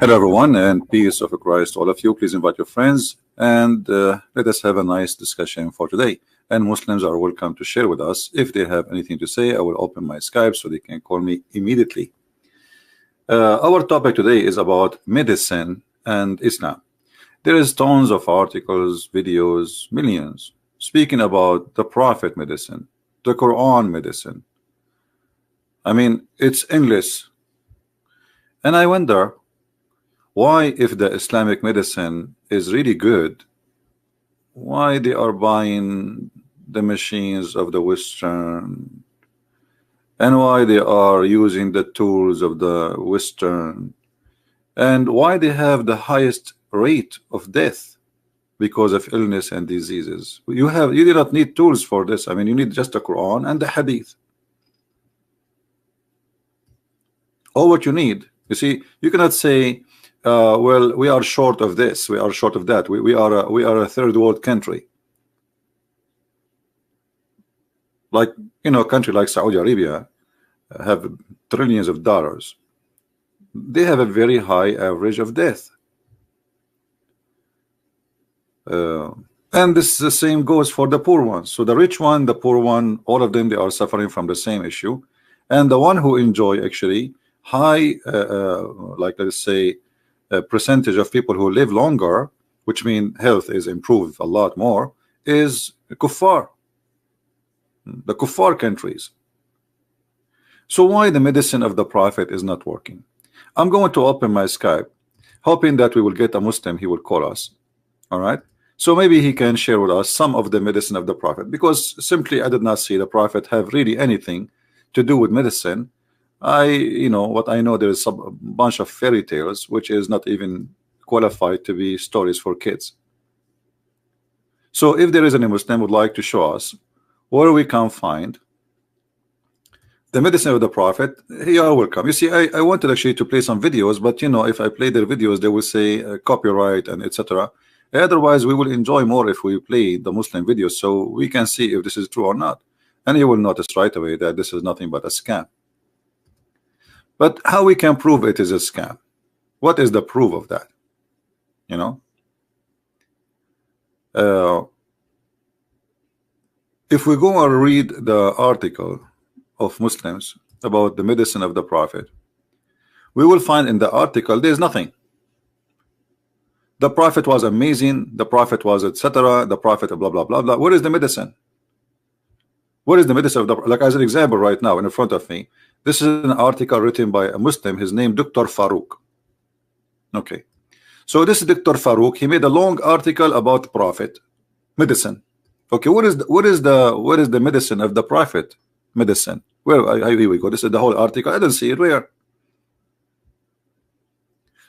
Hello everyone, and peace of Christ to all of you. Please invite your friends and let us have a nice discussion for today. And Muslims are welcome to share with us. If they have anything to say, I will open my Skype so they can call me immediately. Our topic today is about medicine and Islam. There is tons of articles, videos, millions speaking about the Prophet medicine, the Quran medicine. I mean, it's endless. And I wonder, why, if the Islamic medicine is really good, why they are buying the machines of the Western, and why they are using the tools of the Western, and why they have the highest rate of death because of illness and diseases. You do not need tools for this. I mean, you need just the Quran and the Hadith. All what you need. You see, you cannot say, well, we are short of this, we are short of that. We are a third world country. Like, you know, a country like Saudi Arabia have trillions of dollars. They have a very high average of death. And this the same goes for the poor ones. So the rich one, the poor one, all of them, they are suffering from the same issue. And the one who enjoy actually high, like let's say, a percentage of people who live longer, which means health is improved a lot more, is kuffar, the kuffar countries. So why the medicine of the Prophet is not working? I'm going to open my Skype, hoping that we will get a Muslim. He will call us. All right, so maybe he can share with us some of the medicine of the Prophet, because simply I did not see the Prophet have really anything to do with medicine. What I know, there is a bunch of fairy tales which is not even qualified to be stories for kids. So if there is any Muslim would like to show us where we can find the medicine of the Prophet, you are welcome. You see, I wanted actually to play some videos, but you know, if I play their videos, they will say copyright and etc. Otherwise, we will enjoy more if we play the Muslim videos, so we can see if this is true or not. And you will notice right away that this is nothing but a scam. But how we can prove it is a scam? What is the proof of that? You know, if we go and read the article of Muslims about the medicine of the Prophet, we will find in the article there's nothing. The Prophet was amazing, the Prophet was etc. The Prophet blah blah blah blah. Where is the medicine? What is the medicine of the, like as an example right now in front of me? This is an article written by a Muslim. His name Dr. Faruq. Okay, so this is Dr. Faruq. He made a long article about Prophet medicine. Okay, what is the medicine of the Prophet medicine? Well, here we go. This is the whole article. I don't see it. Where?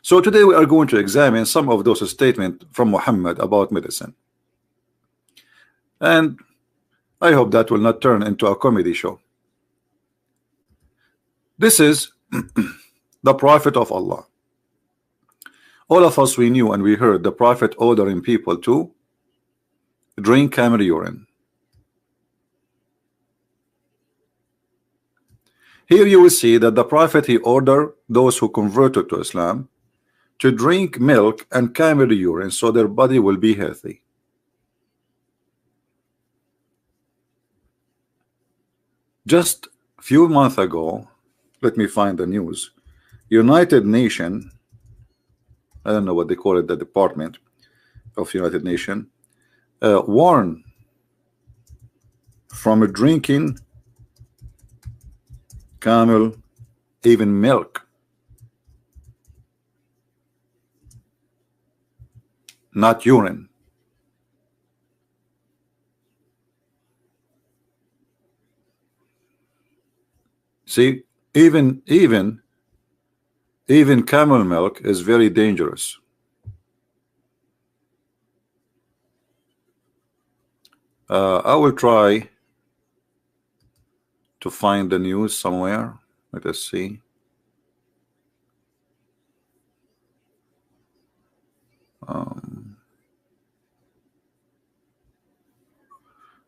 So today we are going to examine some of those statements from Muhammad about medicine, and I hope that will not turn into a comedy show. This is the Prophet of Allah. All of us, we knew and we heard the Prophet ordering people to drink camel urine. Here you will see that the Prophet, he ordered those who converted to Islam to drink milk and camel urine so their body will be healthy. Just a few months ago, let me find the news. United Nations, I don't know what they call it, the Department of United Nations, warned from drinking camel, even milk, not urine. See, even camel milk is very dangerous. I will try to find the news somewhere. Let us see.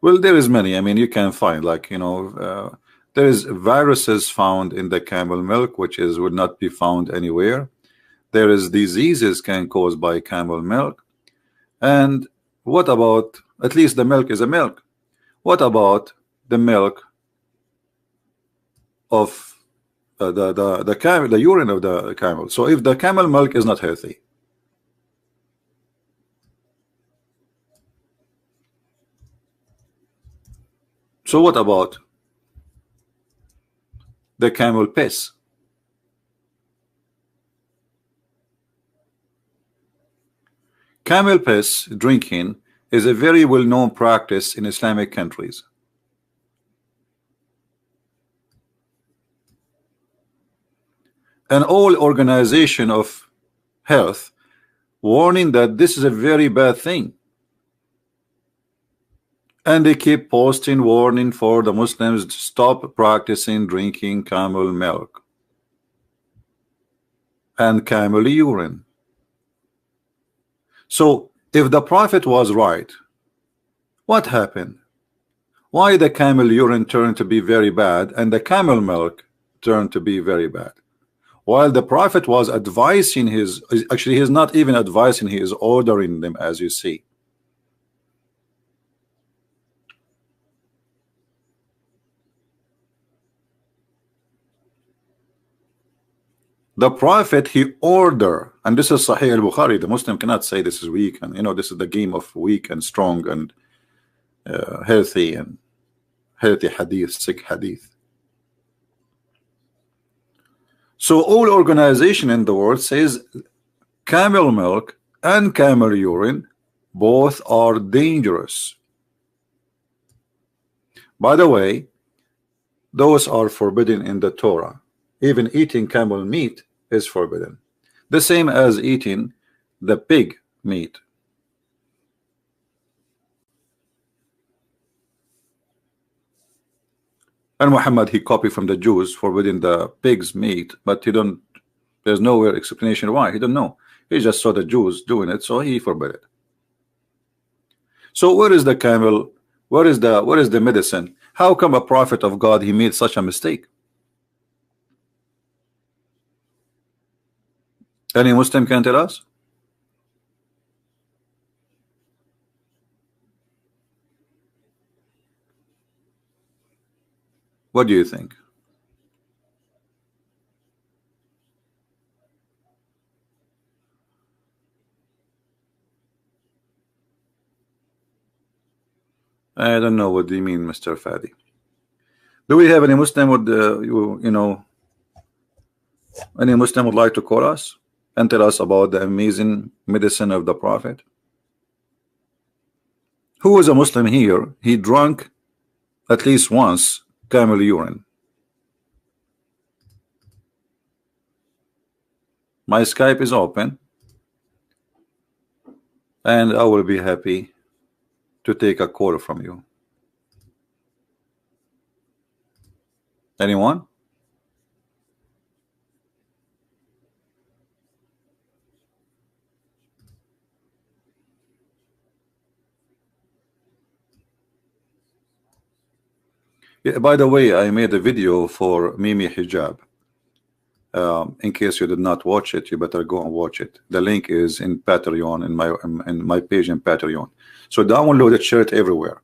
Well, there is many. I mean, you can find, like, you know, there is viruses found in the camel milk, which would not be found anywhere. there is diseases can cause by camel milk. And what about, at least the milk is a milk, what about the milk of the camel, the urine of the camel? So if the camel milk is not healthy, so what about the camel piss? Camel piss drinking is a very well-known practice in Islamic countries. And all organization of health warning that this is a very bad thing. And they keep posting warning for the Muslims to stop practicing drinking camel milk and camel urine. So if the Prophet was right, what happened? Why the camel urine turned to be very bad and the camel milk turned to be very bad? While the Prophet was advising his, actually he's not even advising, he is ordering them, as you see. The Prophet, he order, and this is Sahih al-Bukhari. The Muslim cannot say this is weak, and you know this is the game of weak and strong and healthy hadith, sick hadith. So all organization in the world says camel milk and camel urine both are dangerous. By the way, those are forbidden in the Torah. Even eating camel meat is forbidden, the same as eating the pig meat. And Muhammad, he copied from the Jews forbidding the pig's meat, but he don't, there's nowhere explanation why. He don't know. He just saw the Jews doing it, so he forbid it. So where is the camel? Where is the medicine? How come a prophet of God, he made such a mistake? Any Muslim can tell us? What do you think? I don't know what do you mean, Mr. Fadi. Do we have any Muslim would you know, any Muslim would like to call us and tell us about the amazing medicine of the Prophet? Who is a Muslim here? He drank at least once camel urine. My Skype is open, and I will be happy to take a call from you. Anyone? Yeah, by the way, I made a video for Mimi Hijab. In case you did not watch it, you better go and watch it. The link is in Patreon, in my page in Patreon. So download it, share it everywhere.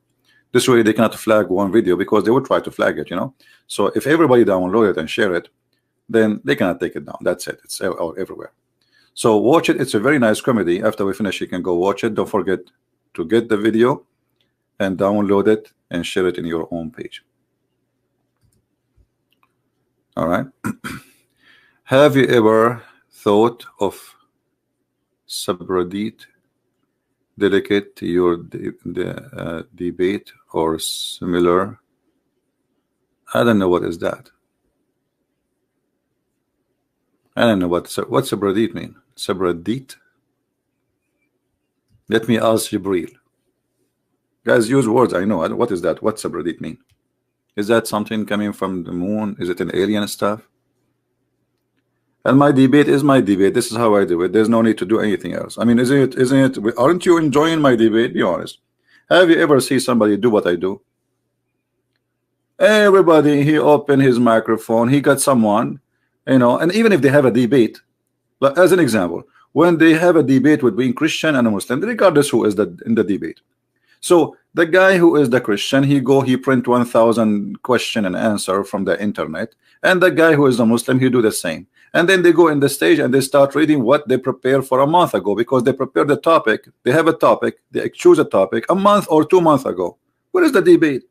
This way they cannot flag one video, because they will try to flag it, you know. So if everybody download it and share it, then they cannot take it down. That's it. It's everywhere. So watch it. It's a very nice comedy. After we finish, you can go watch it. Don't forget to get the video and download it and share it in your own page. All right. Have you ever thought of subreddit dedicate to your debate or similar? I don't know what is that. I don't know what's subreddit mean. Subreddit. Let me ask Jibril. Guys, use words. I know. What is that? What subreddit mean? Is that something coming from the moon? Is it an alien stuff? And my debate is my debate. This is how I do it. There's no need to do anything else. I mean, isn't it? Aren't you enjoying my debate? Be honest. Have you ever seen somebody do what I do? Everybody, he opened his microphone. He got someone, you know, and even if they have a debate, Like, as an example, when they have a debate between Christian and a Muslim, regardless who is in the debate. So the guy who is the Christian, he print 1,000 question and answer from the internet, and the guy who is the Muslim, he do the same. And then they go in the stage and they start reading what they prepared for a month ago, because they prepared the topic. They have a topic, they choose a topic a month or 2 months ago. Where is the debate?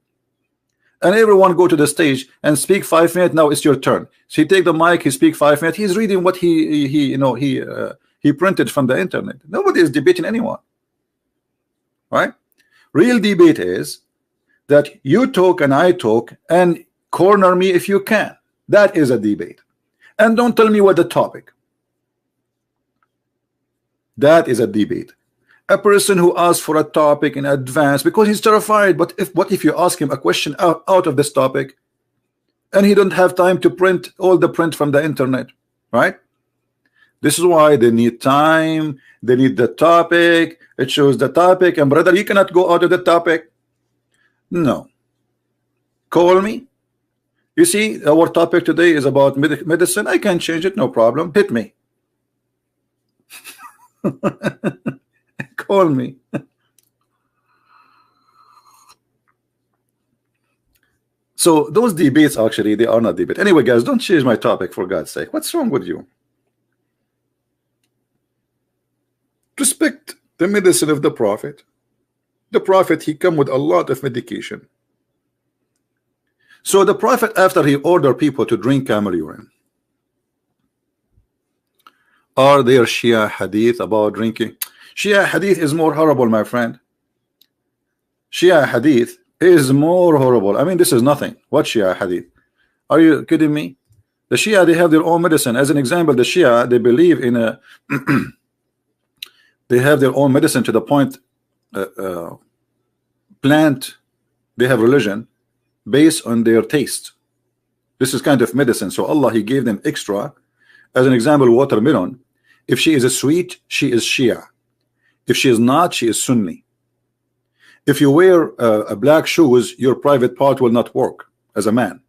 And everyone go to the stage and speak 5 minutes. Now it's your turn. So he take the mic, he speak 5 minutes. He's reading what he printed from the internet. Nobody is debating anyone, right? Real debate is that you talk and I talk, and corner me if you can. That is a debate. And don't tell me what the topic. That is a debate. A person who asks for a topic in advance because he's terrified. But what if you ask him a question out of this topic, and he don't have time to print all the print from the internet, right? This is why they need time. They need the topic. It shows the topic, and brother, you cannot go out of the topic. No. Call me. You see, our topic today is about medicine. I can change it, no problem. Hit me. Call me. So those debates, actually, they are not debate. Anyway, guys, don't change my topic, for God's sake. What's wrong with you? Respect the medicine of the Prophet. The Prophet, he come with a lot of medication. So the Prophet, after he ordered people to drink camel urine, are there Shia hadith about drinking? Shia hadith is more horrible, my friend. Shia hadith is more horrible. I mean, this is nothing. What Shia hadith? Are you kidding me? The Shia, they have their own medicine. As an example, the Shia, they believe in a they have their own medicine to the point plant. They have religion based on their taste. This is kind of medicine. So Allah, he gave them extra. As an example, watermelon, if she is a sweet, she is Shia. If she is not, she is Sunni. If you wear a black shoes, your private part will not work as a man.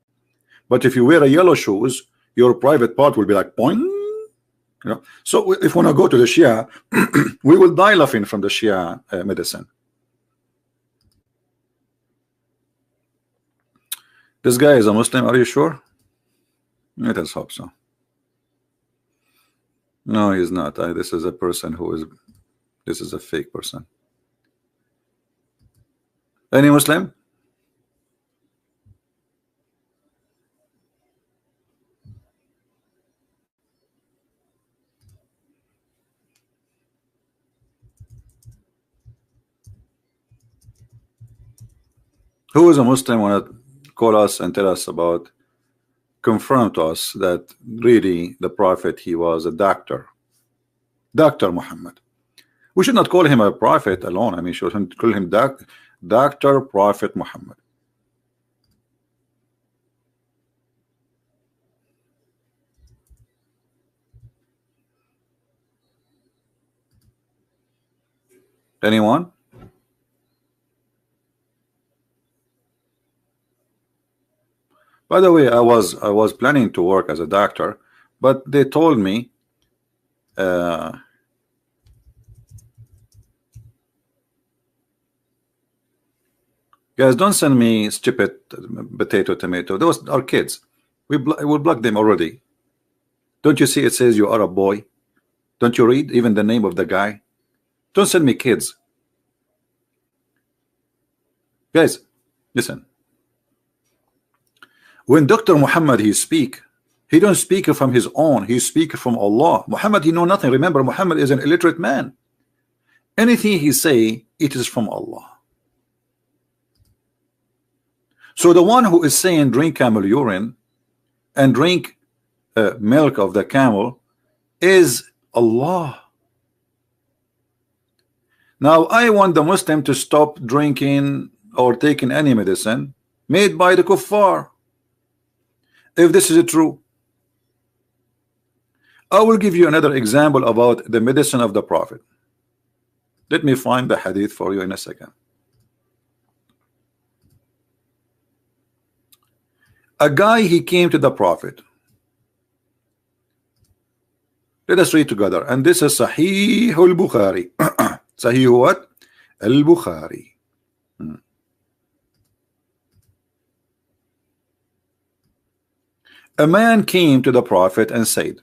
But if you wear a yellow shoes, your private part will be like boing. You know? So if we want to go to the Shia, we will die laughing from the Shia medicine. This guy is a Muslim, are you sure? Let us hope so. No, he's not. This is a person who is, this is a fake person. Any Muslim? Who is a Muslim want to call us and tell us about, confirm to us that really the Prophet, he was a doctor. Dr. Muhammad. We should not call him a prophet alone. I mean, we should call him Dr. Prophet Muhammad. Anyone? By the way, I was planning to work as a doctor, but they told me guys, don't send me stupid potato, tomato. Those are kids. We will block them already. Don't you see it says you are a boy? Don't you read even the name of the guy? Don't send me kids. Guys, listen. When Dr. Muhammad he speak, he don't speak from his own. He speak from Allah. Muhammad, he know nothing. Remember, Muhammad is an illiterate man. Anything he say, it is from Allah. So the one who is saying drink camel urine and drink milk of the camel is Allah. Now I want the Muslim to stop drinking or taking any medicine made by the kuffar. If this is true, I will give you another example about the medicine of the Prophet. Let me find the hadith for you in a second. A guy, he came to the Prophet. Let us read together. And this is Sahih al-Bukhari. Sahih what? Al-Bukhari. A man came to the Prophet and said,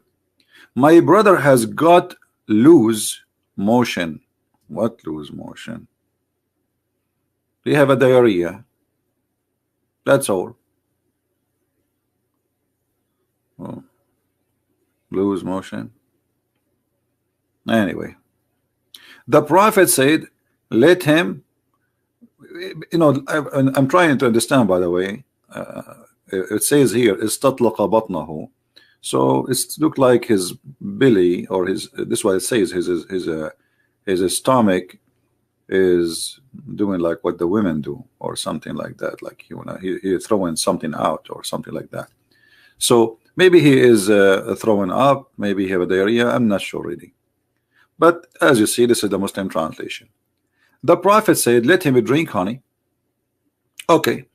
my brother has got loose motion. What loose motion? They have a diarrhea. That's all. Oh. Loose motion. Anyway, the Prophet said, let him, you know, I'm trying to understand, by the way. It says here, istatlaqa batnahu. So it's look like his belly, or his, this is what it says, his stomach is doing like what the women do, or something like that, like, you know, he's throwing something out or something like that. So maybe he is throwing up, maybe he have a diarrhea, I'm not sure really. But as you see, this is the Muslim translation. The Prophet said, let him drink honey. Okay.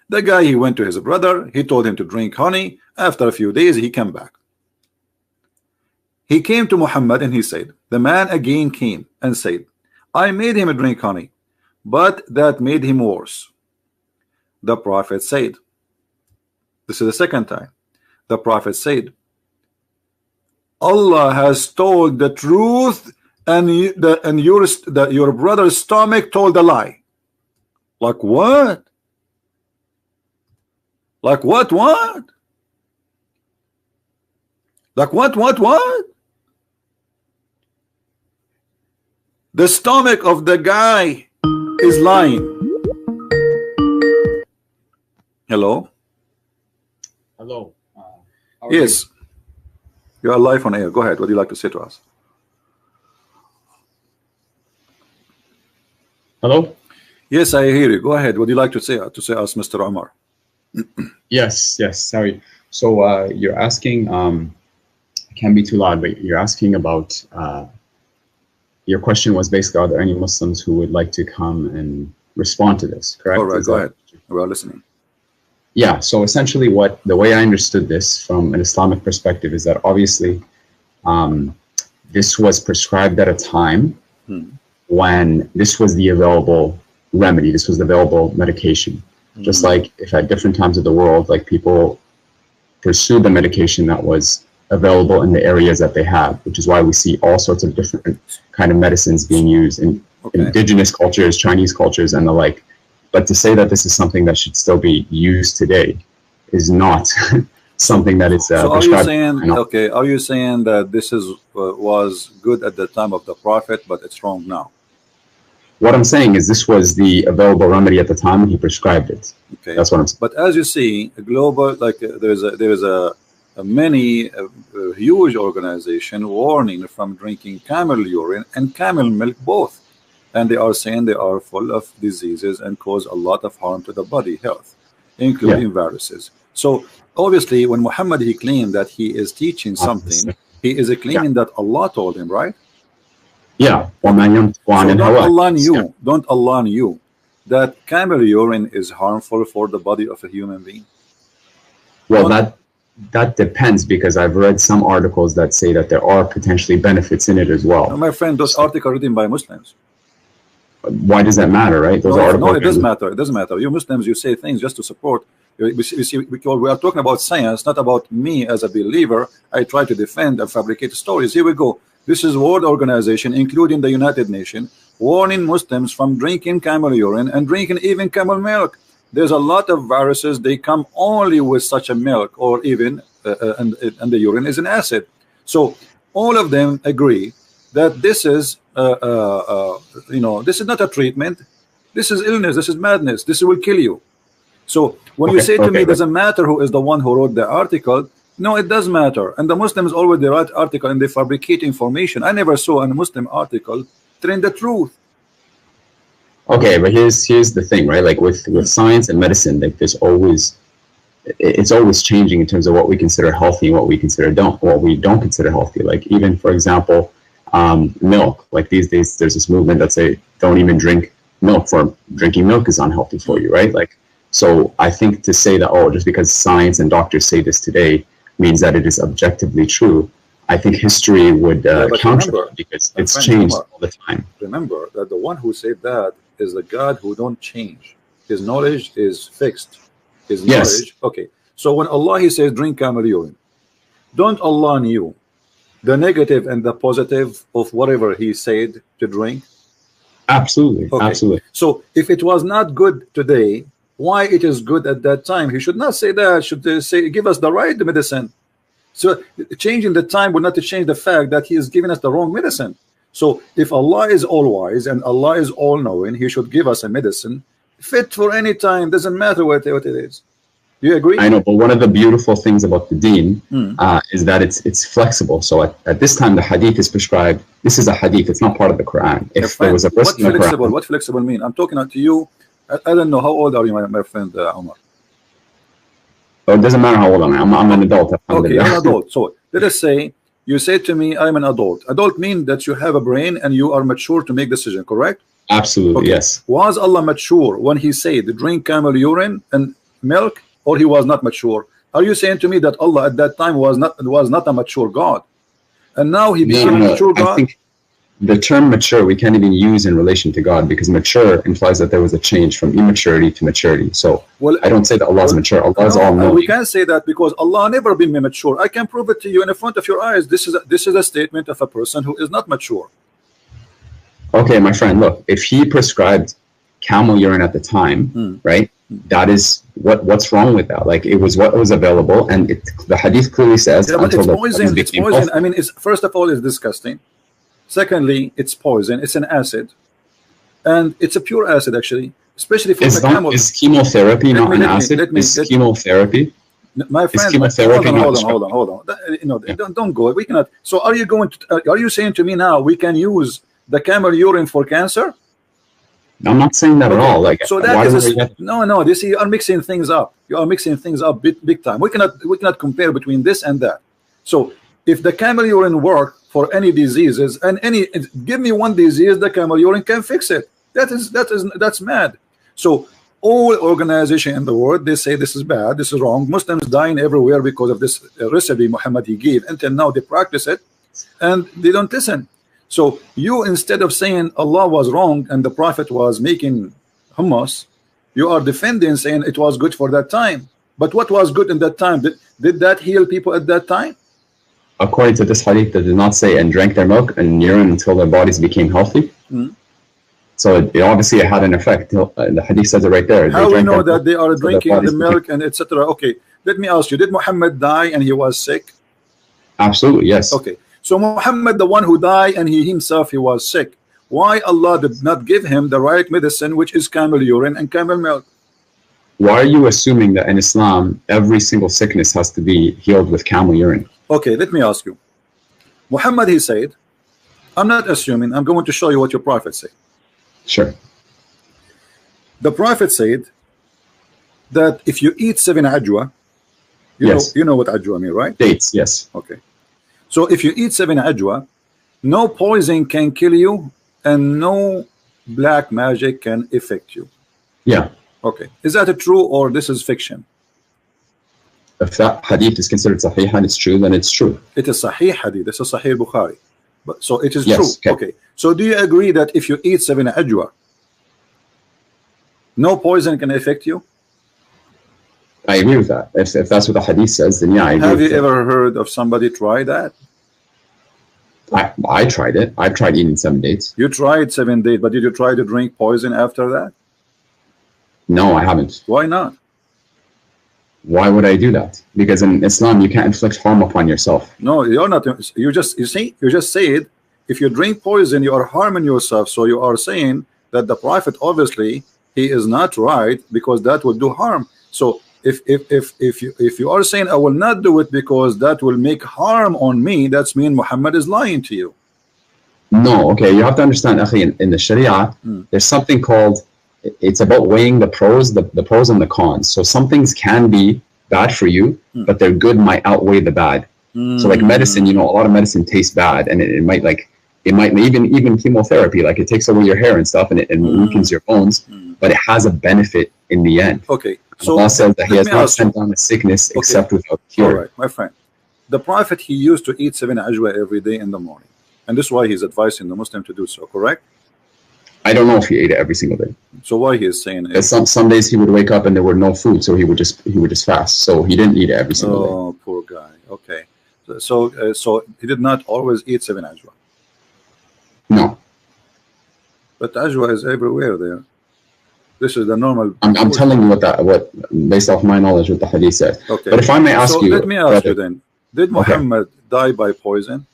The guy, he went to his brother, he told him to drink honey. After a few days, he came back. He came to Muhammad and he said, the man again came and said, I made him drink honey, but that made him worse. The Prophet said, this is the second time. The Prophet said, Allah has told the truth, and your brother's stomach told a lie. Like what? Like what? Like what? The stomach of the guy is lying. Hello? Hello. Yes. You are live on air. Go ahead. What do you like to say to us? Hello? Yes, I hear you. Go ahead. What do you like to say us, Mr. Omar? Yes. Sorry. So you're asking, it can't be too loud, but you're asking about, your question was basically, are there any Muslims who would like to come and respond to this, correct? All right, go ahead. We are listening. Yeah, so essentially the way I understood this from an Islamic perspective is that obviously this was prescribed at a time when this was the available remedy, this was the available medication. Just like if at different times of the world, like people pursued the medication that was available in the areas that they have, which is why we see all sorts of different kind of medicines being used in indigenous cultures, Chinese cultures, and the like. But to say that this is something that should still be used today is not something that is so are you saying, okay, are you saying that this is was good at the time of the Prophet, but it's wrong now? What I'm saying is this was the available remedy at the time when he prescribed it. Okay, that's what I'm saying. But as you see, a global, like there is a huge organization warning from drinking camel urine and camel milk both, and they are saying they are full of diseases and cause a lot of harm to the body health, including viruses. So obviously, when Muhammad he claimed that he is teaching something, he is claiming that Allah told him, right? Yeah. So don't Allah knew that camel urine is harmful for the body of a human being? Well, that depends, because I've read some articles that say that there are potentially benefits in it as well. No, my friend, those articles written by Muslims. Why does that matter, right? Those articles. No, it doesn't matter. It doesn't matter. You Muslims, you say things just to support. We are talking about science, not about me as a believer. I try to defend and fabricate stories. Here we go. This is World Organization, including the United Nations, warning Muslims from drinking camel urine and drinking even camel milk. There's a lot of viruses. They come only with such a milk, or even and the urine is an acid. So all of them agree that this is this is not a treatment. This is illness. This is madness. This will kill you. So when you say to me, it doesn't matter who is the one who wrote the article. No, it does matter. And the Muslims always write article and they fabricate information. I never saw a Muslim article telling the truth. Okay, but here's the thing, right? Like with science and medicine, like it's always changing in terms of what we consider healthy and what we don't consider healthy. Like even, for example, milk. Like these days, there's this movement that say don't even drink milk, for drinking milk is unhealthy for you, right? Like, so I think to say that, oh, just because science and doctors say this today means that it is objectively true, I think history would counter that, because it's changed all the time. Remember that the one who said that is the God who don't change. His knowledge is fixed. His knowledge. Okay. So when Allah he says drink camel urine, don't Allah knew the negative and the positive of whatever he said to drink? Absolutely. Okay. Absolutely. So if it was not good today, why it is good at that time? He should not say that. Should say give us the right medicine. So changing the time will not change the fact that he is giving us the wrong medicine. So if Allah is all wise and Allah is all knowing, he should give us a medicine fit for any time. Doesn't matter what it is. Do you agree? I know, but one of the beautiful things about the deen is that it's flexible. So at this time, the hadith is prescribed. This is a hadith. It's not part of the Quran. If there was a verse in the Quran, what flexible mean? I'm talking to you. I don't know how old are you, my friend Omar. Oh, it doesn't matter how old I am. I'm an adult. Okay, you're an adult. So let us say you say to me, I'm an adult. Adult means that you have a brain and you are mature to make decision. Correct? Absolutely. Okay. Yes. Was Allah mature when he said drink camel urine and milk? Or he was not mature? Are you saying to me that Allah at that time was not a mature God, and now he became a mature God? I think the term mature we can't even use in relation to God, because mature implies that there was a change from immaturity to maturity. So I don't say that Allah is mature. Allah is all knowing. We can't say that because Allah never been mature. I can prove it to you in front of your eyes. This is a statement of a person who is not mature. Okay, my friend, look, if he prescribed camel urine at the time, right? That is what's wrong with that? Like, it was what was available, and the hadith clearly says. Yeah, but it's poison. It's poison. I mean, first of all, it's disgusting. Secondly, it's poison. It's an acid, and it's a pure acid actually, especially for the camel. Is chemotherapy not an acid? Is chemotherapy? My friend, hold on. You know, don't go. We cannot. So, are you saying to me now we can use the camel urine for cancer? I'm not saying that at all. Like, so that is no. This you are mixing things up. You are mixing things up big time. We cannot compare between this and that. So if the camel urine work for any diseases and give me one disease, the camel urine can fix it. That's mad. So all organization in the world, they say this is bad, this is wrong. Muslims dying everywhere because of this recipe Muhammad he gave. Until now they practice it and they don't listen. So you, instead of saying Allah was wrong and the Prophet was making hummus, you are defending, saying it was good for that time. But what was good in that time? Did that heal people at that time? According to this hadith, that did not say and drank their milk and urine until their bodies became healthy. So it obviously had an effect. The hadith says it right there. How we know that they are drinking the milk and etc. Okay, let me ask you, did Muhammad die and he was sick? Absolutely, yes. Okay. So Muhammad, the one who died and he himself, he was sick. Why Allah did not give him the right medicine, which is camel urine and camel milk? Why are you assuming that in Islam, every single sickness has to be healed with camel urine? Okay, let me ask you. Muhammad, he said, I'm not assuming, I'm going to show you what your prophet said. Sure. The prophet said that if you eat 7 ajwa, you know what ajwa mean, right? Dates, yes. Okay. So if you eat 7 ajwa, no poison can kill you and no black magic can affect you. Yeah. Okay. Is that true or this is fiction? If that hadith is considered sahih and it's true, then it's true. It is sahih hadith. This is sahih Bukhari. But so it is yes, true. Okay. So do you agree that if you eat 7 ajwa, no poison can affect you? I agree with that. If that's what the hadith says, then yeah, I agree. Have you ever heard of somebody try that? I tried it. I've tried eating 7 dates. You tried 7 dates, but did you try to drink poison after that? No, I haven't. Why not? Why would I do that? Because in Islam, you can't inflict harm upon yourself. No, you're not. You just said if you drink poison, you are harming yourself. So you are saying that the Prophet, obviously, he is not right because that will do harm. So if you are saying I will not do it because that will make harm on me, that's mean Muhammad is lying to you. No, okay, you have to understand, akhi, in the Sharia, there's something called, it's about weighing the pros, the pros and the cons. So some things can be bad for you, but their good might outweigh the bad. So like medicine, you know, a lot of medicine tastes bad, and it might even chemotherapy, like it takes away your hair and stuff, and it weakens your bones, but it has a benefit in the end. Okay. So Allah says that He has not sent down a sickness except without cure. All right, my friend. the Prophet, he used to eat 7 ajwa every day in the morning, and this is why he's advising the Muslim to do so, correct? I don't know if he ate it every single day. So why he is saying it? Some days he would wake up and there were no food, so he would just fast. So he didn't eat it every single day. Oh, poor guy. Okay, so he did not always eat 7 ajwa. No. But ajwa is everywhere there. This is the normal. I'm telling you what based off my knowledge what the hadith says. Okay. But if I may ask you, let me ask you then: did Muhammad die by poison?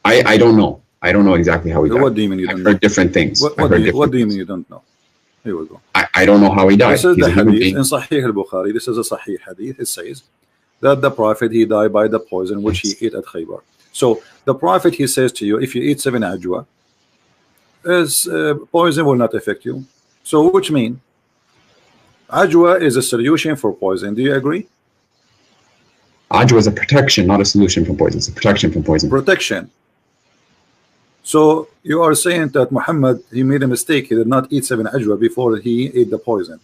I don't know. I don't know exactly how he died. What do you mean you don't know? I've heard different things. What do you mean you don't know? Here we go. I don't know how he died. This is the hadith in Sahih al-Bukhari. This is a Sahih hadith. It says that the Prophet, he died by the poison which he ate at Khaybar. So the Prophet, he says to you, if you eat 7 ajwa, poison will not affect you. So which mean ajwa is a solution for poison. Do you agree? Ajwa is a protection, not a solution from poison. It's a protection from poison. Protection. So you are saying that Muhammad, he made a mistake. He did not eat 7 ajwa before he ate the poison.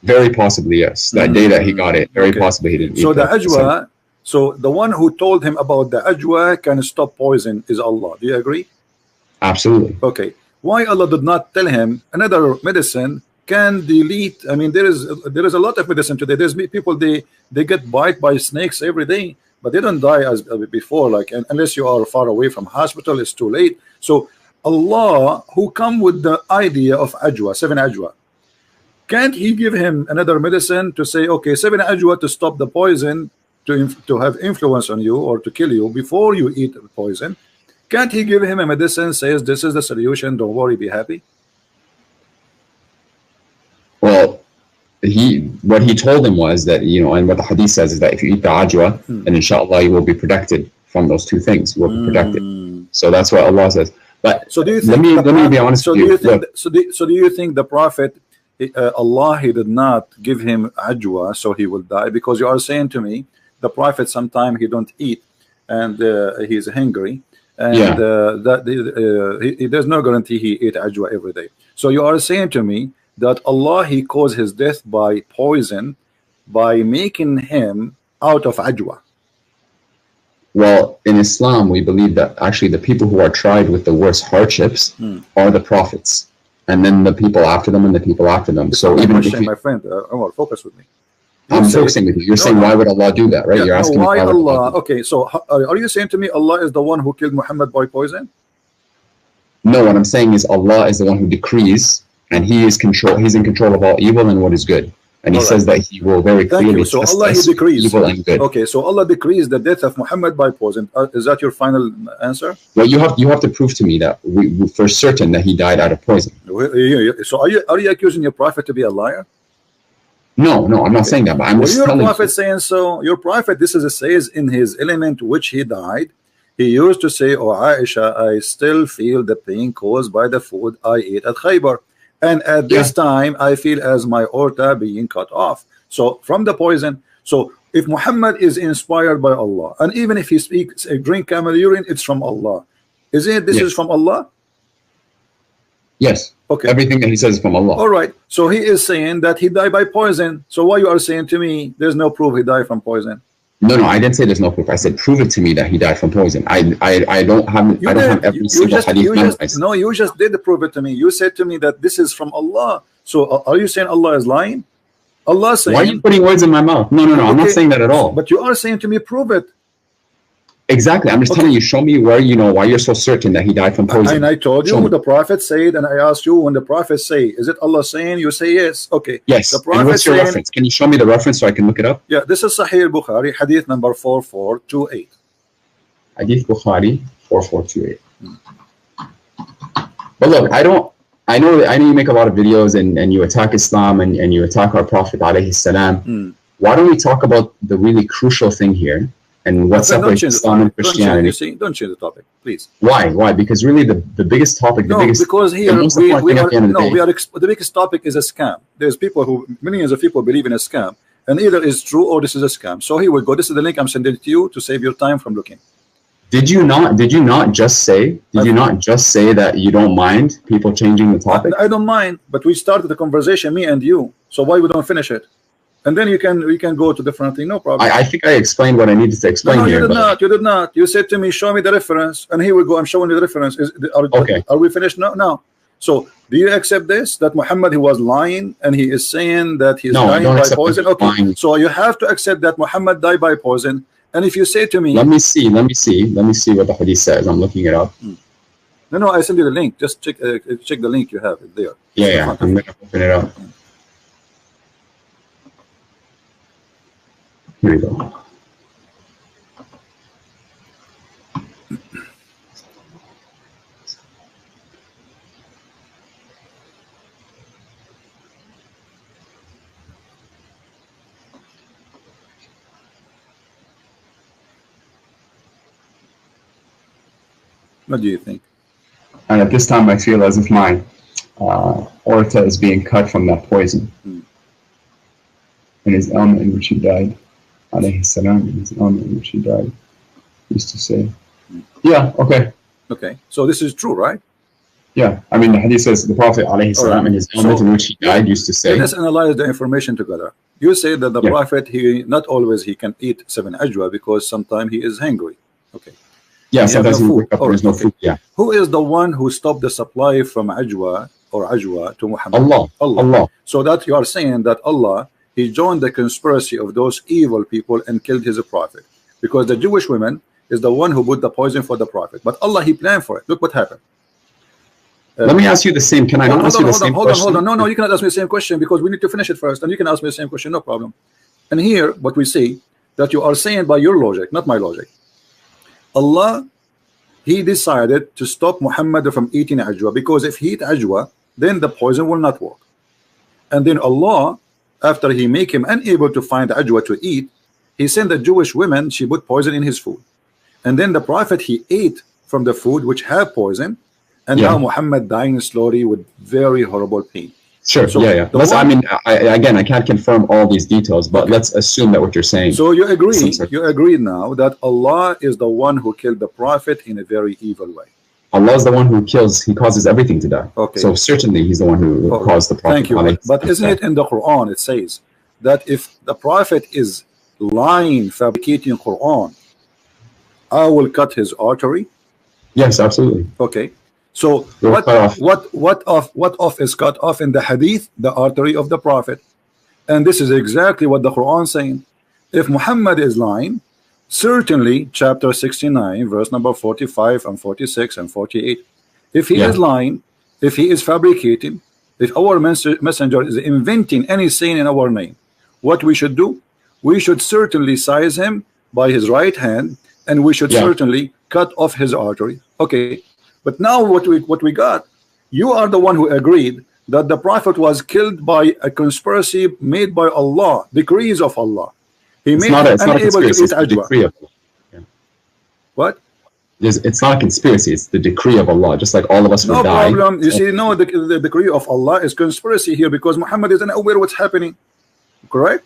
Very possibly, yes. That day that he got it, very possibly he didn't eat so the ajwa, so the one who told him about the ajwa can stop poison is Allah. Do you agree? Absolutely. Okay. Why Allah did not tell him another medicine can delete? I mean, there is a lot of medicine today. There's people, they get bite by snakes every day, but they don't die as before. Like, unless you are far away from hospital, it's too late. So Allah, who come with the idea of ajwa, 7 ajwa, can't he give him another medicine to say, okay, 7 ajwa to stop the poison, to have influence on you or to kill you before you eat the poison? Can't he give him a medicine, says this is the solution, don't worry, be happy? Well, what he told him was that, you know, and what the hadith says is that if you eat the ajwa, then inshallah you will be protected from those two things. You will be protected. So that's what Allah says. But so do you think let me be honest with you. So do you think the Prophet, Allah, he did not give him ajwa so he will die? Because you are saying to me the Prophet sometime he don't eat and he's hungry, and there's no guarantee he ate ajwa every day. So you are saying to me that Allah, he caused his death by poison by making him out of ajwa. Well, in Islam, we believe that actually the people who are tried with the worst hardships are the prophets, and then the people after them, and the people after them. So even if my friend, Omar, focus with me. I'm focusing with you. You're saying why would Allah do that, right? Yeah, you're asking why Allah? Okay, so are you saying to me Allah is the one who killed Muhammad by poison? No, what I'm saying is Allah is the one who decrees, and He is control. He's in control of all evil and what is good. And He says that He will very clearly so test Allah, us he decrees evil and good. Okay, so Allah decrees the death of Muhammad by poison. Is that your final answer? Well, you have to prove to me that we for certain that he died out of poison. So are you accusing your prophet to be a liar? No, I'm not saying that. But I'm just your telling prophet you. saying so. Your prophet, this is says in his element which he died. He used to say, "Oh Aisha, I still feel the pain caused by the food I ate at Khaybar, and at this time I feel as my aorta being cut off." So from the poison. So if Muhammad is inspired by Allah, and even if he speaks, drink camel urine, it's from Allah. Is it? This is from Allah. Yes. Okay. Everything that he says is from Allah. All right. So he is saying that he died by poison. So why you are saying to me there's no proof he died from poison? No, I didn't say there's no proof. I said prove it to me that he died from poison. I don't have every single hadith memorized. No, you just did prove it to me. You said to me that this is from Allah. So are you saying Allah is lying? Allah saying. Why are you putting words in my mouth? No. Okay. I'm not saying that at all. But you are saying to me, prove it. Exactly. I'm just telling you, show me where why you're so certain that he died from poison. And I told you the Prophet said, and I asked you when the Prophet say, is it Allah saying? You say yes. Okay. Yes. The Prophet and what's your reference? Can you show me the reference so I can look it up? Yeah, this is Sahih Bukhari, Hadith number 4428. Hadith Bukhari 4428. But look, I know you make a lot of videos and you attack Islam and you attack our Prophet alayhi salam. Why don't we talk about the really crucial thing here? And what separates Islam and Christianity? Don't change the topic, please. Why? Because really the biggest topic, because here the biggest topic is a scam. There's people who, millions of people believe in a scam, and either it's true or this is a scam. So here we go. This is the link I'm sending to you to save your time from looking. Did you not just say that you don't mind people changing the topic? I don't mind, but we started the conversation, me and you. So why we don't finish it? and then we can go to different thing. No problem. I think I explained what I needed to explain no, here. You did not. You did not. You said to me, show me the reference, and here we go. I'm showing you the reference. Okay. Are we finished now? No. So do you accept this, that Muhammad, he was lying, and he is saying that he's dying by poison? Okay. Lying. So you have to accept that Muhammad died by poison. And if you say to me, let me see what the hadith says. I'm looking it up. No, I send you the link. Just check the link. You have it there. Yeah. I'm gonna open it up. Here we go. What do you think? And at this time, I feel as if my aorta is being cut from that poison. In his ailment in which he died, alayhi salam, in his ailment in which he died, he used to say, yeah, okay. Okay, so this is true, right? Yeah, I mean, the hadith says the Prophet alayhi salam, in his ailment in which he died, used to say. Let's analyze the information together. You say that the Prophet, he not always he can eat 7 ajwa because sometimes he is hungry. Okay. Yeah, sometimes he wake up, there's no food. Yeah. Who is the one who stopped the supply from ajwa to Muhammad? Allah. So that you are saying that Allah, he joined the conspiracy of those evil people and killed his prophet, because the Jewish woman is the one who put the poison for the prophet, but Allah, he planned for it. Look what happened. Let me ask you the same. Can I not ask you the same question? Hold on. No, you cannot ask me the same question, because we need to finish it first, and you can ask me the same question, no problem. And here, what we see, that you are saying by your logic, not my logic. Allah, he decided to stop Muhammad from eating ajwa, because if he eat ajwa, then the poison will not work. And then Allah, after he make him unable to find ajwa to eat, he sent the Jewish women, she put poison in his food. And then the prophet, he ate from the food which have poison, and now Muhammad dying slowly with very horrible pain. Sure. So I mean, again, I can't confirm all these details, but let's assume that what you're saying. So you agree now that Allah is the one who killed the prophet in a very evil way. Allah is the one who kills, he causes everything to die. Okay. So certainly he's the one who caused the prophet. Thank you. But isn't it in the Quran, it says that if the prophet is lying, fabricating Quran, I will cut his artery? Yes, absolutely. Okay. So what off is cut off in the hadith? The artery of the prophet. And this is exactly what the Quran is saying. If Muhammad is lying, certainly chapter 69 verse number 45 and 46 and 48, if he is lying, if he is fabricating, if our messenger is inventing any saying in our name, what we should do? We should certainly seize him by his right hand, and we should certainly cut off his artery. Okay. But now what we got, you are the one who agreed that the prophet was killed by a conspiracy made by Allah, decrees of Allah. He made him unable to eat ajwa. What? It's not a conspiracy, it's the decree of Allah, just like all of us will die. No problem. You see, no, the decree of Allah is conspiracy here, because Muhammad isn't aware what's happening. Correct?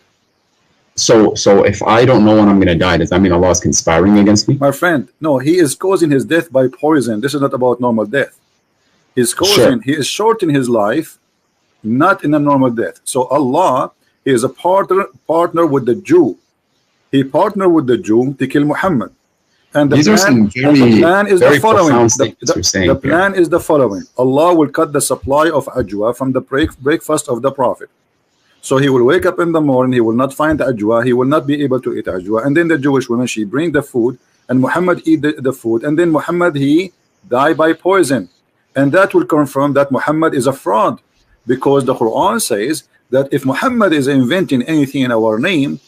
So if I don't know when I'm going to die, does that mean Allah is conspiring against me? My friend, no, he is causing his death by poison. This is not about normal death. He's causing, he is shortening his life, not in a normal death. So Allah is a partner with the Jew. He partnered with the Jew to kill Muhammad. And the plan is the following. The plan is the following. Allah will cut the supply of ajwa from the breakfast of the prophet. So he will wake up in the morning, he will not find ajwa, he will not be able to eat ajwa, and then the Jewish woman, she bring the food, and Muhammad eat the food, and then Muhammad, he die by poison. And that will confirm that Muhammad is a fraud, because the Quran says that if Muhammad is inventing anything in our name,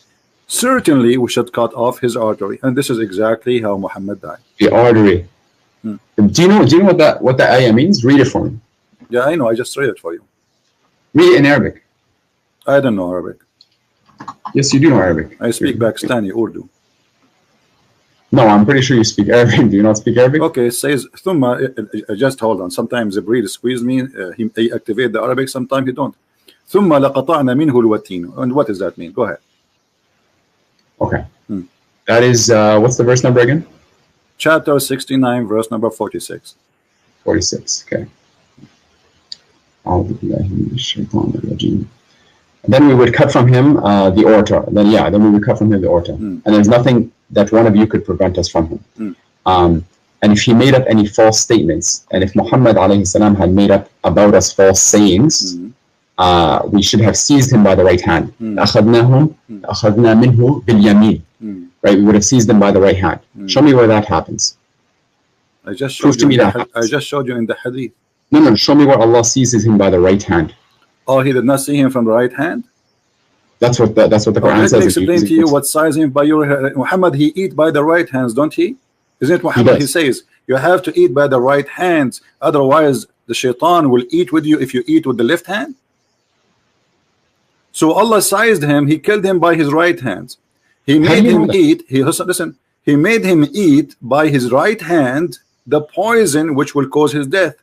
certainly we should cut off his artery. And this is exactly how Muhammad died. The artery. Do you know what that ayah means? Read it for me. Yeah, I know, I just read it for you. Read it in Arabic. I don't know Arabic. Yes, you do know Arabic. I speak Pakistani Urdu. No, I'm pretty sure you speak Arabic. Do you not speak Arabic? Okay, it says thumma. Just hold on. Sometimes the breed squeeze me. He activate the Arabic. Sometimes he don't. Thumma laqata'na minhu alwatin. And what does that mean? Go ahead. Okay. That is what's the verse number again? Chapter 69, verse number 46. 46. Okay. then we would cut from him the aorta. Then we would cut from him the aorta. And there's nothing that one of you could prevent us from him. And if he made up any false statements, and if Muhammad alayhi salam had made up about us false sayings, we should have seized him by the right hand. أَخَذْنَا مِنْهُ بِالْيَمِينِ. Right, we would have seized him by the right hand. Show me where that happens. I just showed you in the hadith. No, show me where Allah seizes him by the right hand. Oh, he did not see him from the right hand? That's what the Quran says. Let me explain to you what sizing by your Muhammad, he eat by the right hands, don't he? Isn't it Muhammad? He says you have to eat by the right hands, otherwise the shaitan will eat with you if you eat with the left hand. So Allah sized him, he killed him by his right hands. He made him eat, he made him eat by his right hand the poison which will cause his death.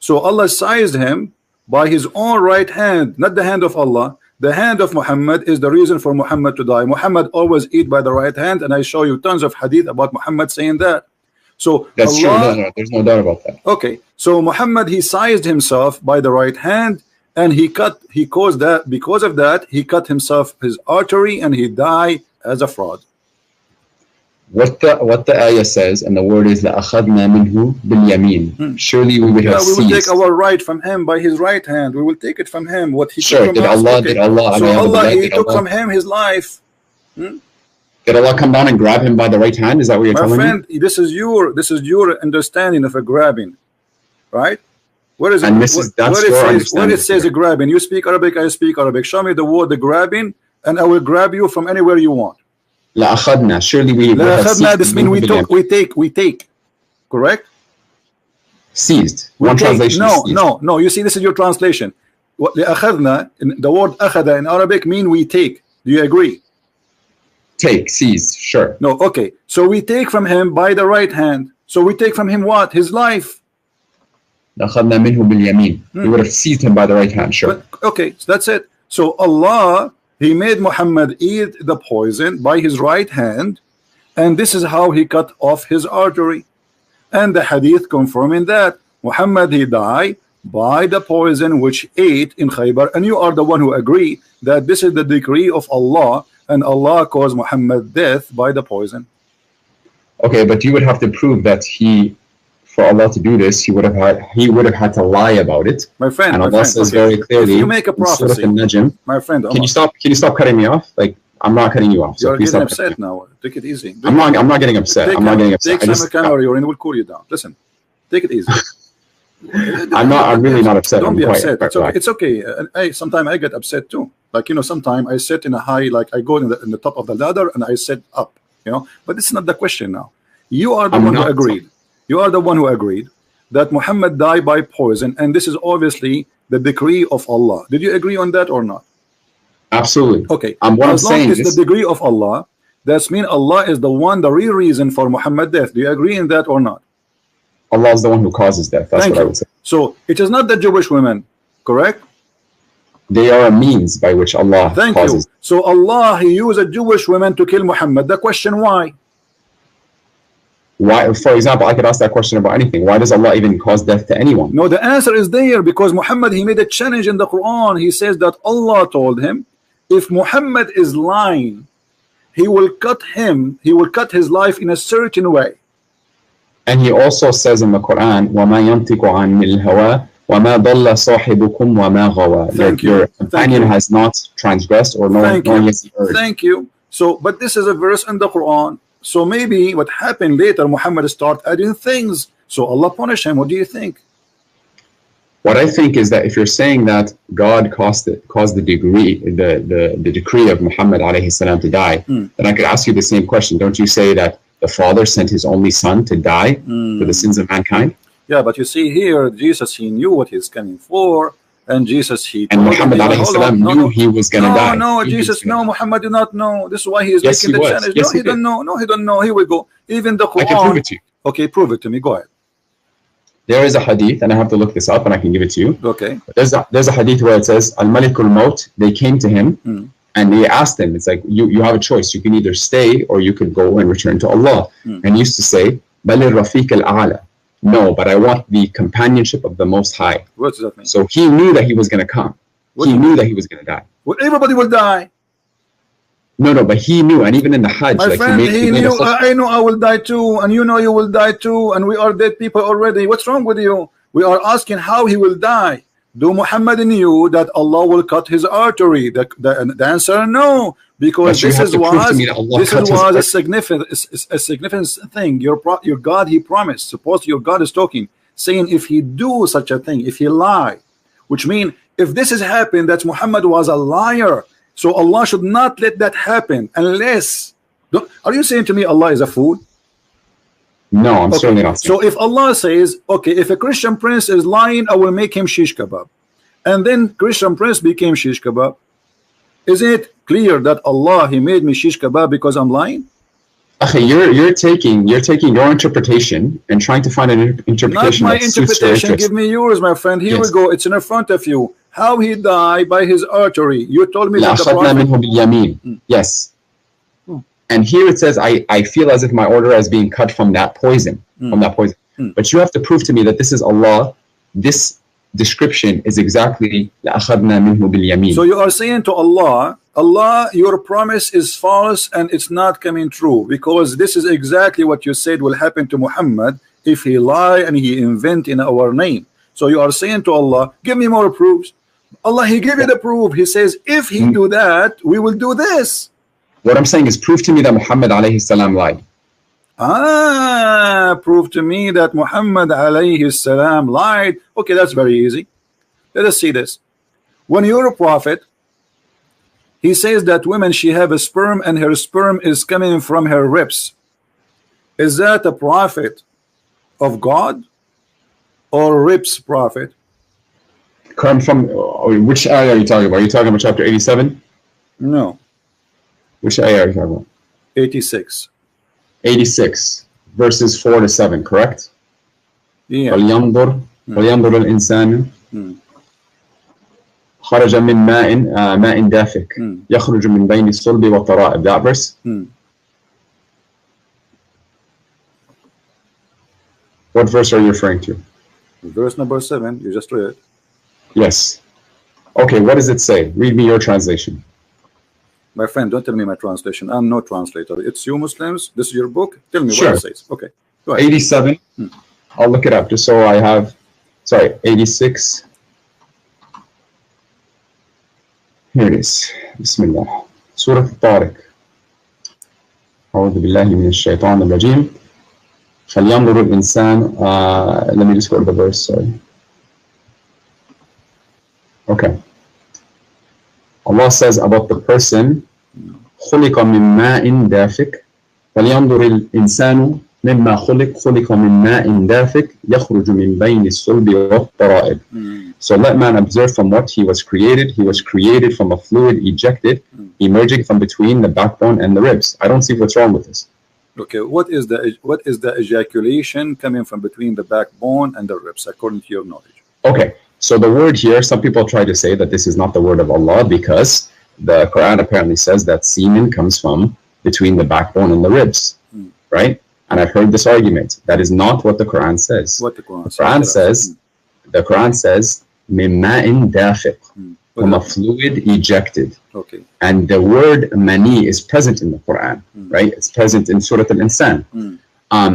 So Allah sized him by his own right hand, not the hand of Allah. The hand of Muhammad is the reason for Muhammad to die. Muhammad always eat by the right hand, and I show you tons of hadith about Muhammad saying that. So that's Allah, true. No, there's no doubt about that. Okay, so Muhammad, he sized himself by the right hand, and he caused that, because of that he cut himself his artery, and he died as a fraud. What the ayah says, and the word is لَأَخَذْنَا مِنْهُ بِالْيَمِينَ. Surely we would have seized. We will take our right from him by his right hand. We will take it from him. What he took from us. Did Allah he took from him his life. Did Allah come down and grab him by the right hand? Is that what you're telling me? My friend, this is your understanding of a grabbing, right? Where is it? And where it says a grabbing? You speak Arabic, I speak Arabic. Show me the word the grabbing, and I will grab you from anywhere you want. لأخذنا. Surely we this means we take. Correct? Seized. One translation. No. You see, this is your translation. لأخذنا, the word أخذ in Arabic mean we take. Do you agree? Take, seize, sure. No, okay. So we take from him by the right hand. So we take from him what? His life. لأخذنا منه باليمين. We would have seized him by the right hand, sure. But, okay, so that's it. So Allah, he made Muhammad eat the poison by his right hand, and this is how he cut off his artery. And the hadith confirming that Muhammad, he died by the poison which ate in Khaybar, and you are the one who agree that this is the decree of Allah, and Allah caused Muhammad death by the poison. Okay, but you would have to prove that for Allah to do this, he would have had to lie about it. My friend, and Allah says very clearly, if you make a prophecy, my friend, can you stop cutting me off? Like, I'm not cutting you off. So you're getting upset now. Take it easy. I'm not getting upset. I'm not getting upset. Take some camera, and we'll cool you down. Listen, take it easy. I'm really not upset. Don't be upset. It's okay. Sometimes I get upset too. Like, sometimes I sit in a high, like I go in the top of the ladder and I sit up. But this is not the question now. You are the one who agreed. You are the one who agreed that Muhammad died by poison, and this is obviously the decree of Allah. Did you agree on that or not? Absolutely. Okay. As long as it's the decree of Allah, that means Allah is the real reason for Muhammad's death. Do you agree in that or not? Allah is the one who causes death. That's what I would say. So it is not the Jewish women, correct? They are a means by which Allah causes. So Allah, he used a Jewish woman to kill Muhammad. The question, why? Why, for example, I could ask that question about anything. Why does Allah even cause death to anyone? No, the answer is there, because Muhammad, he made a challenge in the Quran. He says that Allah told him, if Muhammad is lying, he will cut his life in a certain way. And he also says in the Quran, وَمَا يَنْطِقُ عَنِ الْهَوَىٰ وَمَا ضَلَّ صَاحِبُكُمْ وَمَا غَوَىٰ. Your companion has not transgressed or nor has he erred. Thank you. So, but this is a verse in the Quran. So maybe what happened later, Muhammad started adding things. So Allah punished him. What do you think? What I think is that if you're saying that God caused the decree of Muhammad alayhi salam to die, then I could ask you the same question. Don't you say that the Father sent his only Son to die for the sins of mankind? Yeah, but you see here, Jesus, he knew what he's coming for. And Jesus, and Muhammad alayhi salam knew he was going to die. Muhammad did not know. This is why he is making the challenge. Yes, he don't know. No, he don't know. Here we go. Even the Quran. I can prove it to you. Okay, prove it to me. Go ahead. There is a hadith, and I have to look this up, and I can give it to you. Okay. There's a hadith where it says, Al-Malikul Maut, they came to him, and they asked him, it's like, you have a choice. You can either stay, or you could go and return to Allah. And he used to say, Balir Rafiq al-A'la. No, but I want the companionship of the Most High. What does that mean? So he knew that he was going to come. He knew that he was going to die. Well, everybody will die. No, but he knew, and even in the Hajj, my like friend, he knew. I know I will die too, and you know you will die too, and we are dead people already. What's wrong with you? We are asking how he will die. Do Muhammad knew that Allah will cut his artery? The answer no, because this was a significant thing. Your God, He promised. Suppose your God is talking, saying if he do such a thing, if he lie, which means if this has happened, that Muhammad was a liar. So Allah should not let that happen unless. Are you saying to me Allah is a fool? No, I'm certainly not saying. So if Allah says, okay, if a Christian prince is lying, I will make him shish kebab, and then Christian prince became shish kebab, is it clear that Allah, He made me shish kebab because I'm lying? Okay, you're taking your interpretation and trying to find an interpretation. Not my interpretation. Give me yours, my friend. Here we go. It's in front of you. How he died by his artery. You told me that the Prophet. Yes. And here it says, I feel as if my order is being cut from that poison. But you have to prove to me that this is Allah. This description is exactly so you are saying to Allah, Allah, your promise is false and it's not coming true, because this is exactly what you said will happen to Muhammad if he lie and he invent in our name. So you are saying to Allah, give me more proofs. Allah, He give you the proof. He says if he do that, we will do this. What I'm saying is prove to me that Muhammad alayhi salam lied. Prove to me that Muhammad alayhi salam lied. Okay, that's very easy. Let us see this. When you're a prophet, he says that women, she have a sperm and her sperm is coming from her ribs. Is that a prophet of God or ribs prophet? Come from which ayah are you talking about? Are you talking about chapter 87? No. Which ayah are you talking about? 86. 86 verses 4 to 7, correct? Yeah. فلينظر الإنسان خرج من ماء دافق يخرج من بين الصلب والترائب. That verse? What verse are you referring to? Verse number 7. You just read. Yes. Okay, what does it say? Read me your translation. My friend, don't tell me my translation. I'm no translator. It's you Muslims. This is your book. Tell me what it says. Okay. Go ahead. 87. I'll look it up just so I have. Sorry, 86. Here it is. Bismillah. Surah Al-Tariq. أعوذ بالله من الشيطان الرجيم. فلينظر الإنسان. Let me just go to the verse. Sorry. Okay. Allah says about the person خلق من ماء دافق فلينظر الإنسان مما خلق من ماء دافق يخرج من بين الصلب والترائب. So let man observe from what he was created. He was created from a fluid ejected, emerging from between the backbone and the ribs. I don't see what's wrong with this. Okay, what is the ejaculation coming from between the backbone and the ribs according to your knowledge? Okay. So the word here, some people try to say that this is not the word of Allah because the Quran apparently says that semen comes from between the backbone and the ribs, right? And I've heard this argument. That is not what the Quran says. What the Quran says? The Quran says, مِن مَاءٍ دَافِقٍ, from a fluid ejected. Okay. And the word mani is present in the Quran, right? It's present in Surah Al-Insan.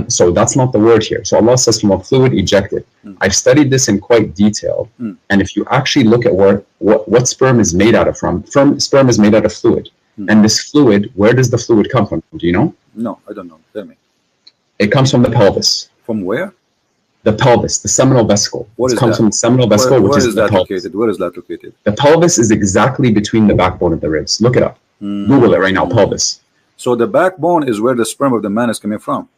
So that's not the word here. So Allah says from a fluid ejected. I've studied this in quite detail. And if you actually look at what sperm is made out of sperm is made out of fluid. And this fluid, where does the fluid come from? Do you know? No, I don't know. Tell me. It comes from the pelvis. From where? The pelvis, the seminal vesicle. What it comes from the seminal vesicle, which is the pelvis. Located? Where is that located? The pelvis is exactly between the backbone and the ribs. Look it up. Google it right now, pelvis. So the backbone is where the sperm of the man is coming from.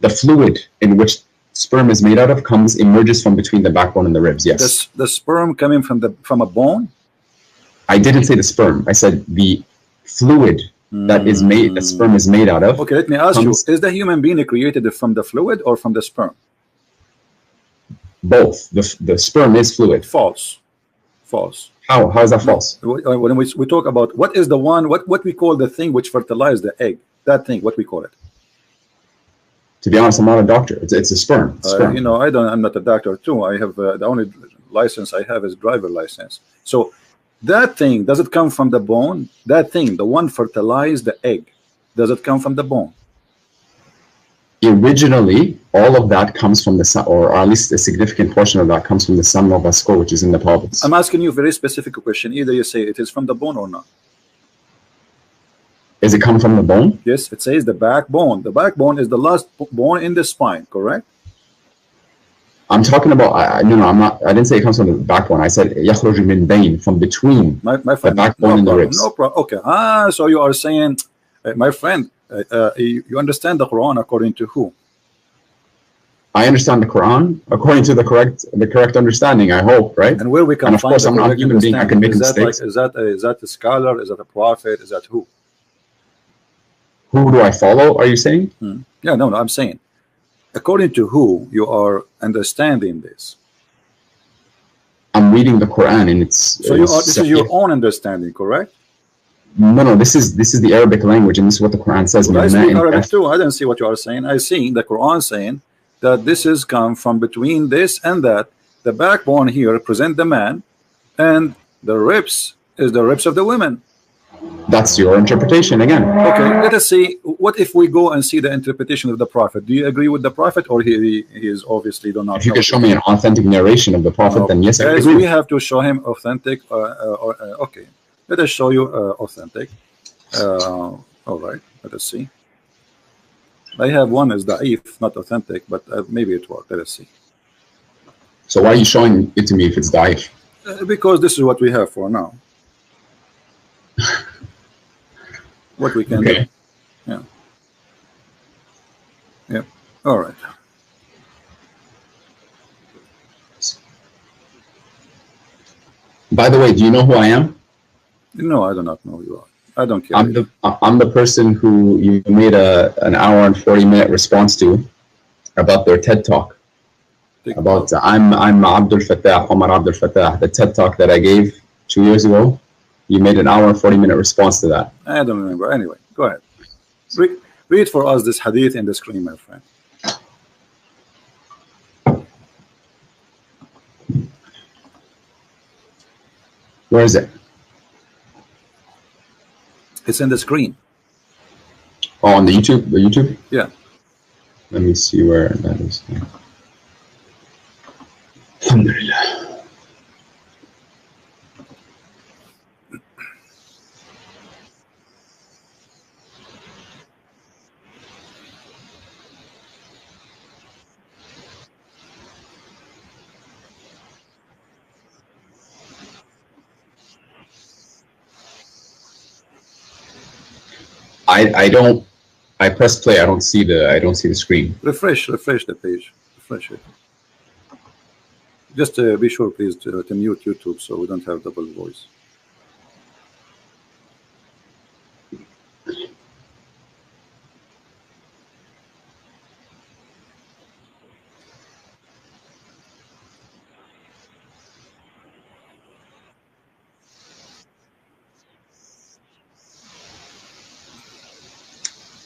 The fluid in which sperm is made out of emerges from between the backbone and the ribs. Yes. The sperm coming from a bone? I didn't say the sperm. I said the fluid that sperm is made out of. Okay, let me ask you: is the human being created from the fluid or from the sperm? Both. The sperm is fluid. False. How is that false? When we talk about what is the one, what we call the thing which fertilizes the egg, that thing, what we call it? To be honest, I'm not a doctor. It's a sperm. You know, I'm not a doctor too. I have the only license I have is driver license. So That thing, does it come from the bone? That thing, the one fertilized the egg, does it come from the bone? Originally, all of that comes from the sun, or at least a significant portion of that comes from the seminal vascle, which is in the pelvis. I'm asking you a very specific question. Either you say it is from the bone or not. Does it come from the bone? Yes, it says the backbone. The backbone is the last bone in the spine, correct? I'm talking about, no, I'm not, I didn't say it comes from the backbone. I said يخرج من بين, from between my friend, the backbone and the ribs. No problem. Okay. So you are saying, my friend, you understand the Quran according to who? I understand the Quran according to the correct understanding, I hope, right? And where we can and of find course, I'm not a human being. I can make mistakes. Is that a scholar? Is that a prophet? Is that who? Who do I follow? Are you saying? Yeah, no, I'm saying, according to who you are understanding this. I'm reading the Quran, and it's so you are. This is your own understanding, correct? No, this is the Arabic language, and this is what the Quran says. Well, I speak Arabic too. I didn't see what you are saying. I see the Quran saying that this is come from between this and that. The backbone here represent the man, and the ribs is the ribs of the women. That's your interpretation again. Okay, let us see. What if we go and see the interpretation of the Prophet? Do you agree with the Prophet, or he is obviously do not? If you can show me an authentic narration of the Prophet, then yes, I agree. We have to show him authentic. Okay, let us show you authentic. All right, let us see. I have one is da'if, not authentic, but maybe it worked. Let us see. So why are you showing it to me if it's da'if? Because this is what we have for now. What we can do. Yeah. Yeah. All right. By the way, do you know who I am? No, I do not know who you are. I don't care. I'm the person who you made an hour and 40-minute response to about their TED Talk. About I'm Abdul Fattah, Omar Abdul Fattah, the TED Talk that I gave 2 years ago. You made an hour and 40-minute response to that. I don't remember. Anyway, go ahead. Read for us this hadith in the screen, my friend. Where is it? It's in the screen. Oh, on the YouTube? The YouTube? Yeah. Let me see where that is. Alhamdulillah. I press play. I don't see the screen. Refresh the page. Refresh it. Just be sure, please, to mute YouTube so we don't have double voice.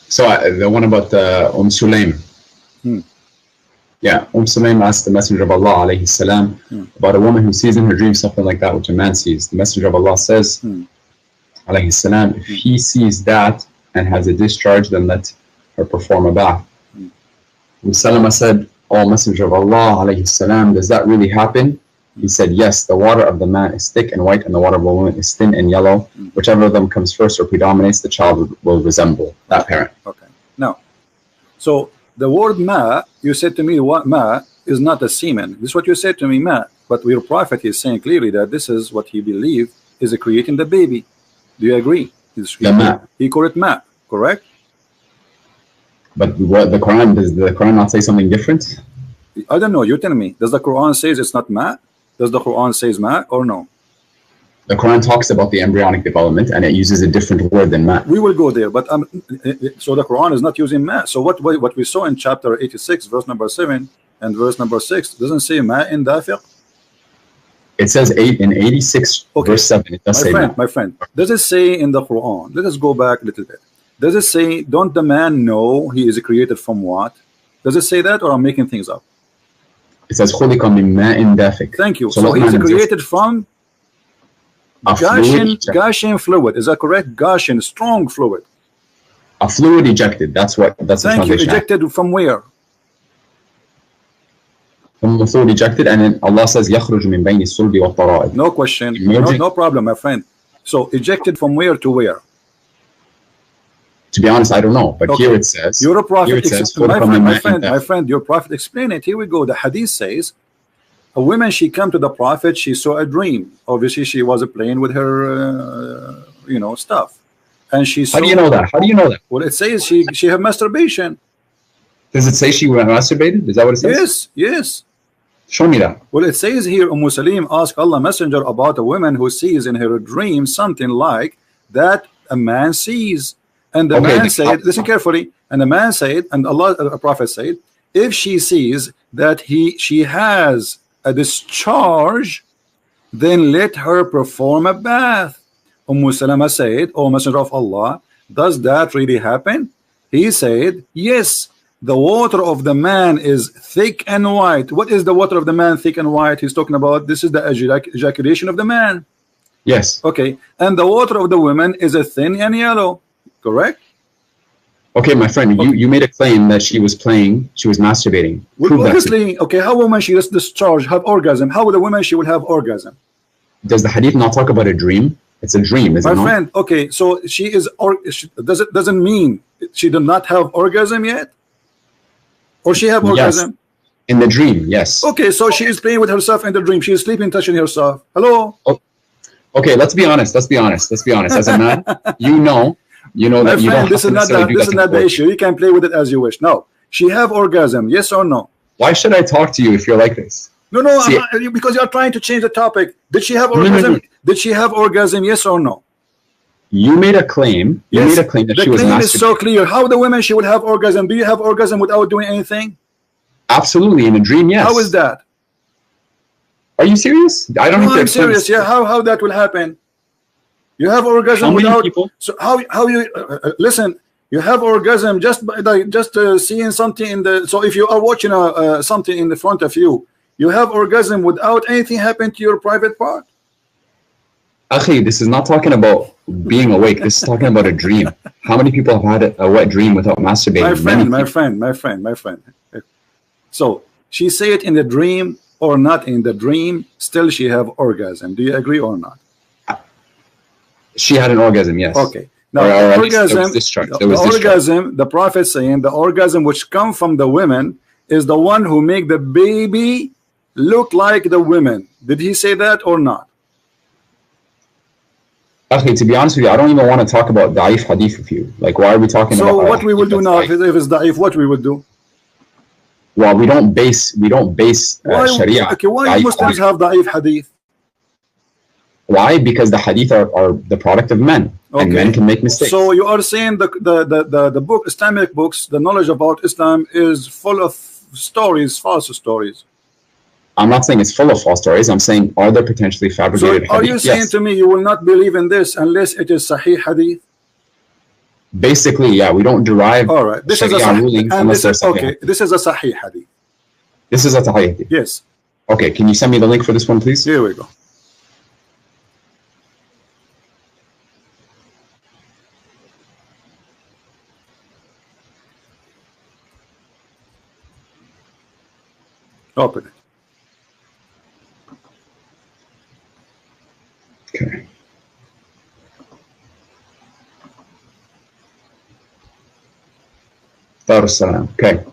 So the one about Sulaim. Yeah, Sulaim asked the Messenger of Allah alayhi salam about a woman who sees in her dream something like that which a man sees. The Messenger of Allah says alayhi salam, if he sees that and has a discharge, then let her perform a bath. Salama said, "Oh Messenger of Allah alayhi salam, does that really happen?" He said, "Yes, the water of the man is thick and white, and the water of the woman is thin and yellow. Whichever of them comes first or predominates, the child will resemble that parent." Okay. Now, so the word ma, you said to me, what ma is not a semen. This is what you said to me, ma. But your prophet is saying clearly that this is what he believed is creating the baby. Do you agree? He called it ma, correct? But what the Quran, does the Quran not say something different? I don't know. You tell me. Does the Quran says it's not ma? Does the Quran says ma or no? The Quran talks about the embryonic development and it uses a different word than ma. We will go there, but so the Quran is not using ma. So what we saw in chapter 86, verse number 7 and verse number 6 doesn't say ma in dafiq. It says in 86 verse 7. It does say ma. My friend, does it say in the Quran? Let us go back a little bit. Does it say, don't the man know he is created from what? Does it say that, or I'm making things up? It says خُلِقَ مِن مَاءٍ دَافِقٍ. Thank you. So he's created from Gushing fluid. Is that correct? Gushing, strong fluid. A fluid ejected. That's the translation. Ejected from where? From the fluid ejected, and then Allah says يخرج من بين الصلب والترائب. No question. No problem, my friend. So ejected from where to where? To be honest, I don't know. But here it says. You're a prophet. My friend, your prophet explain it. Here we go. The hadith says, a woman, she come to the prophet, she saw a dream. Obviously, she was playing with her, stuff. And she saw. How do you know that? How do you know that? Well, it says she had masturbation. Does it say she masturbated? Is that what it says? Yes. Show me that. Well, it says here, Salim asked Allah Messenger about a woman who sees in her dream something like that a man sees. And the man said, listen carefully, and the man said, and Allah, a prophet said, if she sees that she has a discharge, then let her perform a bath. Salama said, O Messenger of Allah, does that really happen? He said, yes. The water of the man is thick and white. What is the water of the man thick and white? He's talking about this is the ejaculation of the man. Yes. Okay. And the water of the woman is a thin and yellow. Correct? Okay, my friend, you made a claim that she was masturbating. Well, obviously, okay, how woman she just discharge, have orgasm? How would a woman she will have orgasm? Does the hadith not talk about a dream? It's a dream, isn't it? My friend, okay, so she is, doesn't mean she did not have orgasm yet? Or she have orgasm? Yes. In the dream, yes. Okay, so she is playing with herself in the dream. She is sleeping, touching herself. Hello? Oh, okay, let's be honest. As a man, you know that you don't. This is not the issue. You can play with it as you wish. No, she have orgasm. Yes or no? Why should I talk to you if you're like this? No, because you are trying to change the topic. Did she have orgasm? No. Did she have orgasm? Yes or no? You made a claim. Yes. You made a claim that she was masturbating. The claim is so clear. How the women she would have orgasm? Do you have orgasm without doing anything? Absolutely, in a dream, yes. How is that? Are you serious? I don't know. I'm serious. Yeah, how that will happen? You have orgasm without. People? So how you listen? You have orgasm just by seeing something in the. So if you are watching something in the front of you, you have orgasm without anything happen to your private part. Akhi, this is not talking about being awake. This is talking about a dream. How many people have had a wet dream without masturbating? My friend. So she say it in the dream or not in the dream, still she have orgasm. Do you agree or not? She had an orgasm, yes. Okay. Now orgasm, the Prophet saying the orgasm which come from the women is the one who make the baby look like the women. Did he say that or not? Okay, to be honest with you, I don't even want to talk about da'if hadith with you. Like, why are we talking about? So what we will do now, if it's da'if, what we will do? Well, we don't base Sharia. Okay, why Muslims have da'if hadith? Why? Because the hadith are the product of men, and men can make mistakes. So you are saying the book, Islamic books, the knowledge about Islam is full of stories, false stories. I'm not saying it's full of false stories. I'm saying, are there potentially fabricated hadith? Are you saying to me you will not believe in this unless it is Sahih hadith? Basically, yeah, we don't derive this is a ruling unless there's Sahih. This is a Sahih hadith. This is a Sahih hadith. Yes. Okay, can you send me the link for this one, please? Here we go. Open it. Okay. Darussalam. Okay.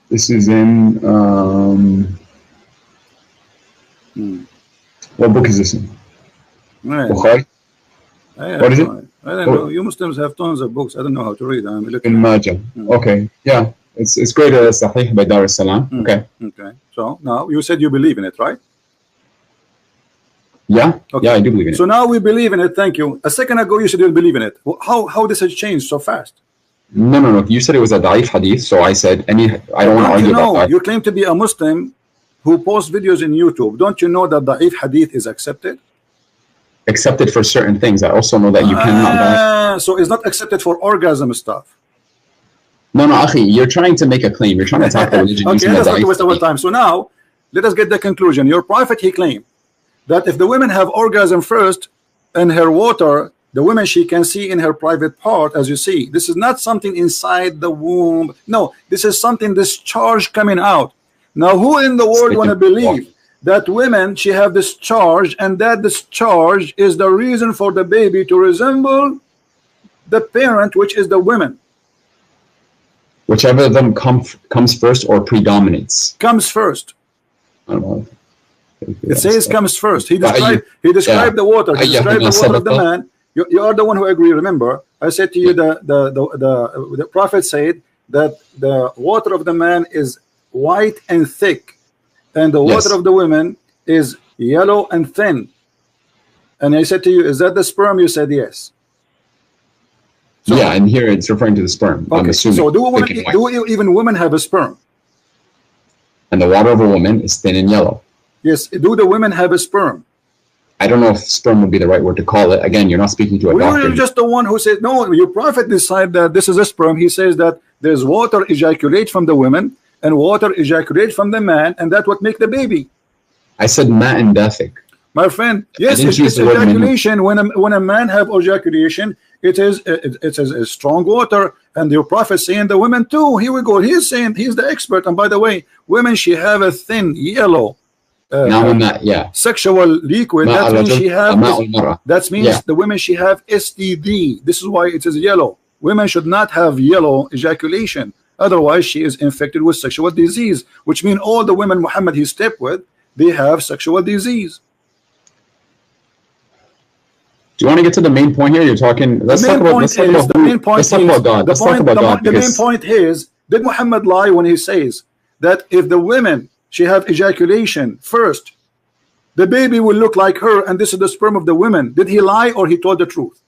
This is in what book is this in? Bukhari? What is it? I don't know. You Muslims have tons of books. I don't know how to read. I'm looking. In Majah. Okay. Yeah. It's great. Sahih by Darussalam. Okay. Okay. So now you said you believe in it, right? Yeah, Okay. yeah, I do believe in it. So now we believe in it. Thank you. A second ago you said you didn't believe in it. How this has changed so fast? No. You said it was a da'if hadith, so I said I don't want to argue about that. You claim to be a Muslim who posts videos in YouTube. Don't you know that da'if hadith is accepted? Accepted for certain things. I also know that you cannot. So it's not accepted for orgasm stuff. No, Akhi, you're trying to make a claim. You're trying to attack the religion. Okay, let's not waste our time. So now, let us get the conclusion. Your prophet, he claimed that if the women have orgasm first in her water, the woman she can see in her private part, as you see. This is not something inside the womb. No, this is something discharge coming out. Now, who in the world want to believe that women, she have discharge, and that discharge is the reason for the baby to resemble the parent, which is the women? Whichever of them comes first or predominates. Comes first. I don't know. It says comes first. He described the water. He described the water of the man. You are the one who agree. Remember, I said to you the prophet said that the water of the man is white and thick, and the water of the women is yellow and thin. And I said to you, is that the sperm? You said yes. So, yeah, and here it's referring to the sperm. Okay. I'm assuming. So do even women have a sperm? And the water of a woman is thin and yellow. Yes. Do the women have a sperm? I don't know if sperm would be the right word to call it. Again, you're not speaking to a doctor. You're just the one who said, no, your prophet decided that this is a sperm. He says that there's water ejaculate from the women and water ejaculate from the man, and that what make the baby. I said ma and dafiq. My friend, yes, it's ejaculation. When a man have ejaculation, it is a strong water, and your prophet saying the women too. Here we go. He's saying he's the expert. And by the way, women, she have a thin yellow sexual liquid. That means she have. That means the women she have STD. This is why it is yellow. Women should not have yellow ejaculation. Otherwise, she is infected with sexual disease, which means all the women Muhammad he stepped with, they have sexual disease. Do you want to get to the main point here? You're talking. Let's talk about God. The main point is, did Muhammad lie when he says that if the women she have ejaculation first, the baby will look like her, and this is the sperm of the women? Did he lie or he told the truth?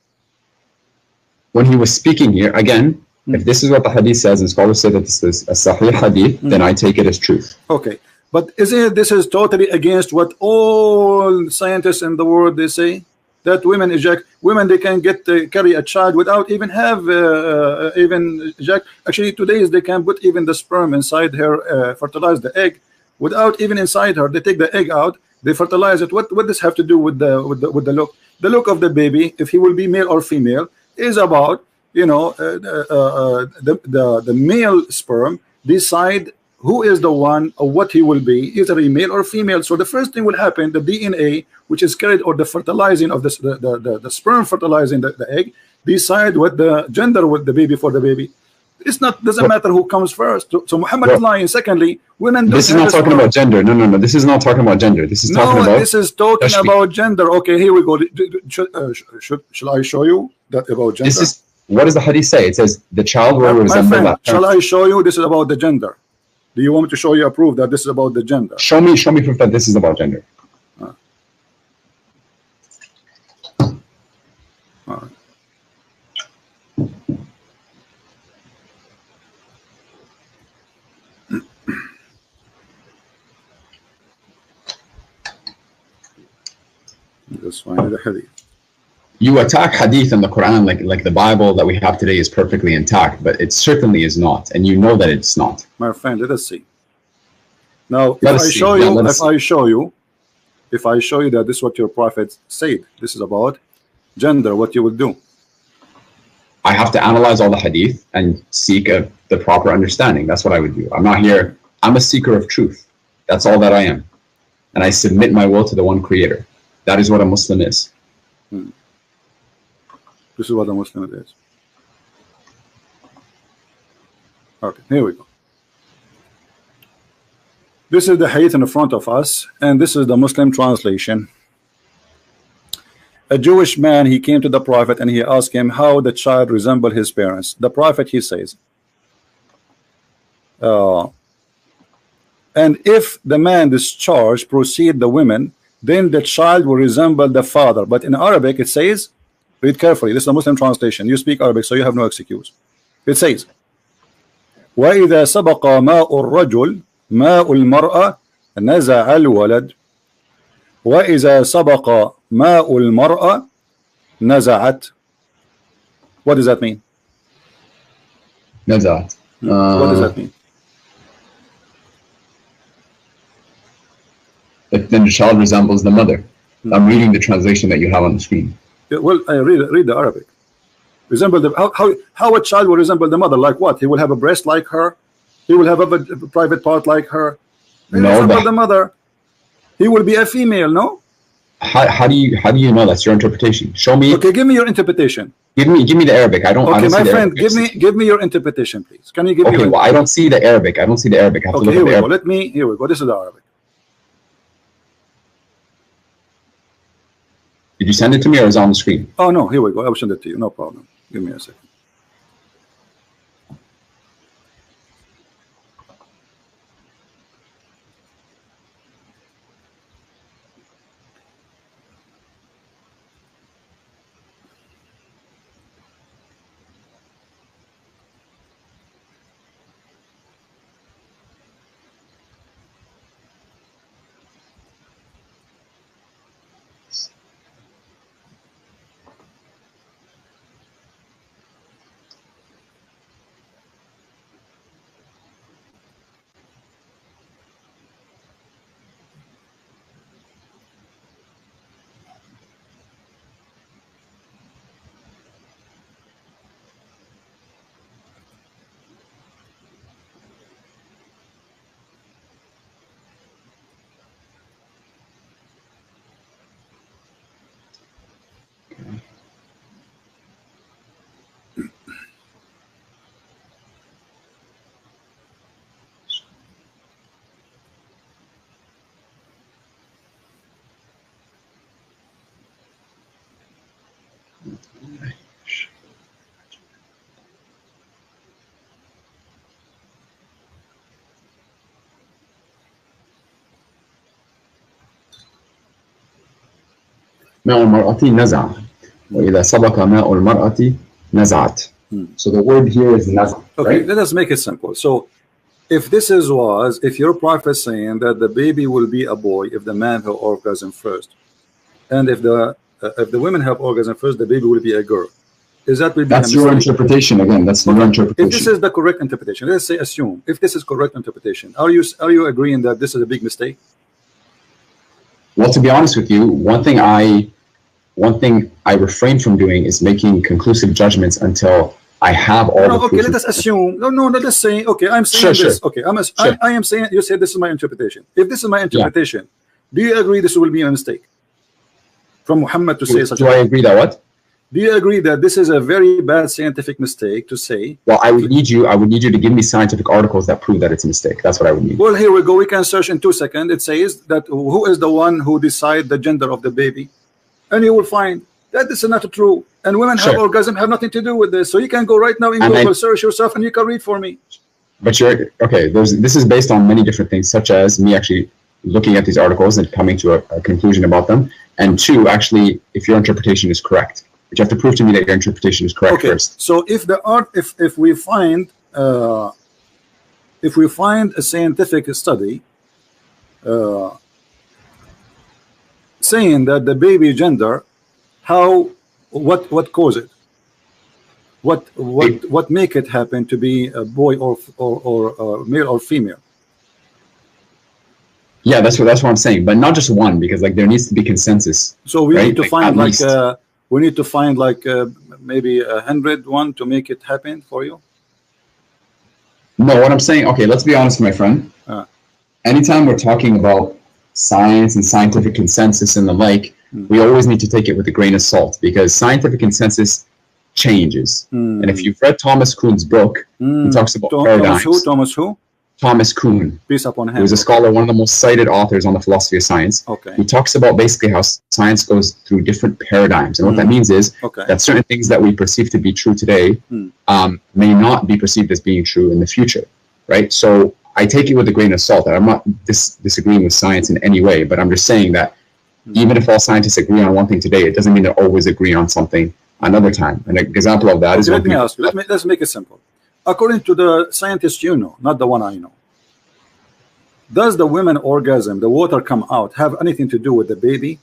When he was speaking here, again, if this is what the hadith says, and scholars say that this is a sahih hadith, then I take it as truth. Okay, but isn't this is totally against what all scientists in the world they say? That women they can carry a child without even have actually today's they can put even the sperm inside her, fertilize the egg without even inside her. They take the egg out, they fertilize it. What does have to do with the look? The look of the baby, if he will be male or female, is about, you know, the male sperm decide who is the one or what he will be, either a male or female. So the first thing will happen, the DNA, which is carried, or the fertilizing of the sperm fertilizing the egg, decide what the gender with the baby for the baby. It's not doesn't matter who comes first. So Muhammad is lying. Secondly, women. This is not talking about gender. No. This is not talking about gender. This is talking about. This is talking about gender. Okay, here we go. Shall I show you that about gender? This is what does the hadith say? It says the child will resemble that. Shall I show you? This is about the gender. Do you want me to show you a proof that this is about the gender? Show me proof that this is about gender. All right. Let's find the hadith. You attack hadith in the Quran like the Bible that we have today is perfectly intact, but it certainly is not, and you know that it's not. My friend, let us see. Now, if I show you that this is what your prophet said, this is about gender, what you will do? I have to analyze all the hadith and seek the proper understanding. That's what I would do. I'm not here. I'm a seeker of truth. That's all that I am, and I submit my will to the one Creator. That is what a Muslim is. This is what a Muslim is. Okay, here we go. This is the hadith in front of us, and this is the Muslim translation. A Jewish man, he came to the prophet and he asked him how the child resembled his parents. The prophet, he says, and if the man discharged proceed the women, then the child will resemble the father. But in Arabic it says, read carefully, this is a Muslim translation, you speak Arabic so you have no excuse. It says وَإِذَا سَبَقَ مَاءُ الرَّجُلِ مَاءُ الْمَرْأَةِ نَزَعَ الْوَلَدِ وَإِذَا سَبَقَ مَاءُ الْمَرْأَةِ نَزَعَتْ. What does that mean? Nazat. What does that mean? Then the child resembles the mother. I'm reading the translation that you have on the screen. Yeah, well, I read the Arabic. Resemble the how a child will resemble the mother? Like what? He will have a breast like her. He will have a private part like her. He No, resemble the mother. He will be a female. No. How do you know that's your interpretation? Show me. Okay, give me your interpretation. Give me the Arabic. I don't. Okay, I don't my see friend, Arabic. give me your interpretation, please. Can you give me? Okay, well, I don't see the Arabic. I don't see the Arabic. I have to Okay, look here at we the go. Arabic. Here we go. This is the Arabic. Did you send it to me or is it on the screen? Oh no, here we go. I will send it to you. No problem. Give me a second. ماء المرأة نزع وإذا سبق ماء المرأة نزعت. So the word here is naz'a. Okay, right? let us make it simple. So if this if your prophet saying that the baby will be a boy if the man have orgasm first, and if the women have orgasm first, the baby will be a girl. Is that will be That's your interpretation again. That's your interpretation. If this is the correct interpretation, let's say assume if this is correct interpretation, are you agreeing that this is a big mistake? Well, to be honest with you, one thing I refrain from doing is making conclusive judgments until I have all the proof. Okay, let us assume. No, let us say. Okay, I'm saying this. Sure. Okay, I am saying. You said this is my interpretation. If this is my interpretation, do you agree this will be a mistake from Muhammad to say such? Do I agree that what? Do you agree that this is a very bad scientific mistake to say? Well, I would need you to give me scientific articles that prove that it's a mistake. That's what I would need. Well, here we go. We can search in 2 seconds. It says that who is the one who decide the gender of the baby, and you will find that this is not true. And women have orgasm have nothing to do with this. So you can go right now in Google, search yourself, and you can read for me. But you're okay. This is based on many different things, such as me actually looking at these articles and coming to a conclusion about them, and two, actually, if your interpretation is correct. But you have to prove to me that your interpretation is correct first. So if we find a scientific study saying that the baby gender, what cause it? What make it happen to be a boy or male or female? Yeah, that's what I'm saying. But not just one, because like there needs to be consensus. So we need to find we need to find maybe 101 to make it happen for you. No, what I'm saying, okay, let's be honest, my friend. Anytime we're talking about science and scientific consensus and the like, we always need to take it with a grain of salt, because scientific consensus changes. And if you've read Thomas Kuhn's book, he talks about paradigms. Thomas who? Thomas Kuhn. Peace upon him. He was a scholar, one of the most cited authors on the philosophy of science. Okay. He talks about basically how science goes through different paradigms. And what that means is that certain things that we perceive to be true today may not be perceived as being true in the future, right? So I take it with a grain of salt. I'm not disagreeing with science in any way, but I'm just saying that Even if all scientists agree on one thing today, it doesn't mean they always agree on something another time. An example of that is let me ask you. Let's make it simple. According to the scientists you know, not the one I know, does the women orgasm, the water come out, have anything to do with the baby?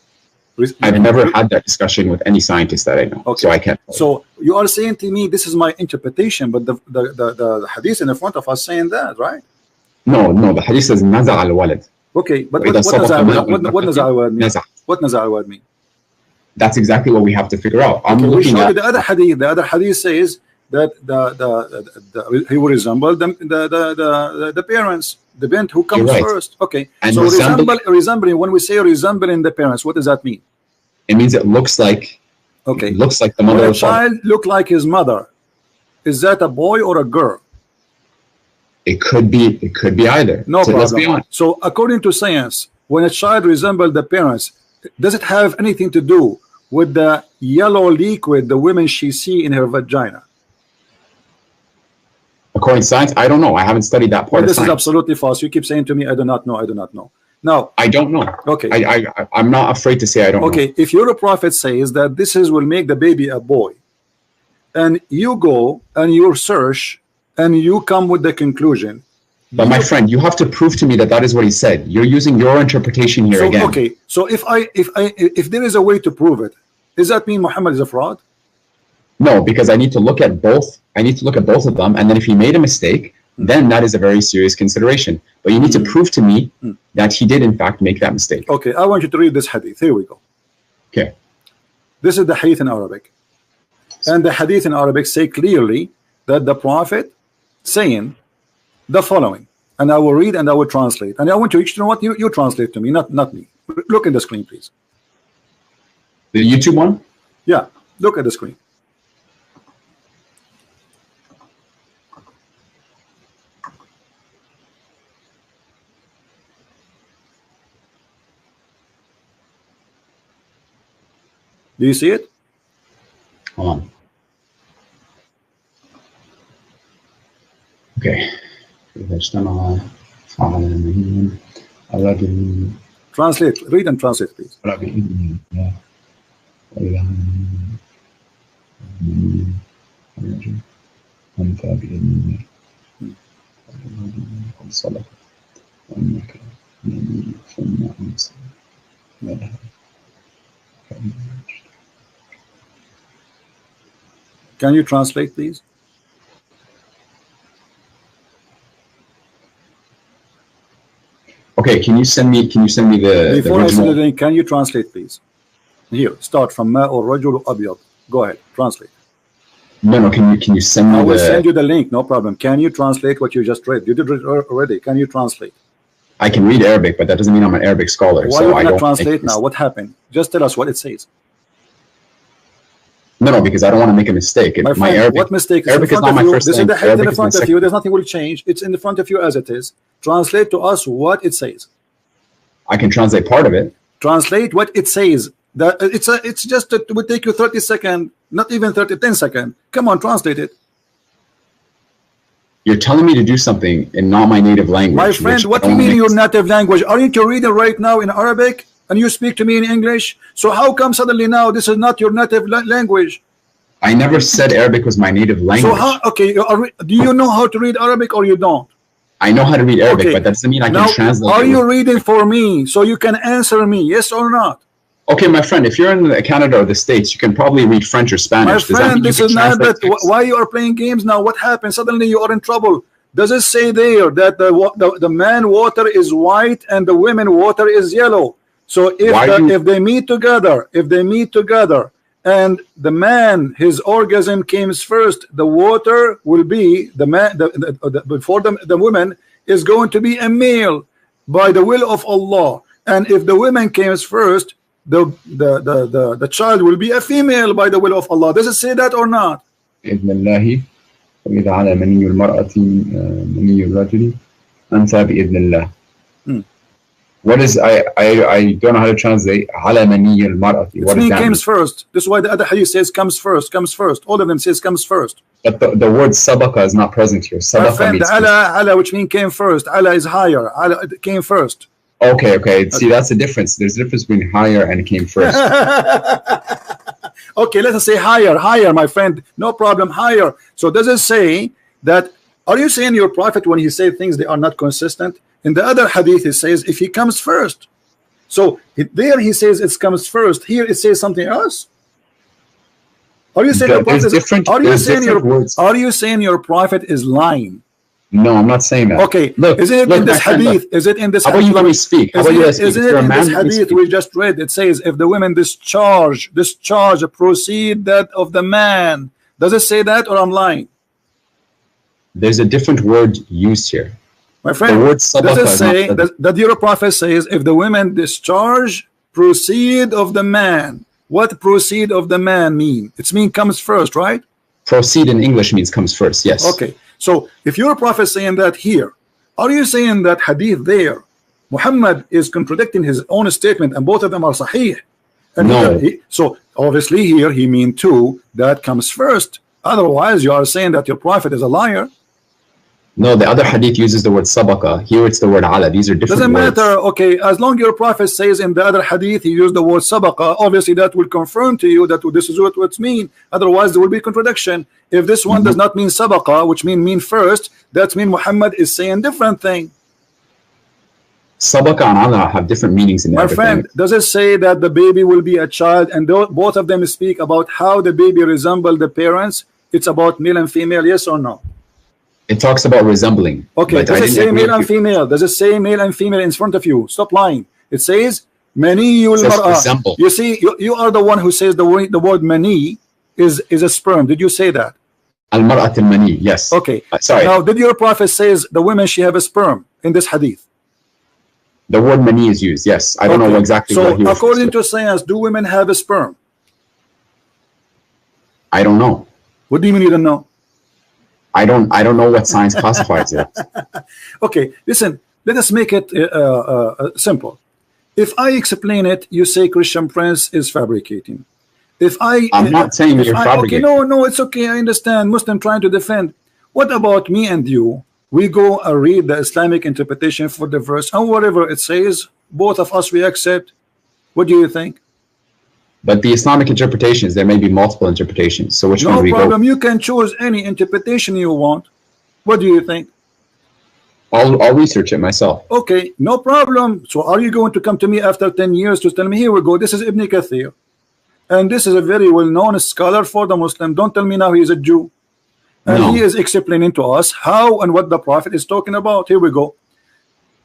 I've never had that discussion with any scientist that I know, so I can't. So you are saying to me, this is my interpretation, but the hadith in the front of us saying that, right? No, the hadith says naza al walad. Okay, but what naza al walad mean? What naza al walad mean? That's exactly what we have to figure out. I'm looking at the other hadith. The other hadith says that he will resemble the parents, the bint who comes first. Okay, and so resembling. When we say resembling the parents, what does that mean? It means it looks like. Okay, it looks like the mother. When a child look like his mother, is that a boy or a girl? It could be. It could be either. No problem. So according to science, when a child resembles the parents, does it have anything to do with the yellow liquid the women she see in her vagina? According to science, I don't know. I haven't studied that part of this science. Is absolutely false. You keep saying to me, I do not know. I do not know. Now, I don't know. Okay. I'm not afraid to say I don't know. Okay. If your prophet says that this will make the baby a boy, and you go and you search and you come with the conclusion. But my friend, you have to prove to me that is what he said. You're using your interpretation here again. Okay. So if there is a way to prove it, does that mean Muhammad is a fraud? No, because I need to look at both. I need to look at both of them, and then if he made a mistake, then that is a very serious consideration. But you need to prove to me that he did in fact make that mistake. Okay, I want you to read this hadith. Here we go. Okay. This is the hadith in Arabic. And the hadith in Arabic say clearly that the prophet saying the following. And I will read and I will translate. And I want you to know what you translate to me, not me. Look at the screen, please. The YouTube one? Yeah, look at the screen. Do you see it? Hold on. Okay. Translate. Read and translate, please. Can you translate, please? Okay, can you send me the before I send the link, can you translate, please? Here, start from ma or rajul abyad. Go ahead, translate. No, can you send me I will send you the link, no problem. Can you translate what you just read? You did it already. Can you translate? I can read Arabic, but that doesn't mean I'm an Arabic scholar. Why you cannot translate now? What happened? Just tell us what it says. No, because I don't want to make a mistake. My friend, Arabic, what mistake? Arabic is not my first This name. is the hadith in front of you. There's nothing will change. It's in the front of you as it is. Translate to us what it says. I can translate part of it. Translate what it says. That it's just it would take you 30 seconds, not even 10 seconds. Come on, translate it. You're telling me to do something in not my native language. My friend, what do you mean your native language? Aren't you reading right now in Arabic and you speak to me in English? So how come suddenly now this is not your native language? I never said Arabic was my native language. So how? Okay, do you know how to read Arabic or you don't? I know how to read Arabic, but that doesn't mean I can translate. Are you reading for me so you can answer me, yes or not? Okay, my friend, if you're in Canada or the States, you can probably read French or Spanish. My friend, this is not that. Why you are playing games now? What happened? Suddenly you are in trouble. Does it say there that the man water is white and the women water is yellow? So if they meet together, and the man, his orgasm comes first, the water will be the man. Before the woman is going to be a male by the will of Allah, and if the woman comes first, the child will be a female by the will of Allah. Does it say that or not? What is I don't know how to translate. It means comes first. This is why the other hadith says comes first. All of them says comes first. But the word sabaqa is not present here. Sabaqa means ala, which means came first. Ala is higher. Ala came first. Okay. See, that's the difference. There's a difference between higher and came first. Okay, let us say higher, my friend. No problem, higher. So does it say that? Are you saying your prophet when he said things they are not consistent? In the other hadith, it says if he comes first. So there he says it comes first. Here it says something else. Are you saying your prophet? Are you saying your prophet is lying? No, I'm not saying that. Okay, is it in this hadith? Is it in this? How about you let me speak? How about you let me speak? Is it in this hadith we just read? It says if the women discharge proceed that of the man. Does it say that, or I'm lying? There's a different word used here. My friend, does it say that your prophet says if the women discharge proceed of the man? What proceed of the man mean? It's mean comes first, right? Proceed in English means comes first, yes. Okay, so if your prophet saying that here, are you saying that hadith there Muhammad is contradicting his own statement and both of them are sahih? And no. So obviously here he mean two that comes first. Otherwise you are saying that your prophet is a liar. No, the other hadith uses the word sabaqa. Here it's the word ala. These are different words. Doesn't matter. Okay, as long as your prophet says in the other hadith he used the word sabaqa, obviously that will confirm to you that this is what it's mean. Otherwise there will be contradiction. If this one does not mean sabaqa, which mean first, that means Muhammad is saying different thing. Sabaqa and ala have different meanings in my friend. Does it say that the baby will be a child, and both of them speak about how the baby resemble the parents? It's about male and female, yes or no? It talks about resembling. Okay, does it say male and female? Does it say male and female in front of you? Stop lying. It says maniyul mar'a. You see, you are the one who says the word mani is a sperm. Did you say that? Al mar'at al mani, yes. Okay. Sorry. Now, did your prophet says the women she have a sperm in this hadith? The word mani is used, yes. I don't know exactly what he So according to science, do women have a sperm? I don't know. What do you mean you don't know? I don't know what science classifies it. Okay, listen, let us make it simple. If I explain it, you say Christian Prince is fabricating. I'm not saying you're fabricating. Okay, no, it's okay. I understand. Muslim trying to defend. What about me and you? We go and read the Islamic interpretation for the verse, and whatever it says, both of us we accept. What do you think? But the Islamic interpretations, there may be multiple interpretations. So which one do we go? No problem. You can choose any interpretation you want. What do you think? I'll research it myself. Okay, no problem. So are you going to come to me after 10 years to tell me, here we go, this is Ibn Kathir, and this is a very well-known scholar for the Muslim. Don't tell me now he is a Jew. And he is explaining to us how and what the Prophet is talking about. Here we go.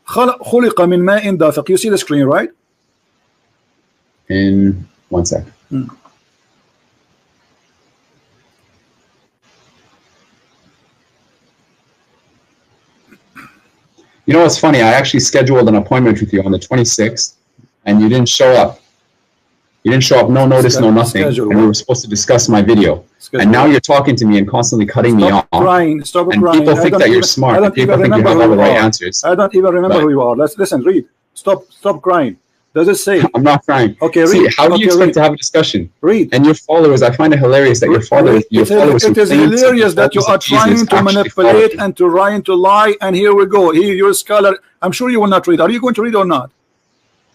خُلِقَ مِن مَاءٍ دَافِقٍ. You see the screen, right? In 1 sec. You know what's funny? I actually scheduled an appointment with you on the 26th, and you didn't show up. You didn't show up, no notice, no nothing. And we were supposed to discuss my video. And now you're talking to me and constantly cutting me off. Stop crying. People think that you're smart. People think you have all the right answers. I don't even remember who you are. Let's listen, read. Stop crying. Does it say? I'm not crying. Okay, read. See, how do you expect to have a discussion? Read. And your followers, I find it hilarious that your followers. It is hilarious that you are trying to manipulate and trying to lie. And here we go. Here, you're a scholar. I'm sure you will not read. Are you going to read or not?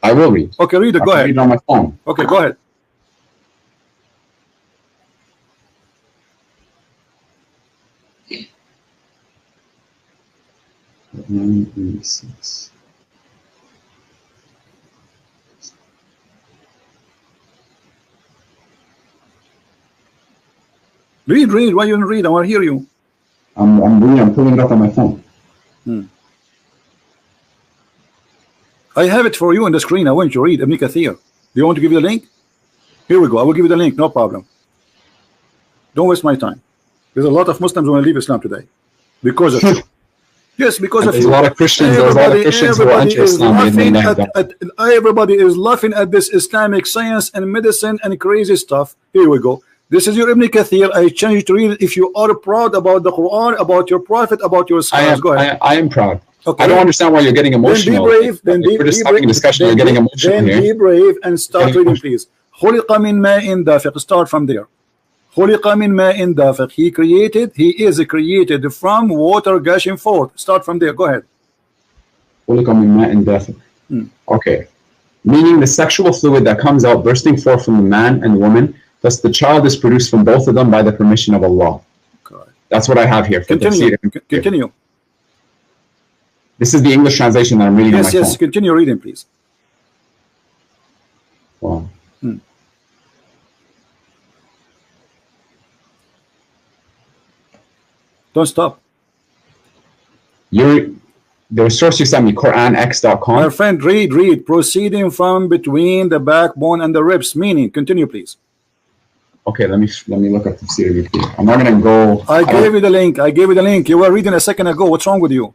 I will read. Okay, read it. Go ahead. Read it on my phone. Okay, go ahead. Read. Why you don't read? I want to hear you. I'm reading. I'm pulling it up on my phone. I have it for you on the screen. I want you to read Ibn Kathir. Do you want to give you the link? Here we go. I will give you the link. No problem. Don't waste my time. There's a lot of Muslims who want to leave Islam today because of you. Yes, because of you. A lot of Christians. There's a lot of Christians who are anti-Islam. Everybody is laughing at this Islamic science and medicine and crazy stuff. Here we go. This is your Ibn Kathir. I challenge you to read it if you are proud about the Quran, about your Prophet, about your scholars. Go ahead. I am proud. Okay. I don't understand why you're getting emotional. Then be brave. We're just having a discussion. You're getting emotional here. Then be brave and start reading, please. خُلِقَ مِن مَاءٍ دَافِقٍ. Start from there. خُلِقَ مِن مَاءٍ دَافِقٍ. He is created from water gushing forth. Start from there. Go ahead. خُلِقَ مِن مَاءٍ دَافِقٍ. Okay. Meaning the sexual fluid that comes out bursting forth from the man and the woman, thus the child is produced from both of them by the permission of Allah. Correct. That's what I have here. Continue. Continue. This is the English translation that I'm reading on my phone. Yes, continue reading, please. Wow. Don't stop. The source you sent me, QuranX.com. My friend, read. Proceeding from between the backbone and the ribs. Meaning, continue, please. Okay, let me look up the series. I'm not gonna go. I gave you the link. You were reading a second ago. What's wrong with you?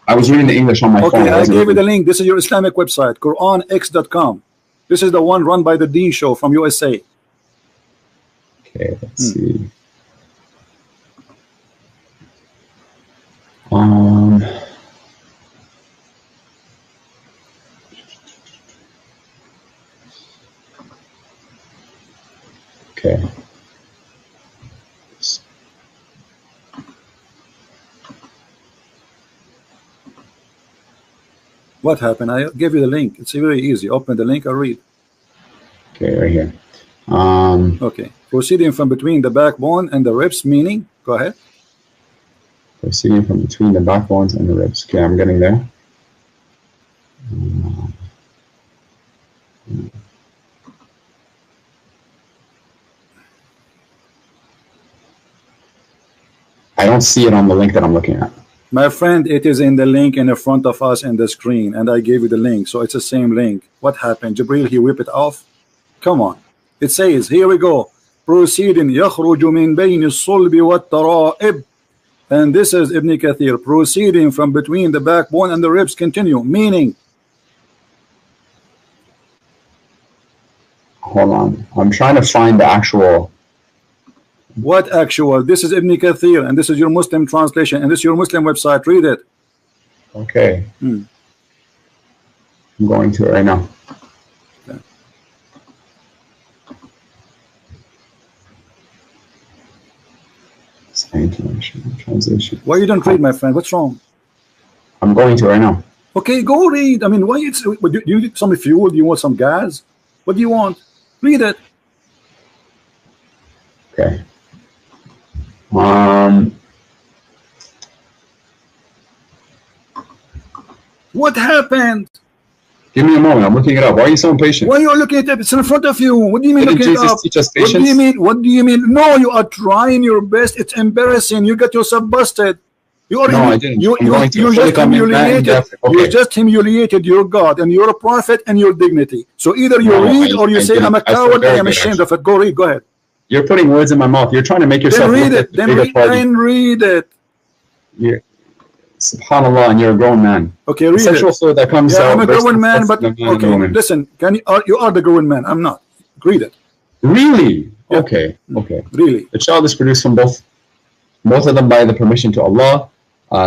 I was reading the English on my phone. Okay, I gave you the link. This is your Islamic website, QuranX.com. This is the one run by the D Show from USA. Okay, let's see. Okay. What happened? I gave you the link. It's very easy. Open the link and read. Okay, right here. Okay. Proceeding from between the backbone and the ribs, meaning? Go ahead. Proceeding from between the backbones and the ribs. Okay, I'm getting there. I don't see it on the link that I'm looking at. My friend, it is in the link in the front of us in the screen, and I gave you the link, so it's the same link. What happened? Jibril, he whipped it off? Come on. It says, here we go. Proceeding, يخرج من بين الصلب والترائب. And this is Ibn Kathir, proceeding from between the backbone and the ribs. Continue. Meaning? Hold on. I'm trying to find the actual. What actual? This is Ibn Kathir, and this is your Muslim translation, and this is your Muslim website. Read it. Okay. I'm going to it right now. Okay. Translation. Why you don't read, my friend? What's wrong? I'm going to right now. Okay, go read. I mean, why it's do you need some fuel? Do you want some gas? What do you want? Read it. Okay. What happened? Give me a moment. I'm looking it up. Why are you so impatient? Why are you looking at it? It's in front of you. What do you mean Didn't looking it Jesus up? teach us What do you patience? mean? What do you mean? No, you are trying your best. It's embarrassing. You got yourself busted. You are No, I didn't. You just come in humiliated. okay. You just humiliated your God and your prophet and your dignity. So either you read or you say, I'm a coward. I am ashamed of it. Go read. Go ahead. You're putting words in my mouth. You're trying to make yourself. Then read it. Then read it. Subhanallah, and you're a grown man. Okay, read sexual fluid that comes out. I'm a grown man, but okay, listen. You are the grown man. I'm not. Read it. Really? Yeah. Okay. Okay. Really? The child is produced from both of them by the permission to Allah.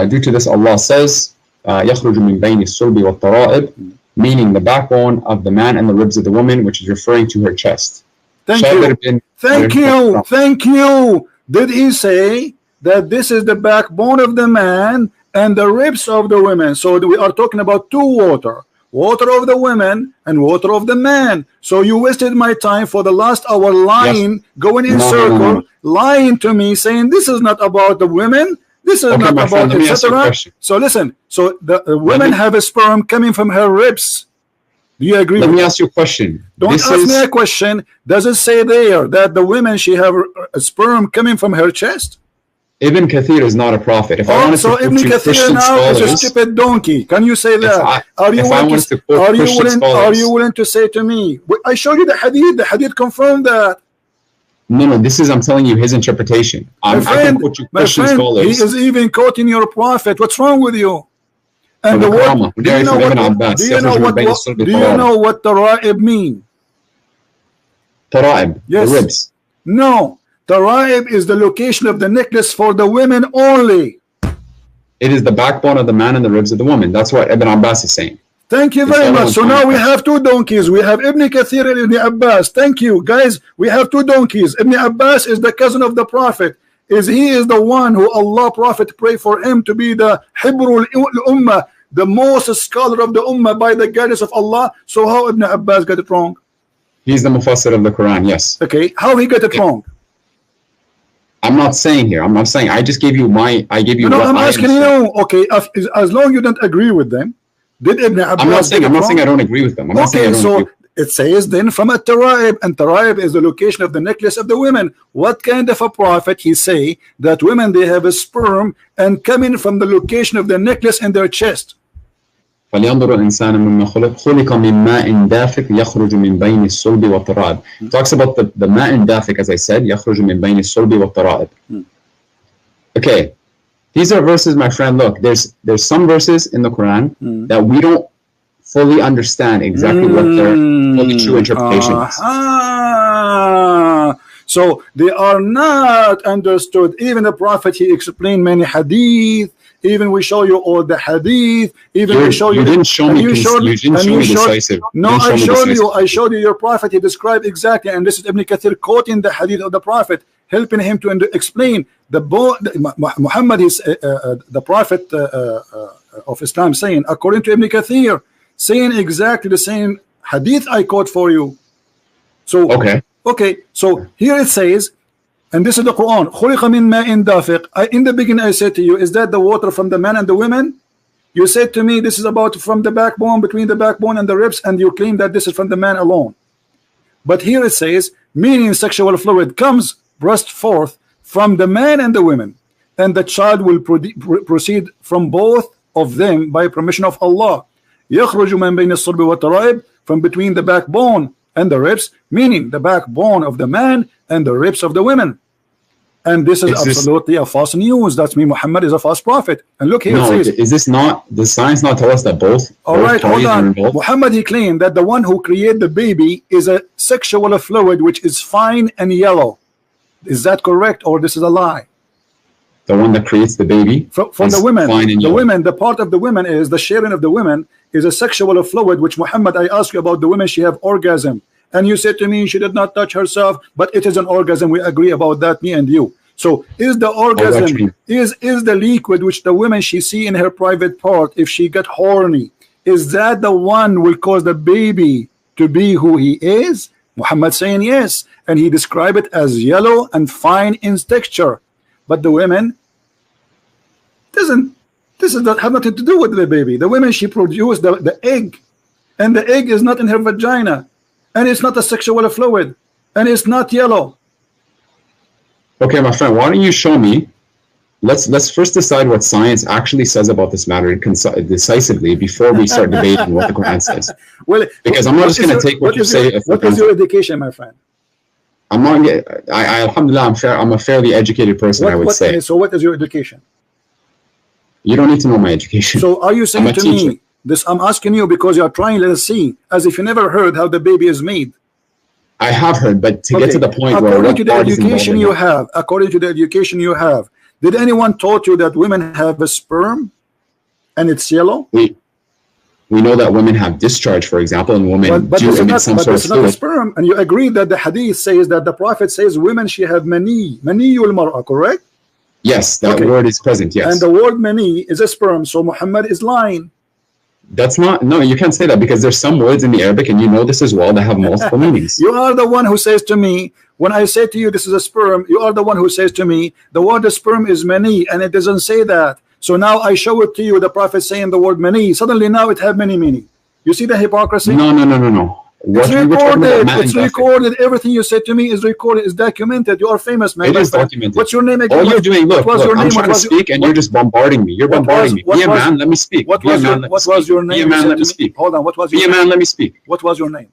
Due to this, Allah says, يخرج من بين الصلب والترائب, meaning the backbone of the man and the ribs of the woman, which is referring to her chest. Thank you. Did he say that this is the backbone of the man and the ribs of the women? So we are talking about two water of the women and water of the man. So you wasted my time for the last hour lying, going in circle, lying to me, saying this is not about the women. This is not about etc. So listen. So the women have a sperm coming from her ribs. Do you agree? Let me ask you a question. Don't ask me a question. Does it say there that the women she have a sperm coming from her chest? Ibn Kathir is not a prophet. If I wanted so to Ibn Kathir now is a stupid donkey. Can you say that? Are you willing to say to me? I showed you the hadith. The hadith confirmed that. No, this is, I'm telling you, his interpretation. My friend, he is even quoting your prophet. What's wrong with you? And the word, do you know what tara'ib mean? Tara'ib, yes. The ribs. No, tara'ib is the location of the necklace for the women only. It is the backbone of the man and the ribs of the woman. That's what Ibn Abbas is saying. Thank you very much. So now we have two donkeys. We have Ibn Kathir and Ibn Abbas. Thank you, guys. We have two donkeys. Ibn Abbas is the cousin of the Prophet. He is the one who Allah Prophet prayed for him to be the Hibrul Ummah, the most scholar of the Ummah by the guidance of Allah. So how Ibn Abbas got it wrong? He's the Mufassir of the Quran, yes. Okay, how he got it wrong? I'm not saying here. I'm not saying. I just gave you my. I gave you. No, what I'm I asking understand. you. Okay, as long you don't agree with them, did Ibn Abbas? I'm not saying. I'm not saying I don't agree with them. I'm not saying I don't agree. It says then from a Taraib, and Taraib is the location of the necklace of the women. What kind of a prophet he say that women they have a sperm and coming from the location of the necklace in their chest? فلينظر الإنسان مما خلق من ماء دافق يخرج من بين الصلب والترائب. Talks about the ماء دافق, as I said, يخرج من بين الصلب والترائب. Okay, these are verses, my friend. Look, there's some verses in the Quran that we don't fully understand exactly what their fully true interpretation is. So they are not understood. Even the Prophet, he explained many hadith. Even we show you all the hadith. Even we show you. You didn't show me. You didn't show me decisive. No, I showed you. Your Prophet, he described exactly, and this is Ibn Kathir quoting the hadith of the Prophet, helping him to explain Muhammad is the Prophet of Islam, saying according to Ibn Kathir, saying exactly the same hadith I quote for you. So okay, so here it says, and this is the Quran, خُلِقَ مِن مَاءٍ دَافِقٍ. In the beginning I said to you, is that the water from the man and the women? You said to me, this is about from the backbone, between the backbone and the ribs, and you claim that this is from the man alone. But here it says, meaning sexual fluid comes burst forth from the man and the women, and the child will proceed from both of them by permission of Allah. يخرج من بين الصلب والترائب, from between the backbone and the ribs, meaning the backbone of the man and the ribs of the women. And this is absolutely a false news. That's me. Muhammad is a false prophet. And look here. No, it says, is this not? Does science not tell us that both? All right, hold on. Muhammad, he claimed that the one who created the baby is a sexual fluid which is fine and yellow. Is that correct, or this is a lie? The one that creates the baby for the women. The women, the part of the women is the sharing of the women is a sexual fluid. Which Muhammad, I asked you about the women. She have orgasm. And you said to me she did not touch herself, but it is an orgasm. We agree about that, me and you. So is the orgasm is the liquid which the women she see in her private part, if she got horny, is that the one will cause the baby to be who he is? Muhammad saying yes, and he described it as yellow and fine in texture. But the women this does not have nothing to do with the baby. The women, she produced the egg, and the egg is not in her vagina. And it's not a sexual fluid, and it's not yellow. Okay, my friend, why don't you show me? Let's first decide what science actually says about this matter decisively before we start debating what the Quran says. Well, because I'm not just going to take what you say. What is your education, my friend? I'm not. Alhamdulillah, I'm a fairly educated person. I would say. So, what is your education? You don't need to know my education. So, are you saying to me? This I'm asking you because you are trying to see as if you never heard how the baby is made. I have heard, but to get to the point where according to the education you have, according to the education you have, did anyone taught you that women have a sperm and it's yellow? We know that women have discharge, for example, and women do emit some sort of fluid. Not a sperm, and you agree that the hadith says that the Prophet says women she have mani ul mar'a, correct? Yes, that word is present. Yes, and the word mani is a sperm, so Muhammad is lying. That's not, no, you can't say that because there's some words in the Arabic, and you know this as well, that have multiple meanings. You are the one who says to me, when I say to you this is a sperm, you are the one who says to me the word sperm is mani, and it doesn't say that. So now I show it to you, the Prophet saying the word mani, suddenly now it have many meaning. You see the hypocrisy? No. It's recorded. It's recorded. Everything you said to me is recorded. It's documented. You are famous, man. It is documented. What's your name again? All you're doing, look, I'm trying to speak, and you're just bombarding me. You're bombarding me. Be a man, let me speak. What was your name? Be a man, let me speak. Hold on. What was your name? Be a man, let me speak. What was your name?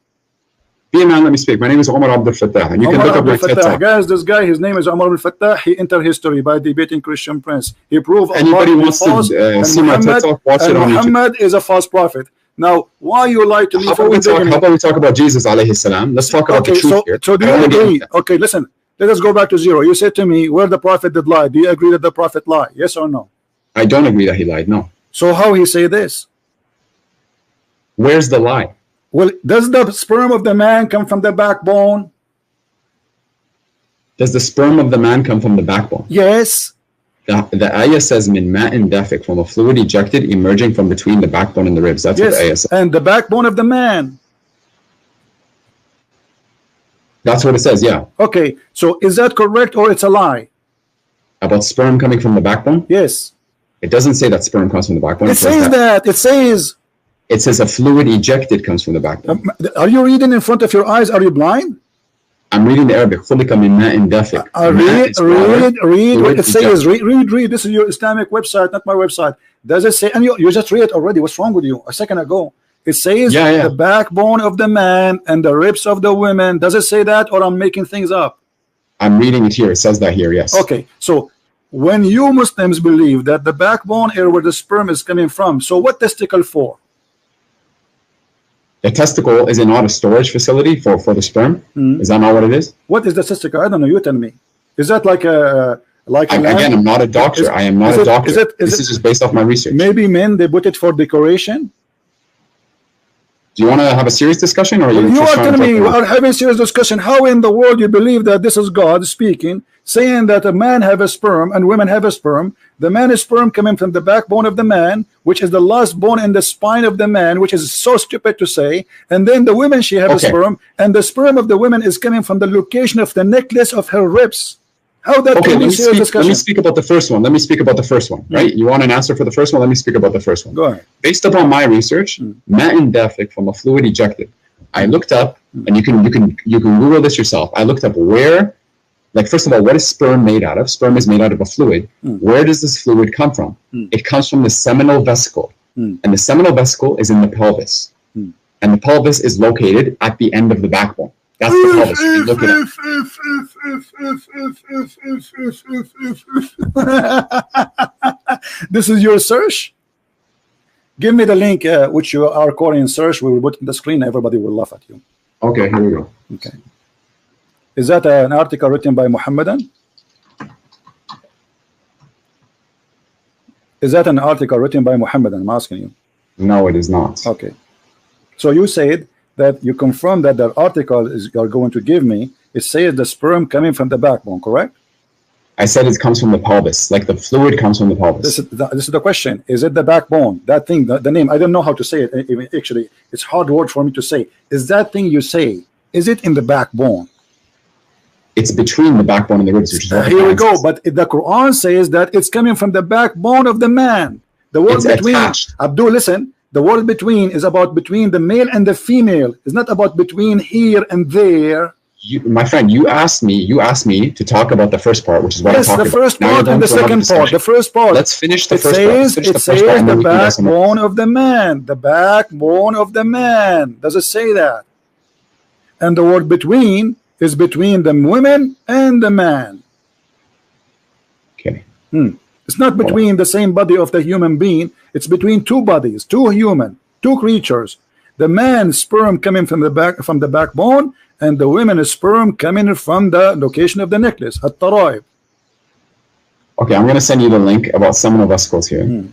Be a man, let me speak. My name is Omar Abdul Fattah, and you can look up my TED Talk. Guys, this guy, his name is Omar Abdul Fattah. He entered history by debating Christian Prince. He proved anybody wants to see my TED Talk, watch it on YouTube. Muhammad is a false prophet. Now, why you lie to me? How about we talk about Jesus alayhi salam? Let's talk about the truth here. So do you agree? Okay, listen. Let us go back to zero. You said to me, where the prophet did lie. Do you agree that the prophet lied? Yes or no? I don't agree that he lied. No. So how he say this? Where's the lie? Well, does the sperm of the man come from the backbone? Does the sperm of the man come from the backbone? Yes. The ayah says min ma'in dafiq, from a fluid ejected emerging from between the backbone and the ribs. That's what the ayah says. And the backbone of the man. That's what it says, yeah. Okay, so is that correct or it's a lie? About sperm coming from the backbone? Yes. It doesn't say that sperm comes from the backbone. It says that. It says. It says a fluid ejected comes from the backbone. Are you reading in front of your eyes? Are you blind? I'm reading the Arabic. Read what it says. Read. This is your Islamic website, not my website. Does it say? And you just read it already. What's wrong with you? A second ago. It says the backbone of the man and the ribs of the women. Does it say that, or I'm making things up? I'm reading it here. It says that here, yes. Okay, so when you Muslims believe that the backbone is where the sperm is coming from, so what testicle for? The testicle is not a storage facility for the sperm. Is that not what it is? What is the testicle? I don't know. You tell me. Is that like a again? I'm not a doctor. I am not a doctor. This is just based off my research. Maybe men, they put it for decoration. Do you want to have a serious discussion, or you are telling me we are having a serious discussion? How in the world you believe that this is God speaking, saying that a man have a sperm and women have a sperm? The man is sperm coming from the backbone of the man, which is the last bone in the spine of the man, which is so stupid to say. And then the women, she have a sperm, and the sperm of the woman is coming from the location of the necklace of her ribs. How that can be serious discussion? Let me speak about the first one. Right? You want an answer for the first one? Let me speak about the first one. Go ahead. Based upon my research, ma'in dafiq, from a fluid ejected. I looked up, and you can Google this yourself. I looked up where, like, first of all, what is sperm made out of? Sperm is made out of a fluid. Where does this fluid come from? It comes from the seminal vesicle, and the seminal vesicle is in the pelvis, and the pelvis is located at the end of the backbone. That's the pelvis. You look it up. This is your search? Give me the link which you are calling search. We will put on the screen. Everybody will laugh at you. Okay, here we go. Okay. Is that an article written by Muhammadan? Is that an article written by Muhammadan? I'm asking you. No, it is not. Okay. So you said that you confirm that the article is you're going to give me, it says the sperm coming from the backbone, correct? I said it comes from the pelvis, like the fluid comes from the pelvis. This is the question. Is it the backbone? That thing, the name, I don't know how to say it. Even actually, it's hard word for me to say. Is that thing you say, is it in the backbone? It's between the backbone and the ribs. Which is here we go. But the Quran says that it's coming from the backbone of the man. The word between, Abdul, listen. The word between is about between the male and the female. It's not about between here and there. My friend, you asked me to talk about the first part, which is what I'm talking about. Yes, the first part and the second part. The first part. Let's finish the first part. It says the backbone of the man. The backbone of the man. Does it say that? And the word between is between the women and the man. Okay. It's not between the same body of the human being. It's between two bodies, two creatures. The man's sperm coming from the backbone, and the women's sperm coming from the location of the necklace, at-taraib. Okay, I'm going to send you the link about seminal vesicles here.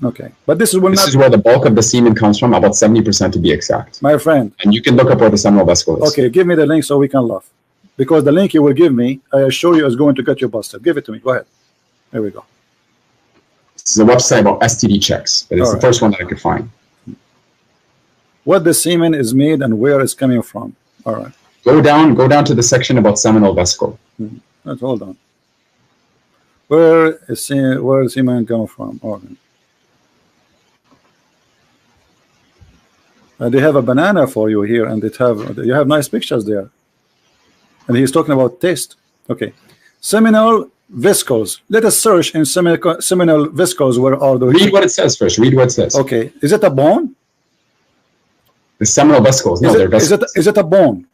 Okay, but this is where the bulk of the semen comes from, about 70% to be exact. My friend. And you can look up where the seminal vesicle is. Okay, give me the link so we can laugh. Because the link you will give me, I assure you, is going to get you busted. Give it to me. Go ahead. There we go. This is a website about STD checks, but it's the first one that I could find. What the semen is made and where it's coming from. All right. Go down to the section about seminal vesicle. Hold on. Where is semen come from? Okay. They have a banana for you here, and you have nice pictures there. And he's talking about taste. Okay. Seminal vesicles. Let us search in seminal vesicles. Where are those? Read what it says first. Read what it says. Okay. Is it a bone? The seminal vesicles. No, they're vesicles. Is it a bone?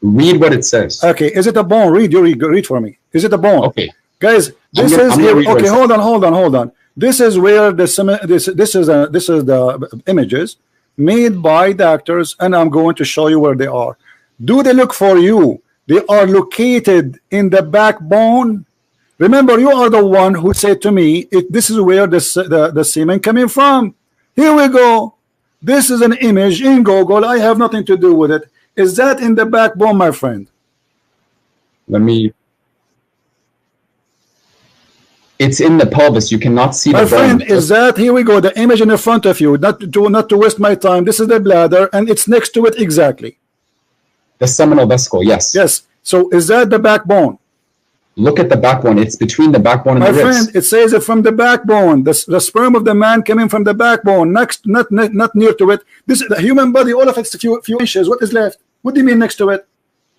Read what it says. Okay. Is it a bone? Read for me. Is it a bone? Okay. Guys, this is here. Okay. Hold on. This is where this is the images made by doctors, and I'm going to show you where they are. Do they look for you? They are located in the backbone. Remember, you are the one who said to me, this is where the semen coming from. Here we go. This is an image in Google. I have nothing to do with it. Is that in the backbone, my friend? Let me. It's in the pelvis. You cannot see my the bone. friend. Is that, here we go, the image in the front of you, not to waste my time. This is the bladder, and it's next to it exactly. The seminal vesicle, yes. Yes. So is that the backbone? Look at the backbone. It's between the backbone and my the ribs. friend, it says it from the backbone. The sperm of the man coming from the backbone, next, not near to it. This is the human body, all of it's a few inches. What is left? What do you mean next to it?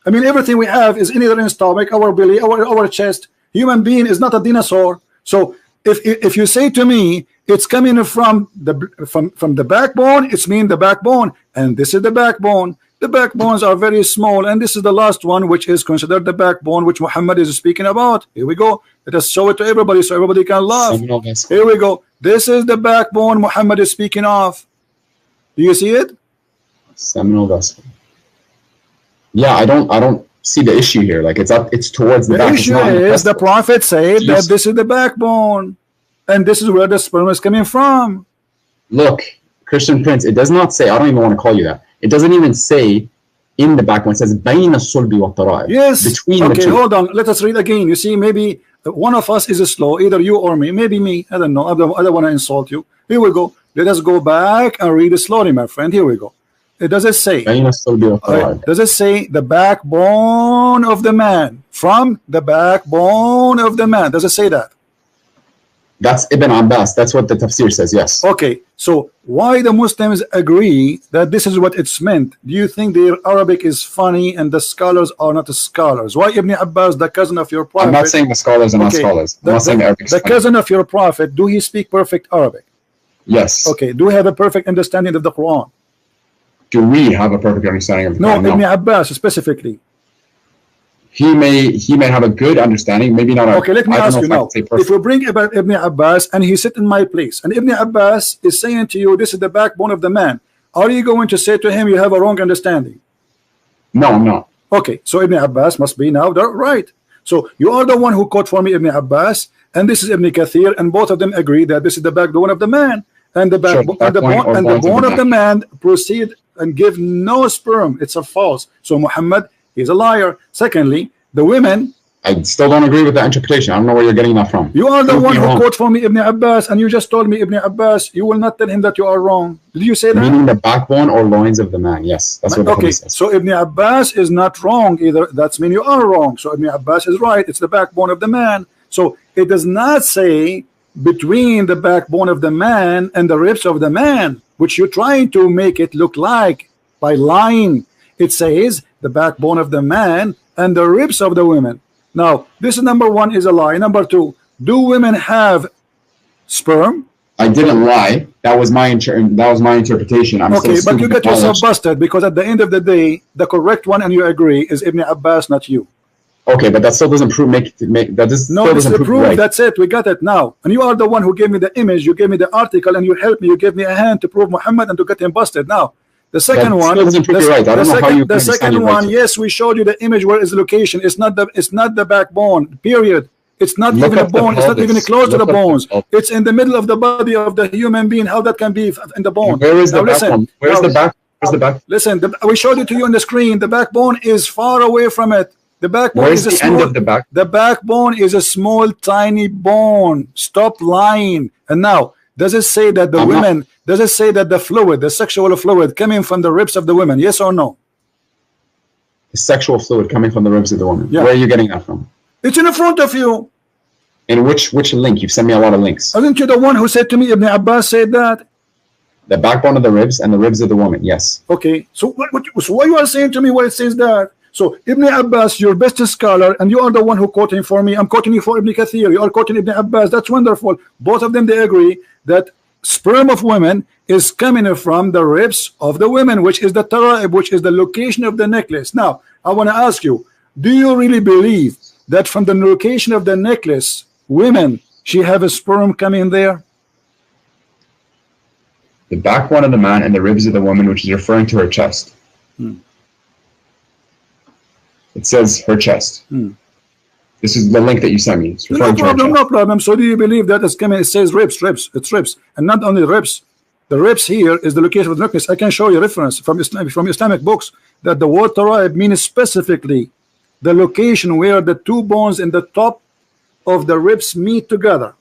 I mean, everything we have is either in stomach, our belly, our chest. Human being is not a dinosaur. So if you say to me it's coming from the backbone, it's mean the backbone, and this is the backbone. The backbones are very small, and this is the last one, which is considered the backbone, which Muhammad is speaking about. Here we go. Let us show it to everybody so everybody can laugh. Here we go. This is the backbone Muhammad is speaking of. Do you see it? Seminal vesicle. Yeah, I don't see the issue here. Like it's towards the back. The issue is the prophet said that this is the backbone, and this is where the sperm is coming from. Look, Christian Prince, it does not say, I don't even want to call you that. It doesn't even say in the backbone. It says بين الصلب والترائب. Yes. Between okay, the two. hold on. Let us read again. You see, maybe one of us is slow, either you or me. Maybe me. I don't know. I don't want to insult you. Here we go. Let us go back and read it slowly, my friend. Here we go. It does it say? بين الصلب والترائب. Does it say the backbone of the man? From the backbone of the man. Does it say that? That's Ibn Abbas. That's what the tafsir says, yes. Okay, so why the Muslims agree that this is what it's meant? Do you think their Arabic is funny and the scholars are not the scholars? Why Ibn Abbas, the cousin of your prophet? I'm not saying the scholars are not scholars. I'm not saying Arabic. The cousin of your prophet, do he speak perfect Arabic? Yes. Okay, do we have a perfect understanding of the Quran? Do we have a perfect understanding of the Quran? No, Ibn Abbas specifically. He may have a good understanding, maybe not. Okay, let me ask you now. If we bring about Ibn Abbas and he sit in my place, and Ibn Abbas is saying to you, this is the backbone of the man, are you going to say to him you have a wrong understanding? No, I'm not. Okay, so Ibn Abbas must be now right. So you are the one who quote for me Ibn Abbas, and this is Ibn Kathir, and both of them agree that this is the backbone of the man, and the bone of the man proceed and give no sperm. It's a false. So Muhammad is a liar. Secondly, the women. I still don't agree with that interpretation. I don't know where you're getting that from. You are the one who quote for me Ibn Abbas, and you just told me Ibn Abbas. You will not tell him that you are wrong. Did you say that? Meaning the backbone or loins of the man. Yes, that's what the hadith says. So Ibn Abbas is not wrong either. That's mean you are wrong. So Ibn Abbas is right. It's the backbone of the man. So it does not say between the backbone of the man and the ribs of the man, which you're trying to make it look like by lying. It says the backbone of the man and the ribs of the women. Now, this is number one, is a lie. Number two, do women have sperm? I didn't lie. That was my interpretation. Okay, but you get yourself busted, because at the end of the day, the correct one, and you agree, is Ibn Abbas, not you. Okay, but that still doesn't prove prove. That's it. We got it now. And you are the one who gave me the image. You gave me the article, and you helped me. You gave me a hand to prove Muhammad and to get him busted. Now, the second one, the second one, yes, we showed you the image where is the location. It's not the backbone. Period. It's not even a bone. It's not even close to the bones. It's in the middle of the body of the human being. How that can be in the bone? Where is the backbone? Where's the back? Where's the back? Listen, we showed it to you on the screen. The backbone is far away from it. The backbone is a small, end of the back? The backbone is a small, tiny bone. Stop lying. And now, does it say that the women? Does it say that the fluid, the sexual fluid, coming from the ribs of the women? Yes or no? The sexual fluid coming from the ribs of the woman. Yeah. Where are you getting that from? It's in front of you. In which link? You've sent me a lot of links. Aren't you the one who said to me, Ibn Abbas said that? The backbone of the ribs and the ribs of the woman. Yes. Okay. So what you are saying to me where it says that? So Ibn Abbas, your best scholar, and you are the one who quoting for me. I'm quoting you for Ibn Kathir. You are quoting Ibn Abbas. That's wonderful. Both of them, they agree that sperm of women is coming from the ribs of the women, which is the tara'ib, which is the location of the necklace. Now, I want to ask you, do you really believe that from the location of the necklace, women, she have a sperm coming there? The backbone of the man and the ribs of the woman, which is referring to her chest. It says her chest. This is the link that you sent me. It's no problem. So do you believe that it's coming? It says ribs. It's ribs, and not only ribs. The ribs here is the location of the necklace. I can show you reference from Islamic books that the word tara'ib means specifically the location where the two bones in the top of the ribs meet together.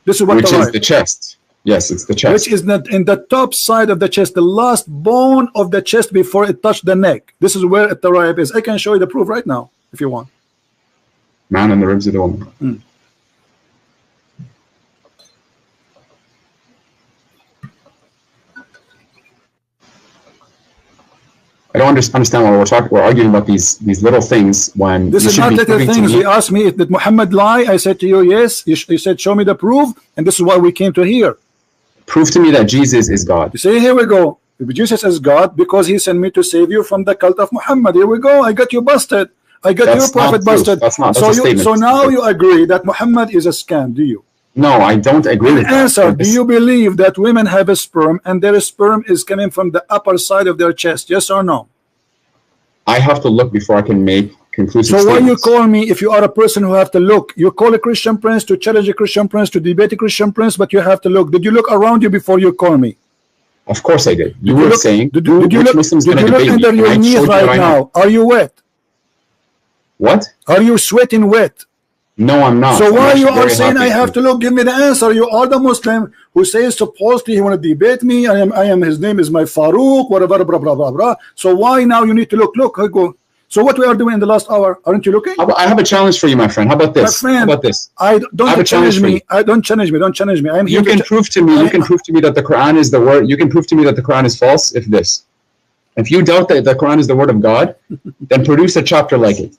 This is what which is the chest. Yes, it's the chest. Which is not in the top side of the chest, the last bone of the chest before it touched the neck. This is where the rib is. I can show you the proof right now if you want. Man and the ribs of the woman. I don't understand what we're talking. We're arguing about these little things when this is not little things. You asked me, did Muhammad lie? I said to you, yes. You said, show me the proof, and this is why we came to here. Prove to me that Jesus is God. You say, here we go. Jesus is God because he sent me to save you from the cult of Muhammad. Here we go. I got you busted. I got your prophet busted. So now you agree that Muhammad is a scam, do you? No, I don't agree with that. Answer, do you believe that women have a sperm and their sperm is coming from the upper side of their chest? Yes or no? I have to look before I can make conclusive statements. So why you call me if you are a person who have to look? You call a Christian prince to challenge a Christian prince, to debate a Christian prince, but you have to look. Did you look around you before you call me? Of course I did. You were saying, did you look under your knees right now? Are you wet? What? Are you sweating wet? No, I'm not. So why you are saying I have to look? Give me the answer. You are the Muslim who says supposedly he want to debate me. I am. His name is my Faruq. Whatever. Blah blah blah blah. So why now you need to look? Look. I go. So what we are doing in the last hour? Aren't you looking? I have a challenge for you, my friend. How about this? My friend, how about this? Don't challenge me. Don't challenge me. Don't challenge me. I'm here. You can prove to me. You can prove to me that the Quran is the word. You can prove to me that the Quran is false. If you doubt that the Quran is the word of God, then produce a chapter like it.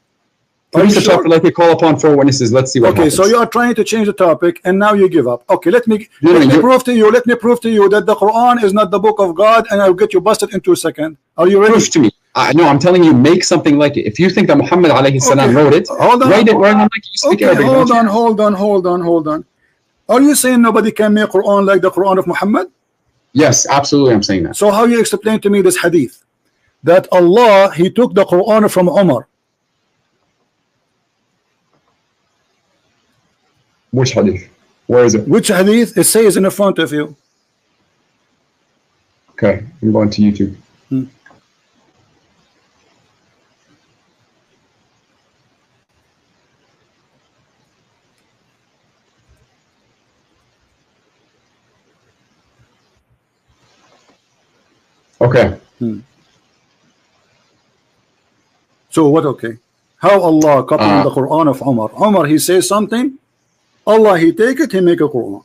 Produce a chapter like it. Call upon 4 witnesses. Let's see what happens. Okay, so you are trying to change the topic, and now you give up. Okay, let me prove to you. Let me prove to you that the Quran is not the book of God, and I'll get you busted in 2 seconds. Are you ready? Prove to me. No, I'm telling you, make something like it. If you think that Muhammad alayhi salam wrote it, write it like you speak Arabic. Hold on. Are you saying nobody can make Quran like the Quran of Muhammad? Yes, absolutely, I'm saying that. So how you explain to me this hadith? That Allah, he took the Quran from Umar. Which hadith? Where is it? Which hadith? It says in the front of you. Okay, I'm going to YouTube. Okay. So what? Okay. How Allah copying the Quran of Umar? Umar, he says something. Allah, he take it, he make a Quran.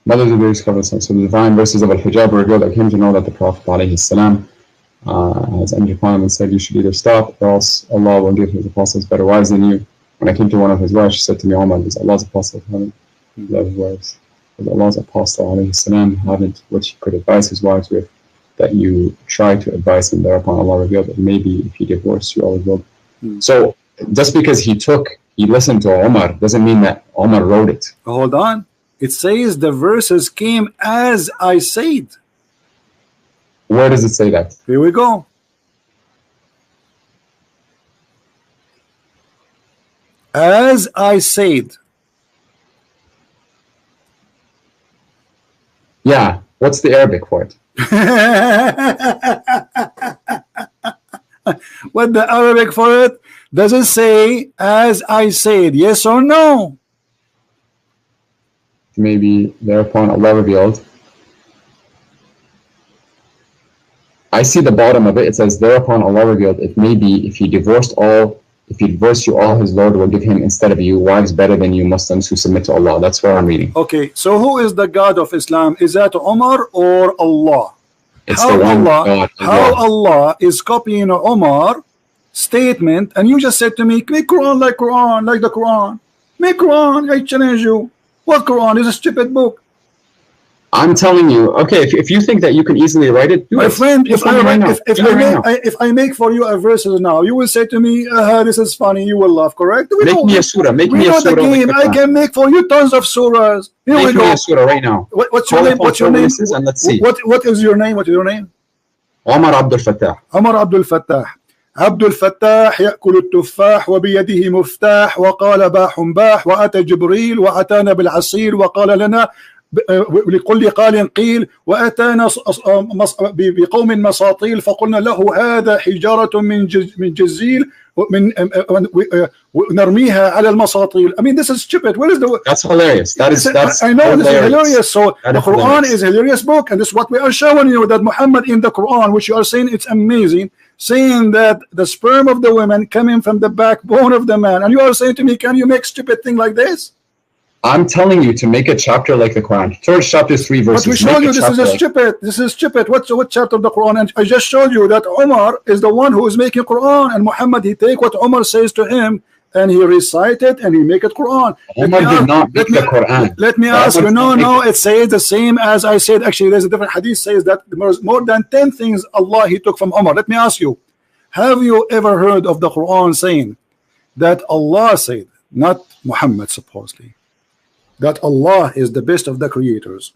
Brothers of the so the divine verses of Al-Hijab were revealed. I came to know that the Prophet ﷺ has entered upon him and said, you should either stop or else Allah will give his apostles better wives than you. When I came to one of his wives, she said to me, Umar, does Allah's apostle haven't love his wives? Does Allah's apostle ﷺ haven't what he could advise his wives with, that you try to advise him? Thereupon Allah revealed that maybe if he divorced you, Allah will. So just because he listened to Umar doesn't mean that Umar wrote it. Hold on. It says the verses came as I said. Where does it say that? Here we go. As I said. Yeah. What's the Arabic for it? What the Arabic for it? Does it say as I said? Yes or no? Maybe thereupon Allah revealed. I see the bottom of it. It says thereupon Allah revealed. It may be if he divorced you, all his Lord will give him instead of you wives better than you Muslims who submit to Allah. That's where I'm reading. Okay, so who is the God of Islam? Is that Umar or Allah? It's the one God. How Allah is copying Umar statement, and you just said to me, make Quran like the Quran. Make Quran, I challenge you. What Quran is a stupid book? I'm telling you, okay, if you think that you can easily write it, do my it. friend, if I make for you a verses now, you will say to me, this is funny, you will laugh, correct? Make me a surah, make me a surah. I can make for you tons of surahs. Make me a surah right now. What's your name? What's your name? And let's see. What is your name? What is your name? Omar Abdul Fattah. Omar Abdul Fattah. عبد الفتاح يأكل التفاح وبيده مفتاح وقال باح باح وأتى جبريل وأتانا بالعصير وقال لنا لكل قال قيل وأتانا بقوم مساطيل فقلنا له هذا حجارة من جزيل ونرميها على المساطيل. I mean, this is stupid. What is the? That's hilarious. That's I know hilarious. This is hilarious. So that the Quran hilarious. is a hilarious book, and this is what we are showing you, that Muhammad in the Quran, which you are saying it's amazing, saying that the sperm of the woman coming from the backbone of the man, and you are saying to me, can you make stupid thing like this? I'm telling you to make a chapter like the Quran. Towards chapter 3 verses. But we showed you this is stupid. This is stupid. What chapter of the Quran? And I just showed you that Umar is the one who is making Quran, and Muhammad, he take what Umar says to him and he recite it and he make it Quran. Umar did not make the Quran. Let me ask you. No, it says the same as I said. Actually, there's a different hadith says that there's more than 10 things Allah he took from Umar. Let me ask you, have you ever heard of the Quran saying that Allah said, not Muhammad supposedly, that Allah is the best of the creators?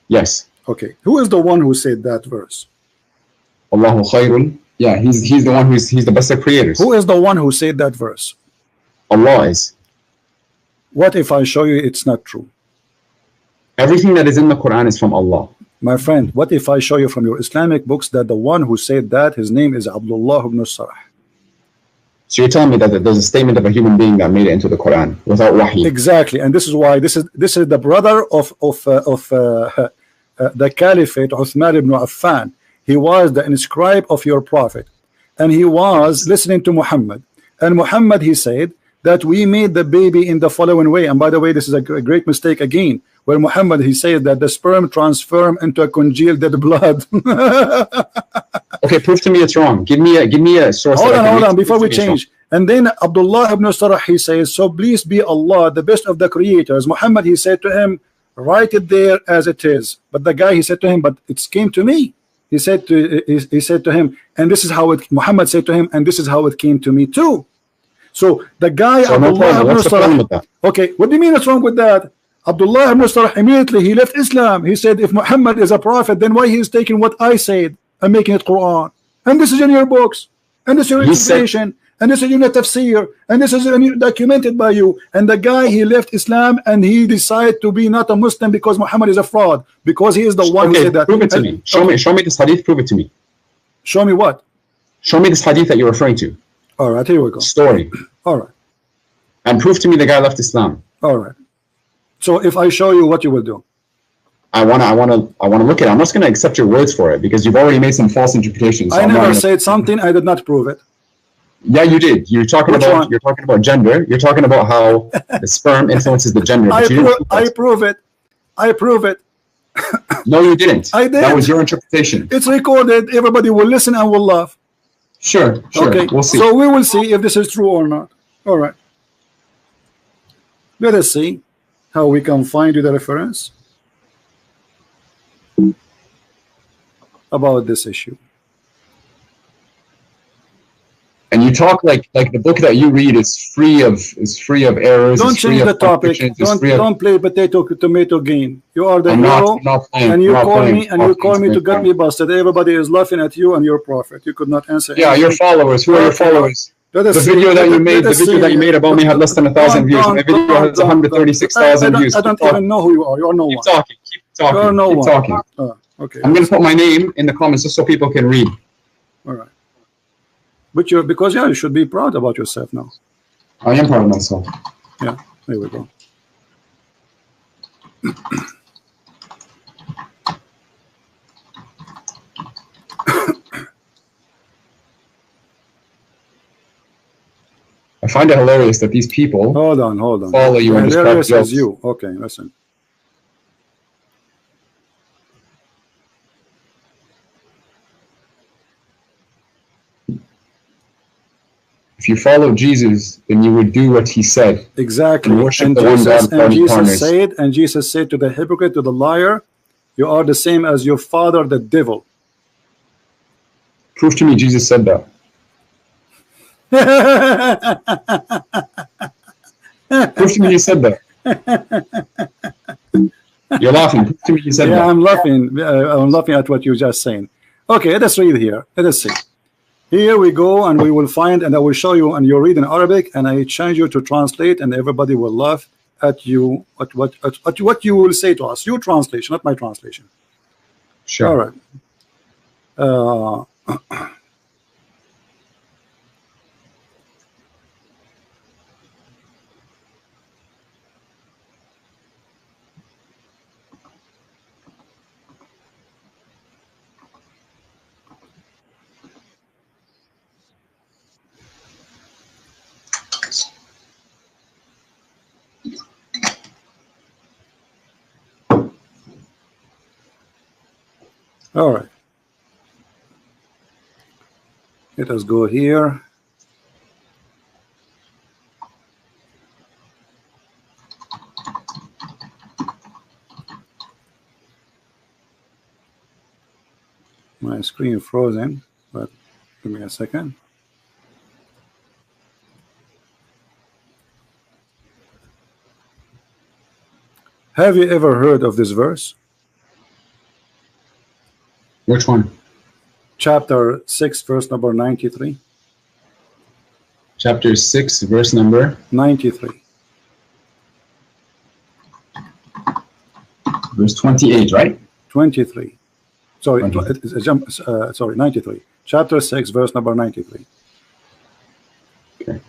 Yes. Okay. Who is the one who said that verse? Allahu khairun. Yeah, he's the one he's the best of creators. Who is the one who said that verse? Allah is. What if I show you it's not true? Everything that is in the Quran is from Allah. My friend, what if I show you from your Islamic books that the one who said that, his name is Abdullah ibn Sarah? So you're telling me that there's a statement of a human being that made it into the Quran without wahi? Exactly, and this is why this is the brother of the Caliphate, Uthman ibn Affan. He was the inscribe of your prophet, and he was listening to Muhammad. And Muhammad, he said that we made the baby in the following way. And by the way, this is a great mistake again, where Muhammad, he says that the sperm transform into a congealed dead blood. Okay, prove to me it's wrong. Give me a source. Hold on, before we change. And then Abdullah ibn Sarah, he says, so please be Allah, the best of the creators. Muhammad, he said to him, write it there as it is. But the guy, he said to him, but it came to me. He said to him, and this is how it. Muhammad said to him, and this is how it came to me too. So the guy, so Abdullah ibn Sarah. Okay, what do you mean what's wrong with that? Abdullah ibn Sarah immediately he left Islam. He said, if Muhammad is a prophet, then why he is taking what I said and making it Quran? And this is in your books, and this is your interpretation, and this is in your tafsir, and this is documented by you. And the guy, he left Islam and he decided to be not a Muslim because Muhammad is a fraud, because he is the one who said that. Prove it to me. Show me this hadith. Prove it to me. Show me what? Show me this hadith that you're referring to. All right, here we go. Story. All right. And prove to me the guy left Islam. All right. So if I show you, what you will do? I wanna look at it. I'm not gonna accept your words for it because you've already made some false interpretations. So I never said something. I did not prove it. Yeah, you did. You're talking about gender. You're talking about how the sperm influences the gender. I prove it. I prove it. No, you didn't. I did. That was your interpretation. It's recorded. Everybody will listen and will laugh. Sure. Okay. We'll see. So we will see if this is true or not. All right. Let us see how we can find you the reference about this issue. And you talk like the book that you read is free of errors. Don't change the topic. Don't play tomato game. You are the hero, and you call me to get me busted. Everybody is laughing at you and your prophet. You could not answer. Yeah, your followers. Who are your followers? The video that you made about me had less than 1,000 views. My video has 136,000 views. I don't even know who you are. You are no one. Keep talking. You are no one. Talking. Okay. I'm going to put my name in the comments just so people can read. All right. But you should be proud about yourself now. I am proud of myself. Yeah, there we go. I find it hilarious that these people hold on follow you and hilarious as you. Okay, listen. If you follow Jesus, then you would do what he said. Exactly. And worship the one God and Jesus said to the hypocrite, to the liar, you are the same as your father, the devil. Prove to me Jesus said that. Prove to me you said that. You're laughing. Prove to me you said that. Yeah, I'm laughing. I'm laughing at what you're just saying. Okay, let us read here. Let us see. Here we go, and we will find, and I will show you, and you read in Arabic, and I change you to translate, and everybody will laugh at you at what you will say to us. Your translation, not my translation. Sure. All right. All right. Let us go here. My screen frozen, but give me a second. Have you ever heard of this verse? Which one? Chapter 6, verse number 93. Chapter 6, verse number 93. Verse 28, right? 23. Sorry, 23. it's a jump. Sorry, 93. Chapter 6, verse number 93. Okay.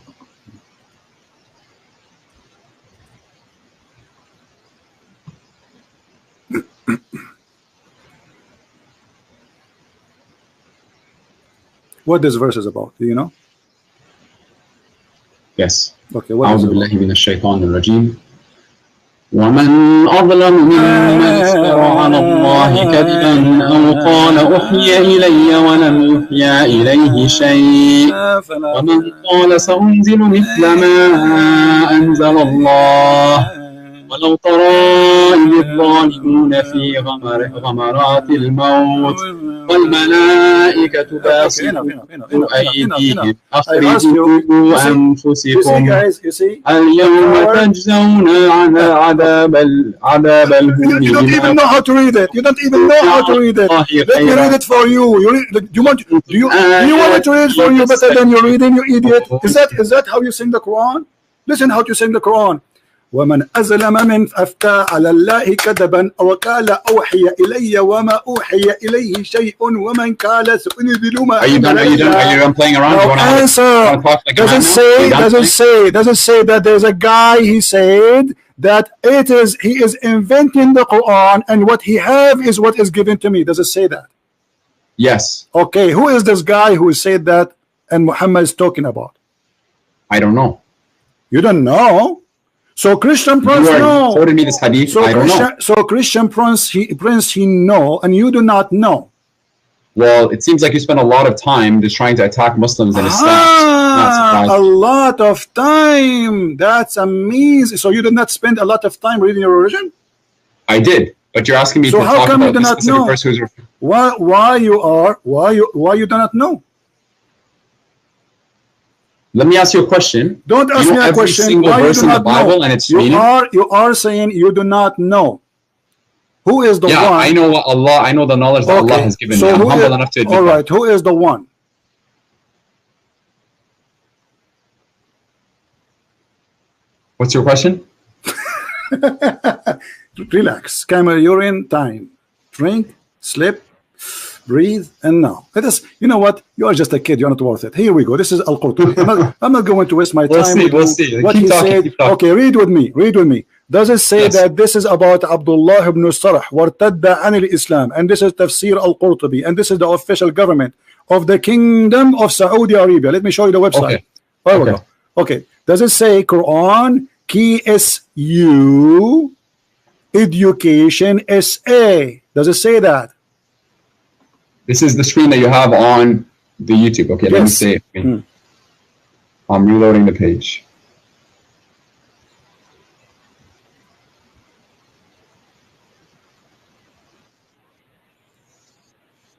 What this verse is about? Do you know? Yes. Okay. What is أعوذ it بالله about? من الشيطان الرجيم. ومن أظلم ممن افترى على الله كذبا أو قال أوحي إلي ولم يوحى إليه شيء ومن قال سأنزل مثل ما أنزل الله ولو ترى إذ الظالمون في غمرات الموت والملائكة باسطوا أيديهم أخرجوا أنفسكم اليوم تجزون عذاب الهون. You don't even know how to read it. You don't even know how to read it. Let me read it for you. Do you want me to read it for you better than you're reading, you idiot? Is that how you sing the Quran? Listen how to sing the Quran. ومن أظلم من أفتى على الله كذبا أو قال أوحي إلي وما أوحي إليه شيء ومن قال سأنزل ما Are you done playing around? No answer. Doesn't say that there's a guy, he said that he is inventing the Quran and what he have is what is given to me. Does it say that? Yes. Okay, who is this guy who said that and Muhammad is talking about? I don't know. You don't know? So Christian Prince know. Quoted me this hadith. So I don't know. So Christian Prince he know and you do not know. Well, it seems like you spend a lot of time just trying to attack Muslims and Islam. A lot of time. That's amazing. So you did not spend a lot of time reading your religion? I did, but you're asking me so to how talk come about you do this not specific know? person who's Why you do not know? Let me ask you a question. Don't ask me a question. Every single verse in the Bible and its meaning? You are saying you do not know. Who is the one? Yeah, I know what Allah. I know the knowledge that Allah has given me. I'm humble enough to admit all right, who is the one? What's your question? Relax. Camera, urine, time. Drink, sleep, breathe, and now. Let us. You know what? You are just a kid. You're not worth it. Here we go. This is Al-Qurtubi. I'm not going to waste my time. We'll see. What he said. Okay, read with me. Read with me. Does it say that this is about Abdullah ibn Sarh wartadda an al-Islam, and this is Tafsir Al-Qurtubi, and this is the official government of the Kingdom of Saudi Arabia? Let me show you the website. Okay. Does it say Quran KSU Education SA? Does it say that? This is the screen that you have on the YouTube. Okay, let me say it. I'm reloading the page.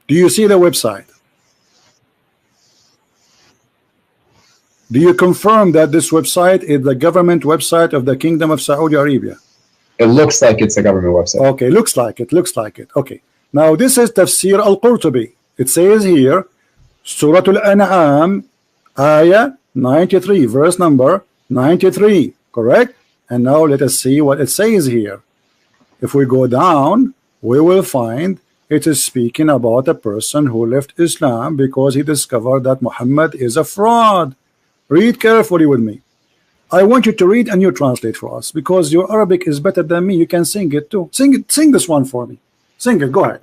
Do you see the website? Do you confirm that this website is the government website of the Kingdom of Saudi Arabia? It looks like it's a government website. Okay, looks like it. Okay. Now this is Tafsir Al-Qurtubi. It says here, Surah Al-An'am, Ayah 93, verse number 93. Correct? And now let us see what it says here. If we go down, we will find it is speaking about a person who left Islam because he discovered that Muhammad is a fraud. Read carefully with me. I want you to read and you translate for us, because your Arabic is better than me. You can sing it too. Sing it. Sing this one for me. Sing it. Go ahead.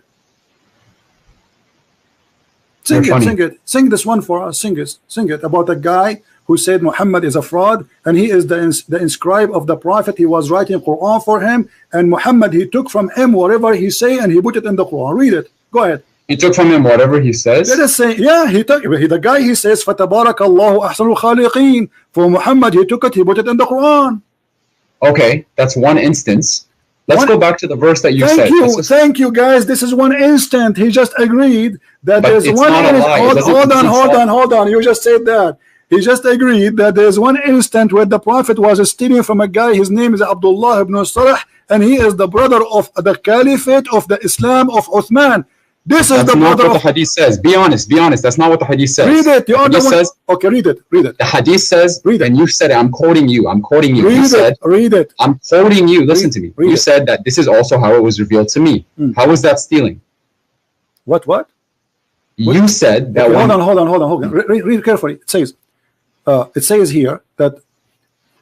Sing it. Sing it. Sing this one for us. Sing it. Sing it about a guy who said Muhammad is a fraud and he is the inscribe of the prophet. He was writing Quran for him, and Muhammad, he took from him whatever he say and he put it in the Quran. Read it. Go ahead. He took from him whatever he says. Let us say, yeah, he took. The guy, he says, "Fatabarakallahu ahsanul khaliqin." For Muhammad, he took it, he put it in the Quran. Okay, that's one instance. Let's go back to the verse that you said. Thank you, guys. This is one instant. He just agreed that there's one. Hold on. You just said that. He just agreed that there's one instant where the Prophet was stealing from a guy. His name is Abdullah ibn Sarah, and he is the brother of the Caliphate of the Islam of Uthman. This is the not what the hadith says. Be honest. That's not what the hadith says. Read it. Okay, read it. The hadith says, and you said it. I'm quoting you. Read it. I'm quoting you. Listen to me. You said that this is also how it was revealed to me. How was that stealing? What? You said that. Okay, hold on. Read carefully. It says here that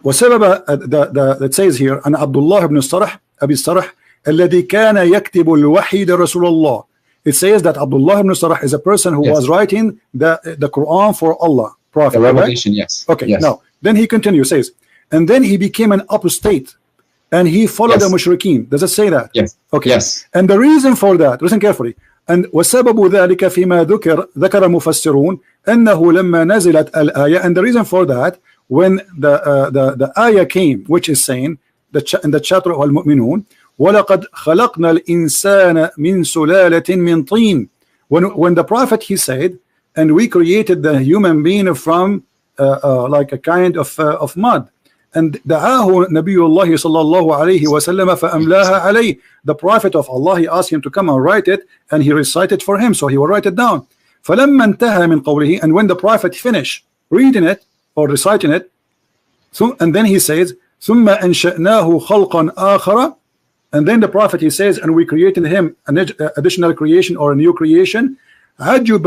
it says here أن عبد الله بن الصرح أبي الصرح الذي كان يكتب الوحي لرسول الله. It says that Abdullah ibn Sarah is a person who was writing the Quran for Allah, Prophet. The revelation, yes. Okay, now then he continues, says, and then he became an apostate and he followed the mushrikeen. Does it say that? Yes. Okay. Yes. And the reason for that, listen carefully. And وسبب ذلك فيما ذكر المفسرون أنه لما نزلت الآية, and the reason for that, when the ayah came, which is saying in the chapter of Al-Mu'minun, وَلَقَدْ خَلَقْنَا الْإِنسَانَ مِنْ سُلَالَةٍ مِنْ طِينٍ. When the Prophet, he said, and we created the human being from like a kind of mud. And دعاه نبي الله صلى الله عليه وسلم فأملاها عليه. The Prophet of Allah, he asked him to come and write it, and he recited for him, so he will write it down. فلما انتهى من قوله, and when the Prophet finished reading it or reciting it, and then he says ثم أنشأناه خلقا آخر. And then the Prophet, he says, and we created him an additional creation or a new creation. عجب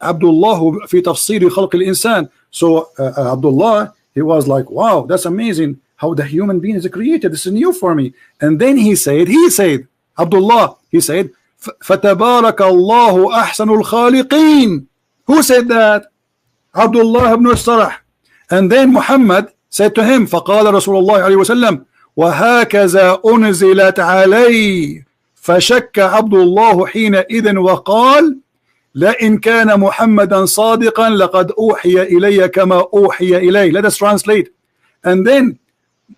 عبد الله في تفسير خلق الإنسان. So Abdullah, he was like, wow, that's amazing how the human being is created. This is new for me. And then he said, Abdullah, he said, فَتَبَارَكَ اللَّهُ أَحْسَنُ الْخَالِقِينَ. Who said that? Abdullah ibn Sarah. And then Muhammad said to him, فَقَالَ رسول الله عليه وسلم وهكذا أنزلت علي فشك عبد الله حينئذ وقال لئن كان محمدا صادقا لقد أوحي إلي كما أوحي إليه. Let us translate. And then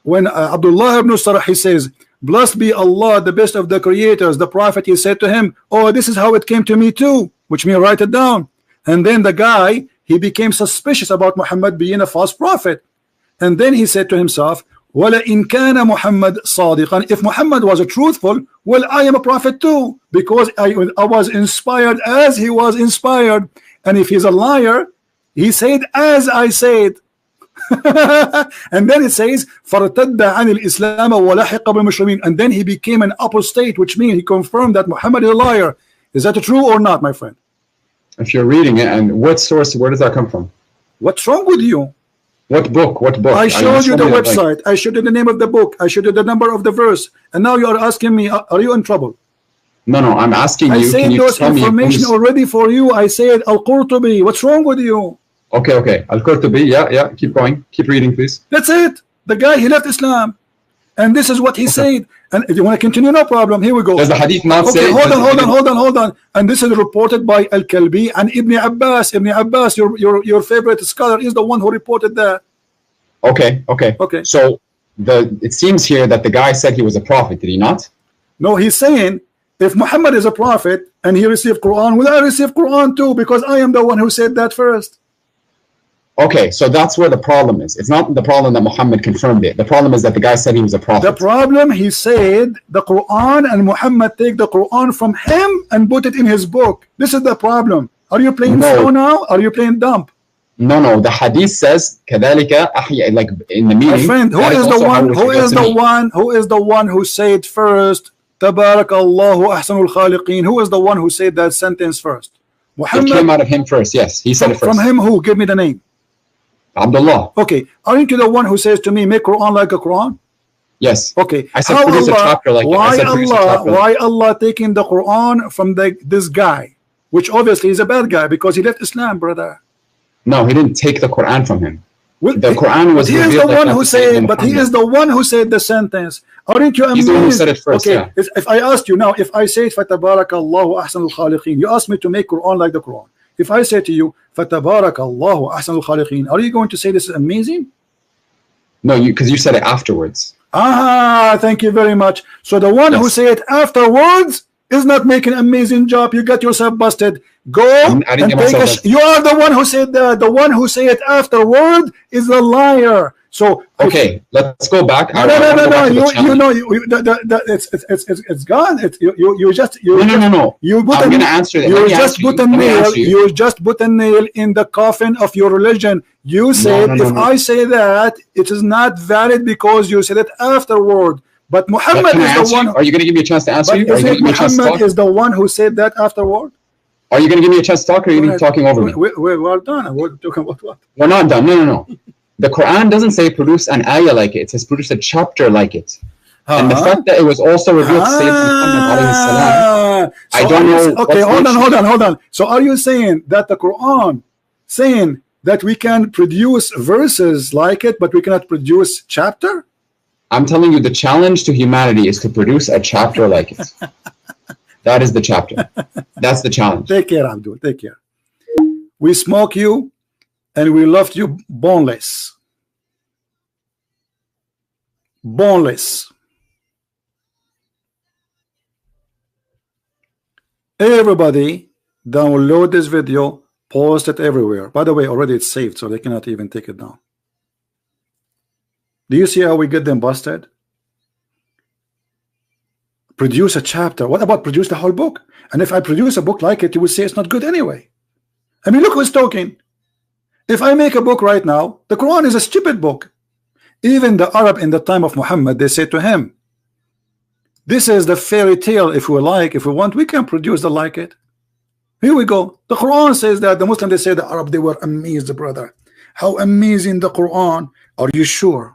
when Abdullah ibn Sarah, he says, blessed be Allah, the best of the creators, the Prophet, he said to him, oh, this is how it came to me too, which means write it down. And then the guy, he became suspicious about Muhammad being a false prophet. And then he said to himself, وَلَئِنْ كَانَ مُحَمَّدٌ صَادِقًا. If Muhammad was a truthful, well, I am a prophet too, because I was inspired as he was inspired. And if he's a liar, he said as I said. And then it says فَارْتَدَّ عَنِ الْإِسْلَامَ وَلَحِقَ بِالْمُسْلِمِينَ. And then he became an apostate, which means he confirmed that Muhammad is a liar. Is that true or not, my friend? If you're reading it, and what source, where does that come from? What's wrong with you? What book? I showed you the website. I showed you the name of the book. I showed you the number of the verse. And now you are asking me, are you in trouble? No, I'm asking you. I said those information already for you. I said Al-Qurtubi. What's wrong with you? Okay. Al-Qurtubi. Yeah. Keep going. Keep reading, please. That's it. The guy, he left Islam. And this is what he said. And if you want to continue, no problem. Here we go. Does the hadith not say? Hold on. And this is reported by Al-Kalbi and Ibn Abbas. Ibn Abbas, your favorite scholar, is the one who reported that. Okay. So it seems here that the guy said he was a prophet. Did he not? No, he's saying if Muhammad is a prophet and he received Quran, will I receive Quran too? Because I am the one who said that first. Okay, so that's where the problem is. It's not the problem that Muhammad confirmed it. The problem is that the guy said he was a prophet. The problem, he said the Quran, and Muhammad take the Quran from him and put it in his book. This is the problem. Are you playing slow now? Are you playing dumb? No, the hadith says كذلك أحيا, like in the meaning. My friend, who is the one who said first Tabarakallahu ahsanul khaliqeen? Who is the one who said that sentence first? Muhammad? It came out of him first, yes. He said it first. From him who? Give me the name. Abdullah. Okay. Aren't you the one who says to me, make Quran like a Quran? Yes. Okay. I said produce a chapter like it. Why Allah taking the Quran from this guy, which obviously is a bad guy because he left Islam, brother? No, he didn't take the Quran from him. Well, the Quran was he is the one who said, but he is the one who said the sentence. Aren't you amazed? He's the one who said it first, okay, yeah. If I asked you now, if I say Fatabarakallahu ahsanul khaliqeen, you asked me to make Quran like the Quran. If I say to you Fatabarakallahu ahsanul khaliqeen, are you going to say this is amazing? No, because you said it afterwards. Ah, thank you very much. So the one who say it afterwards is not making an amazing job. You got yourself busted. Go and take a you are the one who said that. The one who say it afterward is a liar. So okay, let's go back. No. You know, it's gone. You just no. You put I'm gonna answer that. You just put a nail in the coffin of your religion. You said I say that it is not valid because you said it afterward. But Muhammad is the one. Are you going to give me a chance to answer you? Muhammad is the one who said that afterward. Are you going to give me a chance to talk, or are you going to be talking over me? We're done. We're talking about what? We're not done. No. The Quran doesn't say produce an ayah like it. It says produce a chapter like it. And the fact that it was also revealed to Sayyidina Muhammad alayhi salam, I don't know. Okay, hold on. So are you saying that the Quran saying that we can produce verses like it, but we cannot produce chapter? I'm telling you, the challenge to humanity is to produce a chapter like it. That is the chapter. That's the challenge. Take care, Abdul. Take care. We smoke you and we left you boneless. Boneless. Everybody download this video, post it everywhere. By the way, already it's saved, so they cannot even take it down. Do you see how we get them busted? Produce a chapter. What about produce the whole book? And if I produce a book like it, you will say it's not good anyway. I mean, look who's talking. If I make a book right now, the Quran is a stupid book. Even the Arab in the time of Muhammad, they say to him, this is the fairy tale. If we like, if we want, we can produce the like it. Here we go. The Quran says that. The Muslims, they say the Arab, they were amazed, brother. How amazing the Quran. Are you sure?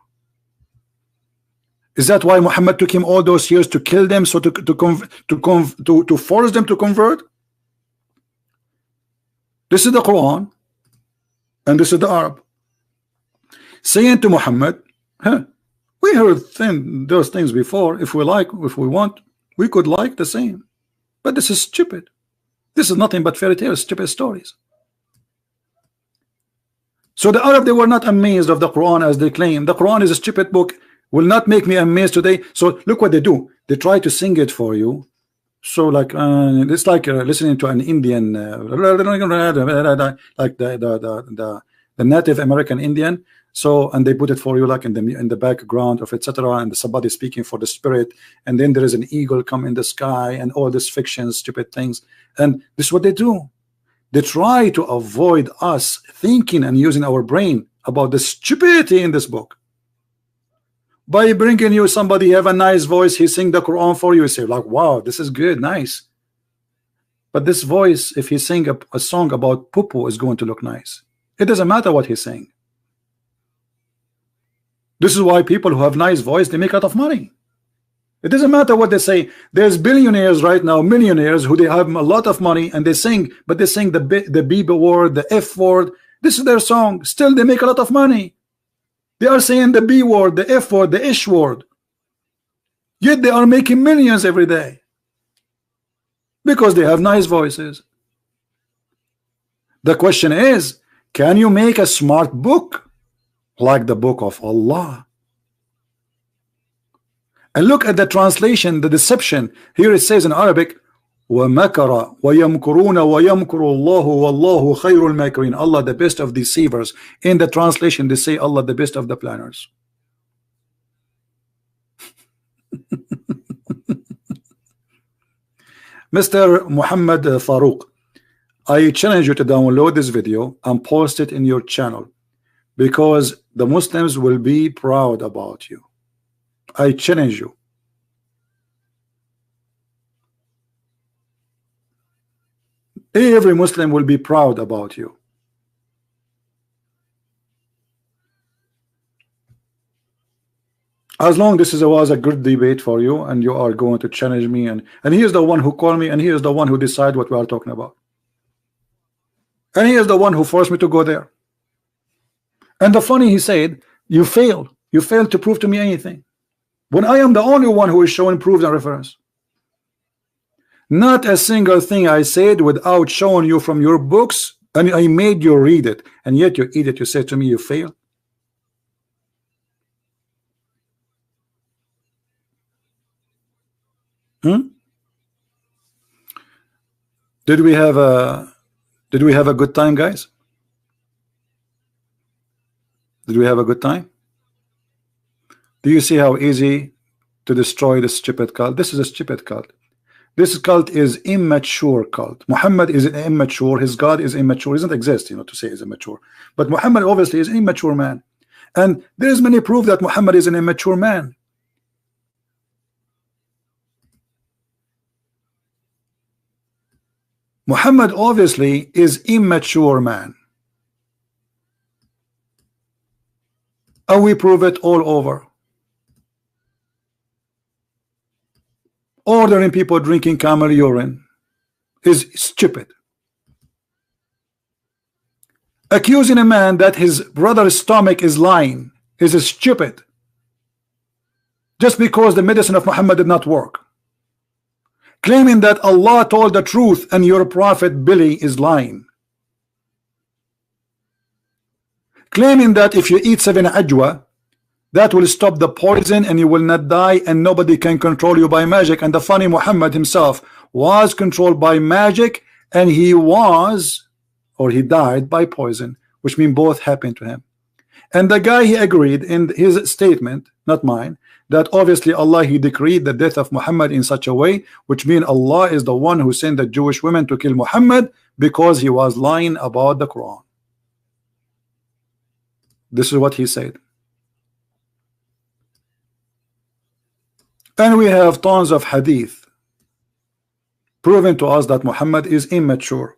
Is that why Muhammad took him all those years to kill them, so to force them to convert? This is the Quran, and this is the Arab saying to Muhammad, we heard those things before. If we like, if we want, we could like the same. But this is stupid. This is nothing but fairy tales, stupid stories. So the Arab, they were not amazed of the Quran as they claim. The Quran is a stupid book. Will not make me amazed today. So look what they do. They try to sing it for you. So like it's like listening to an Indian, like the Native American Indian. So and they put it for you like in the background of etc. And somebody speaking for the spirit. And then there is an eagle come in the sky and all this fiction, stupid things. And this is what they do. They try to avoid us thinking and using our brain about the stupidity in this book. By bringing you somebody have a nice voice, he sing the Quran for you, you say like, wow, this is good, nice. But this voice, if he sing a song about poo-poo, is going to look nice. It doesn't matter what he's saying. This is why people who have nice voice, they make a lot of money. It doesn't matter what they say. There's billionaires right now, millionaires, who they have a lot of money and they sing, but they sing the B word, the F word. This is their song. Still, they make a lot of money. They are saying the B word, the F word, the ish word. Yet they are making millions every day because they have nice voices. The question is, can you make a smart book like the book of Allah? And look at the translation, the deception. Here it says in Arabic, وَمَكَرَ وَيَمْكُرُونَ وَيَمْكُرُ اللَّهُ وَاللَّهُ خَيْرُ الْمَاكِرِينَ. Allah the best of deceivers. In the translation they say Allah the best of the planners. Mr. Muhammad Faruq, I challenge you to download this video and post it in your channel, because the Muslims will be proud about you. I challenge you. Every Muslim will be proud about you. As long this was a good debate for you, and you are going to challenge me, and he is the one who called me, and he is the one who decide what we are talking about, and he is the one who forced me to go there. And the funny, he said, you failed to prove to me anything, when I am the only one who is showing proof and reference. Not a single thing I said without showing you from your books, and I made you read it, and yet you eat it. You say to me you fail. Did we have a good time, guys? Did we have a good time? Do you see how easy to destroy this stupid cult? This is a stupid cult. This cult is immature cult. Muhammad is immature. His God is immature. He doesn't exist, to say he's immature. But Muhammad obviously is an immature man, and there is many proof that Muhammad is an immature man. Muhammad obviously is immature man, and we prove it all over. Ordering people drinking camel urine is stupid. Accusing a man that his brother's stomach is lying is stupid, just because the medicine of Muhammad did not work. Claiming that Allah told the truth and your prophet Billy is lying. Claiming that if you eat 7 ajwa, that will stop the poison and you will not die, and nobody can control you by magic. And the funny, Muhammad himself was controlled by magic, and he died by poison, which means both happened to him. And the guy, he agreed in his statement, not mine, that obviously Allah, he decreed the death of Muhammad in such a way, which means Allah is the one who sent the Jewish women to kill Muhammad because he was lying about the Quran. This is what he said. And we have tons of hadith proving to us that Muhammad is immature.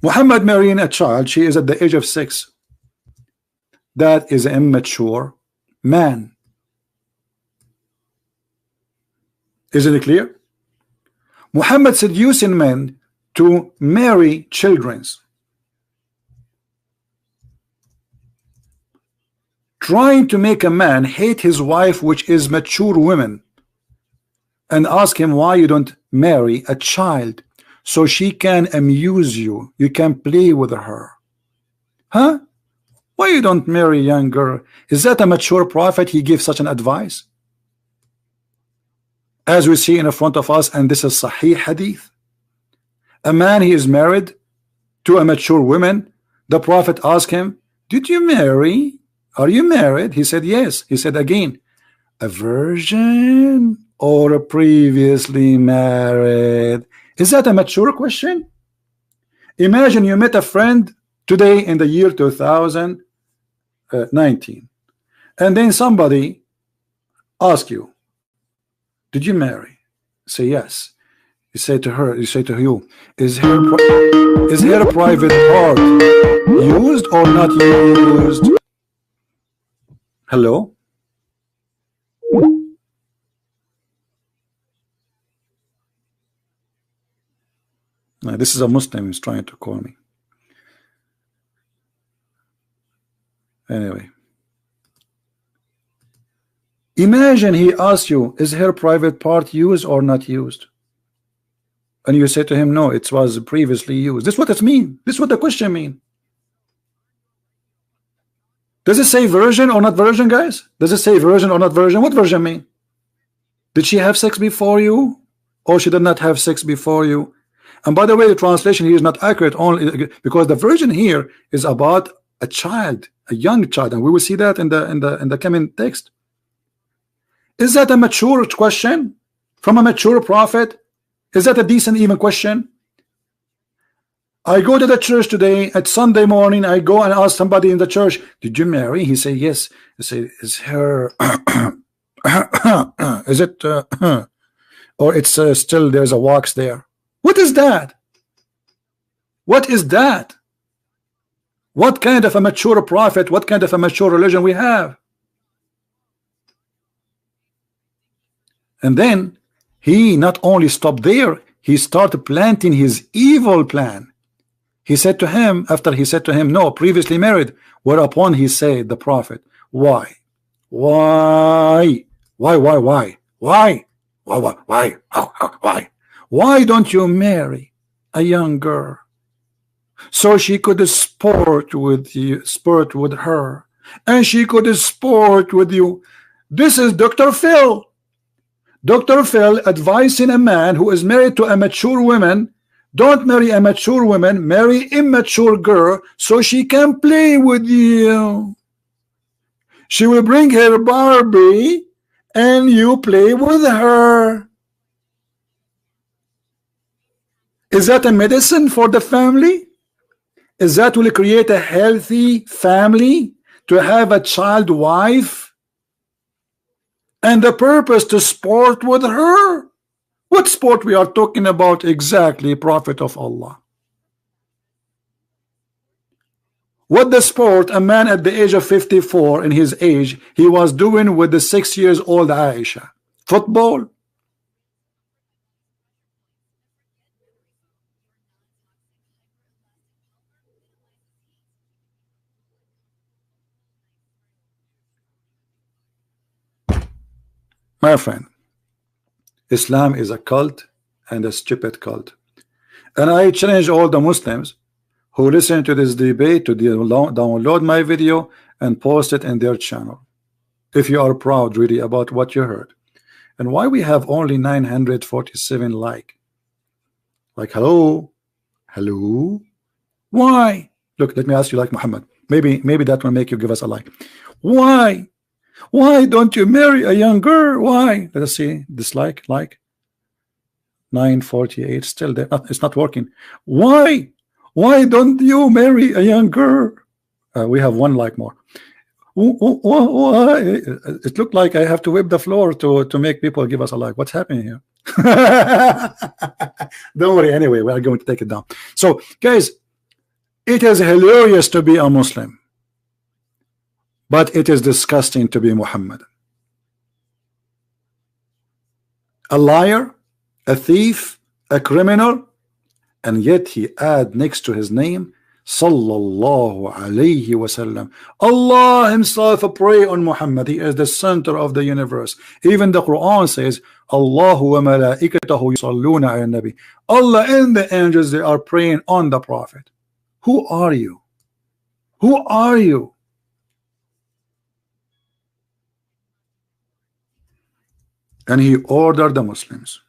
Muhammad marrying a child, she is at the age of 6. That is an immature man. Isn't it clear? Muhammad seducing men to marry children, trying to make a man hate his wife, which is mature woman, and ask him why you don't marry a child so she can amuse you, you can play with her. Huh? Why you don't marry a young girl? Is that a mature prophet? He gives such an advice, as we see in front of us, and this is Sahih hadith. A man, he is married to a mature woman. The prophet asked him, did you marry? Are you married? He said yes. He said again, a virgin or a previously married? Is that a mature question? Imagine you met a friend today in the year 2019, and then somebody asks you, did you marry? Say yes. You say to her, you say to you, is her private part used or not used? Hello? Now, this is a Muslim who's trying to call me. Anyway. Imagine he asks you, is her private part used or not used? And you say to him, no, it was previously used. This is what it means. This is what the question means. Does it say virgin or not virgin, guys? Does it say virgin or not virgin? What virgin mean? Did she have sex before you, or she did not have sex before you? And by the way, the translation here is not accurate, only because the virgin here is about a child, a young child, and we will see that in the coming text. Is that a mature question from a mature prophet? Is that a decent even question? I go to the church today at Sunday morning. I go and ask somebody in the church, did you marry? He say yes. I say, is her is it or it's still there's a wax there? What is that? What is that? What kind of a mature prophet, what kind of a mature religion we have? And then he not only stopped there, he started planting his evil plan. He said to him, after he said to him, no, previously married, whereupon he said, the prophet, why? Why? Why don't you marry a young girl so she could sport with you, sport with her, and she could sport with you? This is Dr. Phil. Dr. Phil advising a man who is married to a mature woman, don't marry a mature woman, marry immature girl so she can play with you. She will bring her Barbie and you play with her. Is that a medicine for the family? Is that will create a healthy family to have a child wife? And the purpose to sport with her? What sport we are talking about exactly, Prophet of Allah? What the sport a man at the age of 54 in his age he was doing with the 6 years old Aisha? Football? My friend, Islam is a cult and a stupid cult. And I challenge all the Muslims who listen to this debate to download my video and post it in their channel. If you are proud really about what you heard. And why we have only 947 like, hello? Why? Look, let me ask you like Muhammad. Maybe that will make you give us a like. Why? Why don't you marry a young girl? Why? Let us see. Dislike, like 948 still there. It's not working. Why? Why don't you marry a young girl? We have one like more. Why? It looked like I have to whip the floor to make people give us a like. What's happening here? Don't worry. Anyway, we are going to take it down. So, guys, it is hilarious to be a Muslim, but it is disgusting to be Muhammad. A liar, a thief, a criminal, and yet he add next to his name Sallallahu Alaihi Wasallam. Allah himself pray on Muhammad. He is the center of the universe. Even the Quran says Allahu wa malaikatahu yusalluna ala nabi. Allah and the angels, they are praying on the prophet. Who are you? Who are you? And he ordered the Muslims.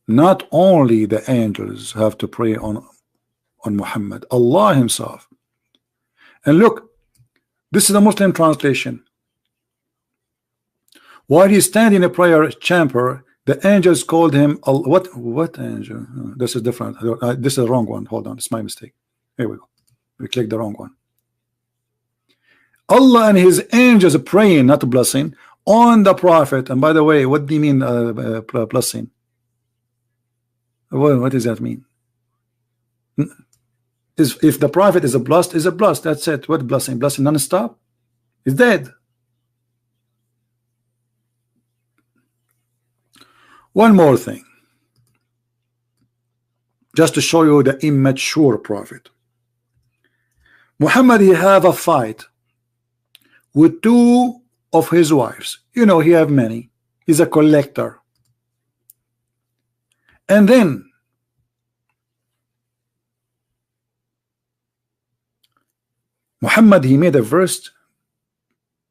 Not only the angels have to pray on Muhammad, Allah himself. And look, this is the Muslim translation. While he standing in a prayer chamber, the angels called him what angel? This is different. This is the wrong one. Hold on, it's my mistake. Here we go. We clicked the wrong one. Allah and his angels are praying, not blessing, on the prophet. And by the way, what do you mean blessing? What does that mean? If the prophet is a blessed, is a blessed. That's it. What blessing? Blessing non-stop? He's dead. One more thing, just to show you the immature prophet. Muhammad, he have a fight with two of his wives. You know, he have many. He's a collector. And then Muhammad, he made a verse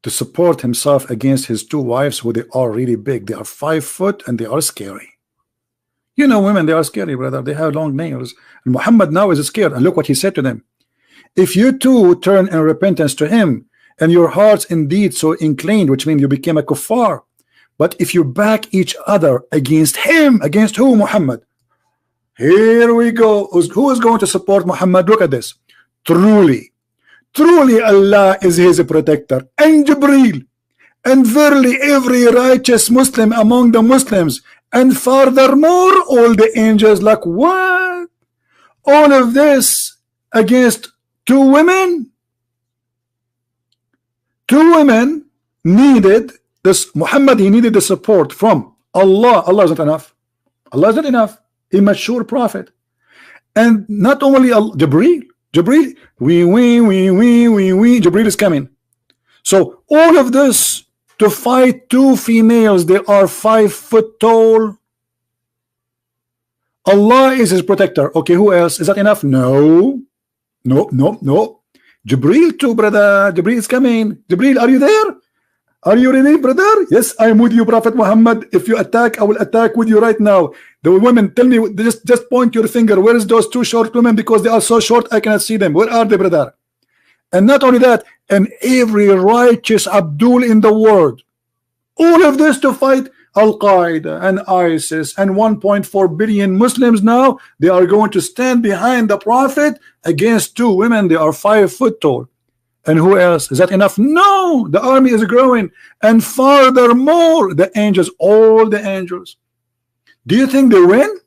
to support himself against his two wives who they are really big. They are 5 foot and they are scary. You know, women, they are scary, brother. They have long nails. And Muhammad now is scared. And look what he said to them. If you two turn in repentance to him and your hearts indeed so inclined, which means you became a kuffar, But if you back each other against him, against who? Muhammad. Here we go. Who is going to support Muhammad? Look at this. Truly, truly Allah is his protector, and Jibreel, and verily every righteous Muslim among the Muslims, and furthermore all the angels. Like what? All of this against two women? Two women needed this. Muhammad, he needed the support from Allah. Allah is not enough. Allah is not enough. Immature prophet. And not only Jibreel, Jibreel is coming. So all of this to fight two females, they are 5 foot tall. Allah is his protector. Okay, who else? Is that enough? No. Jibreel too, brother. Jibreel is coming. Jibreel, are you there? Are you ready, brother? Yes, I am with you, Prophet Muhammad. If you attack, I will attack with you right now. The women, tell me, just point your finger. Where is those two short women? Because they are so short, I cannot see them. Where are they, brother? And not only that, and every righteous Abdul in the world. All of this to fight Al-Qaeda and ISIS and 1.4 billion Muslims now. They are going to stand behind the Prophet against two women. They are 5 foot tall. And who else? Is that enough? No, the army is growing. And furthermore, the angels, all the angels. Do you think they win?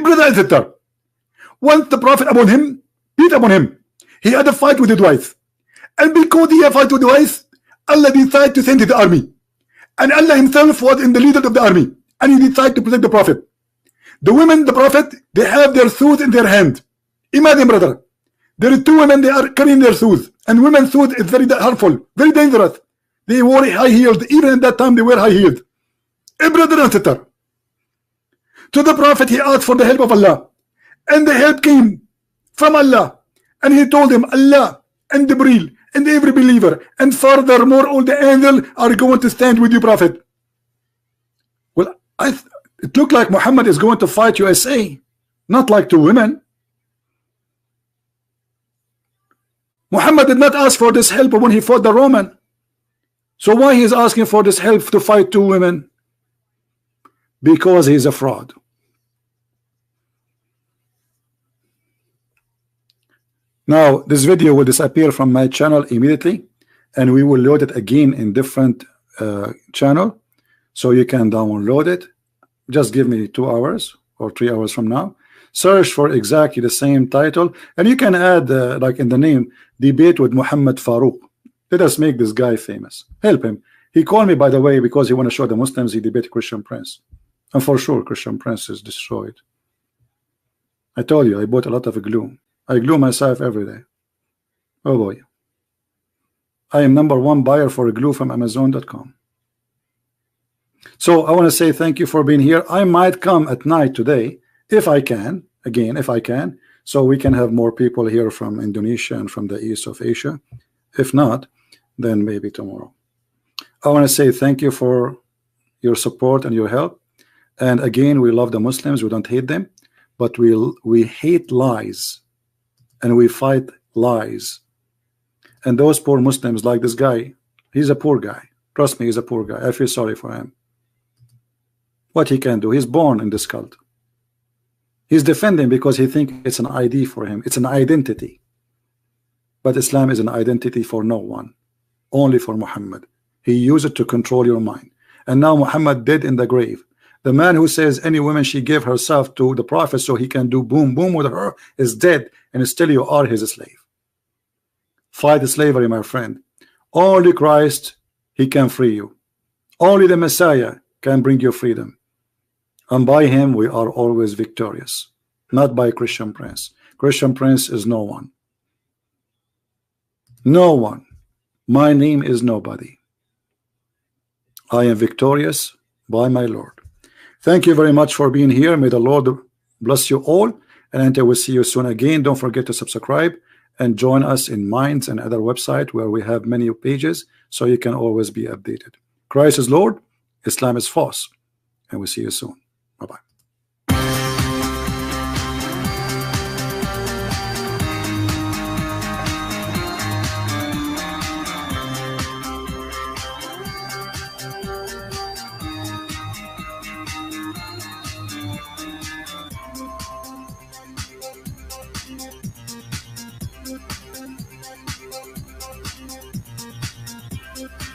Brother and sister, once the Prophet upon him, beat upon him, he had a fight with his wife. And because he had a fight with the wife, Allah decided to send the army. And Allah himself was in the leader of the army. And he decided to protect the Prophet. The women, the Prophet, they have their swords in their hand. Imagine, brother, there are two women, they are carrying their swords, and women's sword is very harmful, very dangerous. They wore high heels. Even at that time, they were high heels. A brother and sister, to the Prophet, he asked for the help of Allah, and the help came from Allah, and he told him, Allah and Jibreel and every believer, and furthermore, all the angels are going to stand with you, Prophet. Well, it looked like Muhammad is going to fight USA, not like two women. Muhammad did not ask for this help when he fought the Roman. So why he is asking for this help to fight two women? Because he is a fraud. Now this video will disappear from my channel immediately, and we will load it again in different channel, so you can download it. Just give me 2 hours or 3 hours from now. Search for exactly the same title, and you can add like in the name, debate with Muhammad Faruq. Let us make this guy famous. Help him. He called me, by the way, because he want to show the Muslims he debated Christian Prince, and for sure Christian Prince is destroyed. I told you I bought a lot of glue. I glue myself every day. Oh boy, I am #1 buyer for glue from Amazon.com. So I want to say thank you for being here. I might come at night today if I can, again if I can, so we can have more people here from Indonesia and from the east of Asia. If not, then maybe tomorrow. I want to say thank you for your support and your help. And again, we love the Muslims, we don't hate them, but we hate lies, and we fight lies. And those poor Muslims, like this guy, he's a poor guy. Trust me, he's a poor guy. I feel sorry for him. What he can do, he's born in this cult. He's defending because he thinks it's an ID for him, it's an identity. But Islam is an identity for no one, only for Muhammad. He used it to control your mind. And now Muhammad dead in the grave. The man who says any woman she gave herself to the Prophet so he can do boom boom with her is dead, and still you are his slave. Fight slavery, my friend. Only Christ, he can free you. Only the Messiah can bring you freedom. And by him we are always victorious, not by Christian Prince. Christian Prince is no one. No one. My name is nobody. I am victorious by my Lord. Thank you very much for being here. May the Lord bless you all, and until we see you soon again, don't forget to subscribe and join us in Minds and other website where we have many pages, so you can always be updated. Christ is Lord, Islam is false, and we'll see you soon. Bye-bye. you.